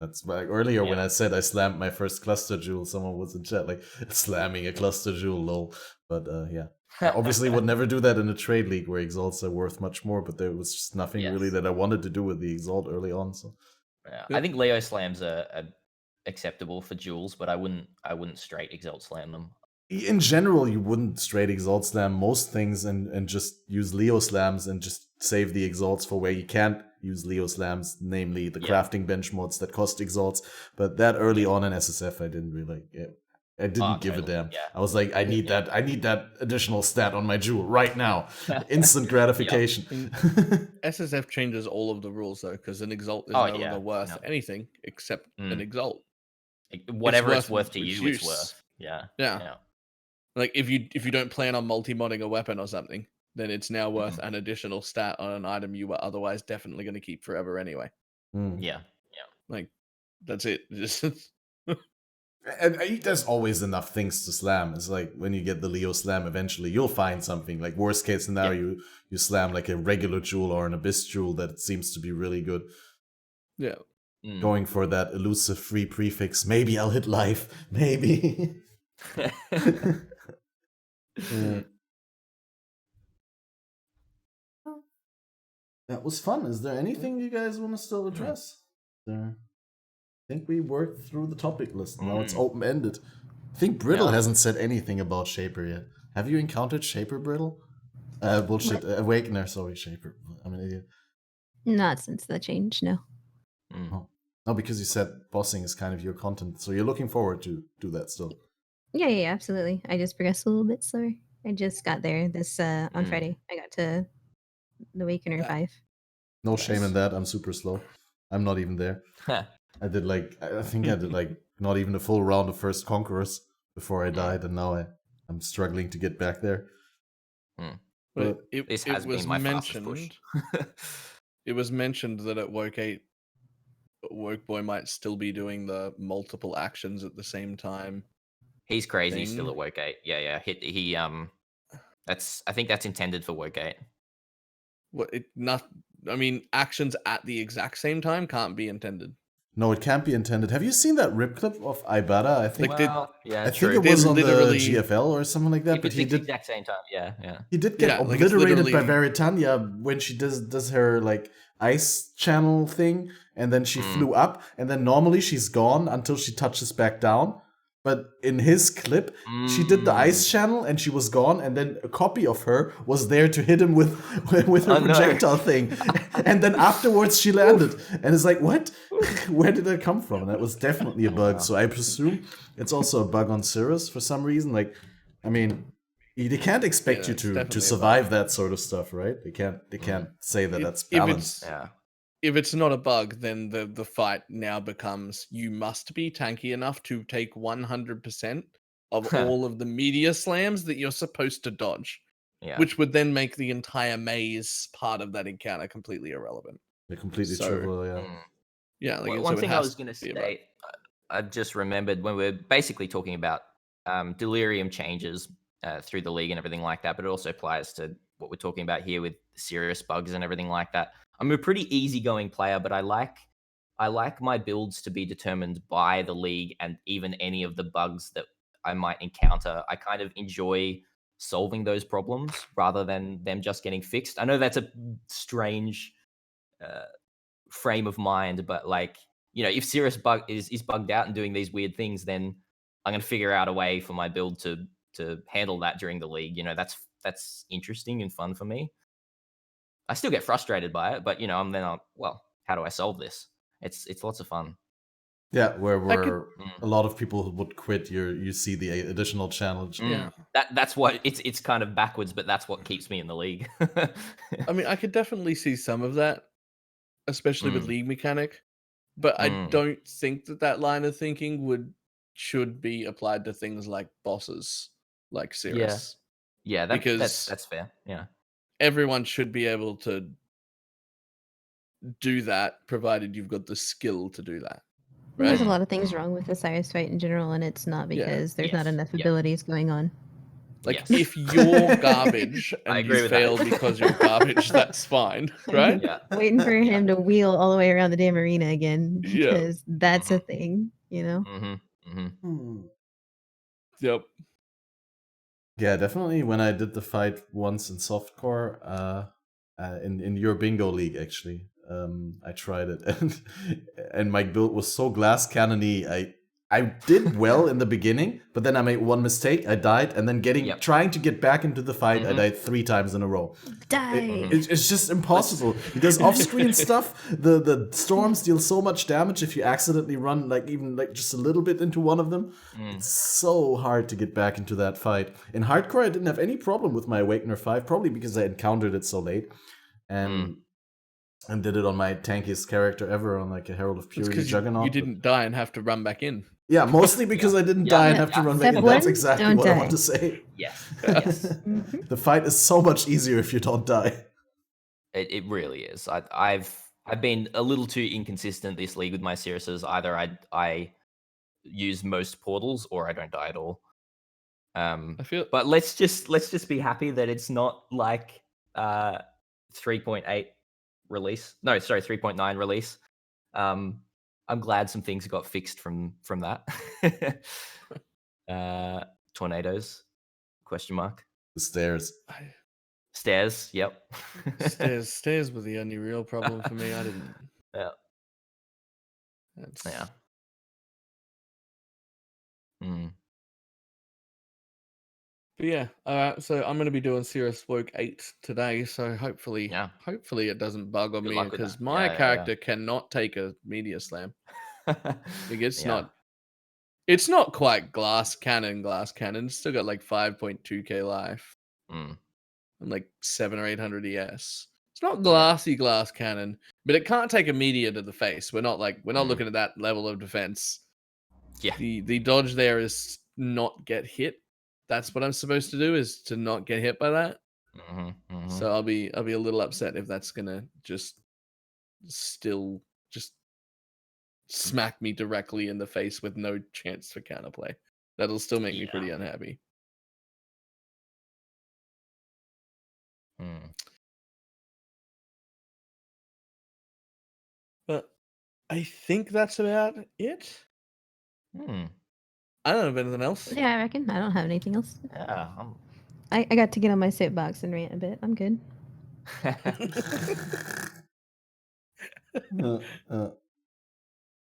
That's like earlier when I said I slammed my first cluster jewel, someone was in chat like, slamming a cluster jewel, lol. But yeah. I obviously would never do that in a trade league where exalts are worth much more, but there was just nothing really that I wanted to do with the exalt early on. So yeah. I think Leo slams are acceptable for jewels, but I wouldn't straight exalt slam them. In general, you wouldn't straight exalt slam most things and just use Leo slams and just save the exalts for where you can't use Leo slams, namely the crafting bench mods that cost exalts. But that early on in SSF, I didn't really. I didn't give a damn. Yeah. I was like, I need that additional stat on my jewel right now. Instant gratification. SSF changes all of the rules though, because an exalt is no longer worth anything except an exalt. Whatever it's worth to you, it's worth. Yeah. Like if you don't plan on multi-modding a weapon or something, then it's now worth an additional stat on an item you were otherwise definitely going to keep forever anyway. Yeah. Like that's it. Just and there's always enough things to slam. It's like when you get the Leo slam, eventually you'll find something. Like worst case scenario, you slam like a regular jewel or an abyss jewel that seems to be really good. Yeah. Going for that elusive free prefix. Maybe I'll hit life. Maybe. That was fun. Is there anything you guys want to still address? I think we worked through the topic list. Now it's open-ended. I think Brittle hasn't said anything about Shaper yet. Have you encountered Shaper, Brittle? Bullshit. Awakener, sorry, Shaper. I'm an idiot. Not since the change, no. Oh. No, because you said bossing is kind of your content, so you're looking forward to do that still. Yeah, absolutely. I just progressed a little bit slower. I just got there this on Friday. I got to the Awakener 5. No shame in that. I'm super slow. I'm not even there. I think I did not even a full round of First Conquerors before I died, and now I'm struggling to get back there. But it was mentioned. It was mentioned that at Woke 8, Wokeboy might still be doing the multiple actions at the same time. He's crazy. He's still at Woke 8. Yeah. He I think that's intended for Woke 8. Actions at the exact same time can't be intended. No, it can't be intended. Have you seen that rip clip of Ibarra? I think. Yeah, I think it was on the GFL or something like that. But he did exact same time. Yeah. He did get obliterated by Veritania when she does her ice channel thing, and then she flew up, and then normally she's gone until she touches back down. But in his clip, she did the ice channel and she was gone, and then a copy of her was there to hit him with her projectile thing. And then afterwards she landed. And it's like, what? Where did that come from? And that was definitely a bug. So I presume it's also a bug on Sirus for some reason. They can't expect you to survive that sort of stuff, right? They can't say that that's balanced. If it's not a bug, then the fight now becomes you must be tanky enough to take 100% of all of the media slams that you're supposed to dodge. Yeah. Which would then make the entire maze part of that encounter completely irrelevant. They're completely trivial, yeah. Yeah. One thing I was going to say, I just remembered when we're basically talking about Delirium changes through the league and everything like that, but it also applies to what we're talking about here with serious bugs and everything like that. I'm a pretty easygoing player, but I like my builds to be determined by the league and even any of the bugs that I might encounter. I kind of enjoy solving those problems rather than them just getting fixed. I know that's a strange frame of mind, but if Sirus is bugged out and doing these weird things, then I'm going to figure out a way for my build to handle that during the league. That's interesting and fun for me. I still get frustrated by it, but how do I solve this? It's lots of fun. Yeah, where a lot of people would quit. You see the additional challenge. Yeah, that's what it's kind of backwards, but that's what keeps me in the league. I could definitely see some of that, especially with league mechanic, but I don't think that line of thinking should be applied to things like bosses, like Sirus. Yeah, that's fair. Yeah. Everyone should be able to do that, provided you've got the skill to do that. Right? There's a lot of things wrong with the Sirus fight in general, and it's not because there's not enough abilities going on. If you're garbage and you fail because you're garbage, that's fine, right? Yeah. Waiting for him to wheel all the way around the damn arena again, because that's a thing, Yep. Yeah, definitely. When I did the fight once in softcore, in your bingo league, actually, I tried it, and my build was so glass cannon-y. I did well in the beginning, but then I made one mistake. I died, and then trying to get back into the fight, I died 3 times in a row. It's just impossible. He does off-screen stuff. The storms deal so much damage if you accidentally run even just a little bit into one of them. It's so hard to get back into that fight. In hardcore, I didn't have any problem with my Awakener 5, probably because I encountered it so late, and did it on my tankiest character ever on a Herald of Purity Juggernaut. You didn't die and have to run back in. Yeah, mostly because I didn't die and have to run back in. That's exactly what I want to say. Yes. The fight is so much easier if you don't die. It really is. I've been a little too inconsistent this league with my Siruses. Either I use most portals or I don't die at all. But let's just be happy that it's not 3.8 release. No, sorry, 3.9 release. I'm glad some things got fixed from that. Tornadoes? Question mark. The stairs. Stairs. Yep. Stairs were the only real problem for me. I didn't. Yeah. That's... Yeah. Mm. But yeah, so I'm going to be doing Sirus Woke 8 today, so hopefully it doesn't bug on Good me, luck with because that. my Yeah, character cannot take a meteor slam. Like, it's Yeah. not quite glass cannon. It's still got like 5.2k life Mm. and like 700 or 800 ES. It's not glassy glass cannon, but it can't take a meteor to the face. We're not looking at that level of defense. Yeah. The dodge there is not get hit. That's what I'm supposed to do, is to not get hit by that. So I'll be a little upset if that's gonna just smack me directly in the face with no chance for counterplay. That'll still make me pretty unhappy. Mm. But I think that's about it. Mm. I don't have anything else. Yeah, I reckon. I don't have anything else. Yeah. I got to get on my soapbox and rant a bit. I'm good.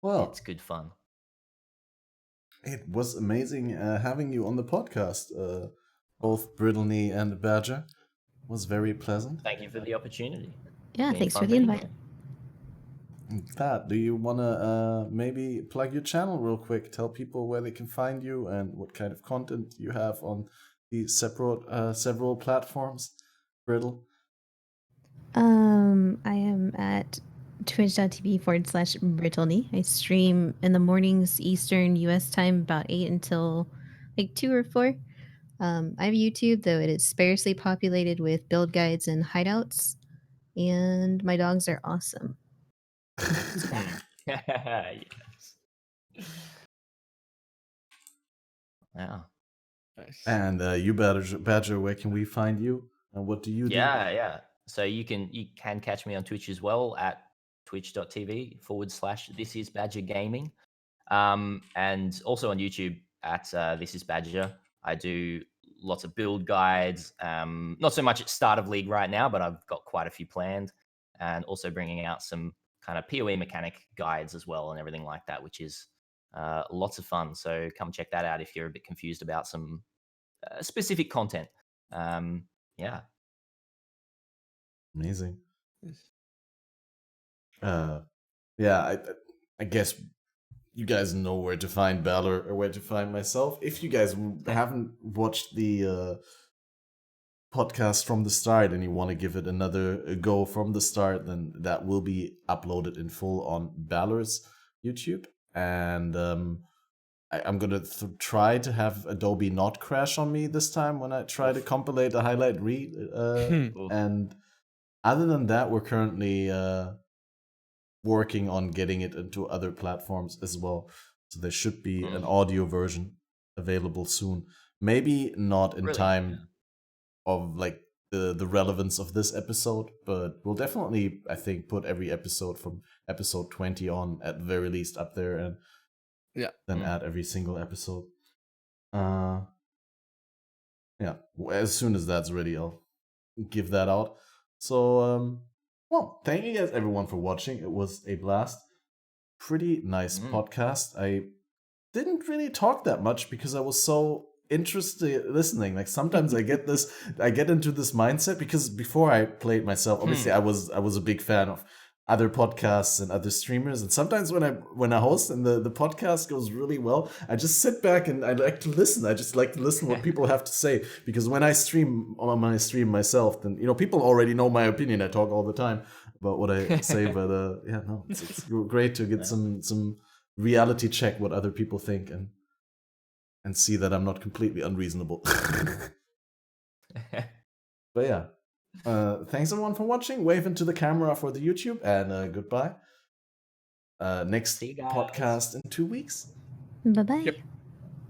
Well, It's good fun. it was amazing having you on the podcast. Both Brittleknee and Badger was very pleasant. Thank you for the opportunity. Yeah, Been thanks fun for the being invite. here. Pat, do you want to maybe plug your channel real quick? Tell people where they can find you and what kind of content you have on the several platforms. Brittle. I am at twitch.tv/Brittleknee. I stream in the mornings Eastern US time about 8 until like 2 or 4. I have YouTube, though it is sparsely populated with build guides and hideouts. And my dogs are awesome. Yes. Yeah. Nice. And you, Badger, where can we find you? And what do you do? Yeah. So you can catch me on Twitch as well at twitch.tv/ThisIsBadger Gaming. And also on YouTube at ThisIsBadger. I do lots of build guides. Not so much at start of league right now, but I've got quite a few planned, and also bringing out some kind of PoE mechanic guides as well and everything like that, which is lots of fun. So come check that out if you're a bit confused about some specific content. Yeah. Amazing. Yeah, I guess you guys know where to find Balor or where to find myself. If you guys haven't watched the podcast from the start and you want to give it another go from the start, then that will be uploaded in full on Balor's YouTube. And I'm gonna try to have Adobe not crash on me this time when I try to compilate a highlight read. And other than that, we're currently working on getting it into other platforms as well. So there should be an audio version available soon. Maybe not in time of like the relevance of this episode, but we'll definitely, I think, put every episode from episode 20 on at the very least up there, and then add every single episode. Yeah, as soon as that's ready, I'll give that out. So well, thank you guys everyone for watching. It was a blast. Pretty nice podcast. I didn't really talk that much because I was so interested listening. Like sometimes I get into this mindset, because before I played myself, obviously I was a big fan of other podcasts and other streamers, and sometimes when I host and the podcast goes really well, I just sit back and I like to listen. I just like to listen what people have to say, because when I stream on my stream myself, then people already know my opinion. I talk all the time about what I say, but it's great to get some reality check what other people think and see that I'm not completely unreasonable. But yeah. Thanks everyone for watching. Wave into the camera for the YouTube, and goodbye. Next podcast in 2 weeks. Bye-bye. Yep.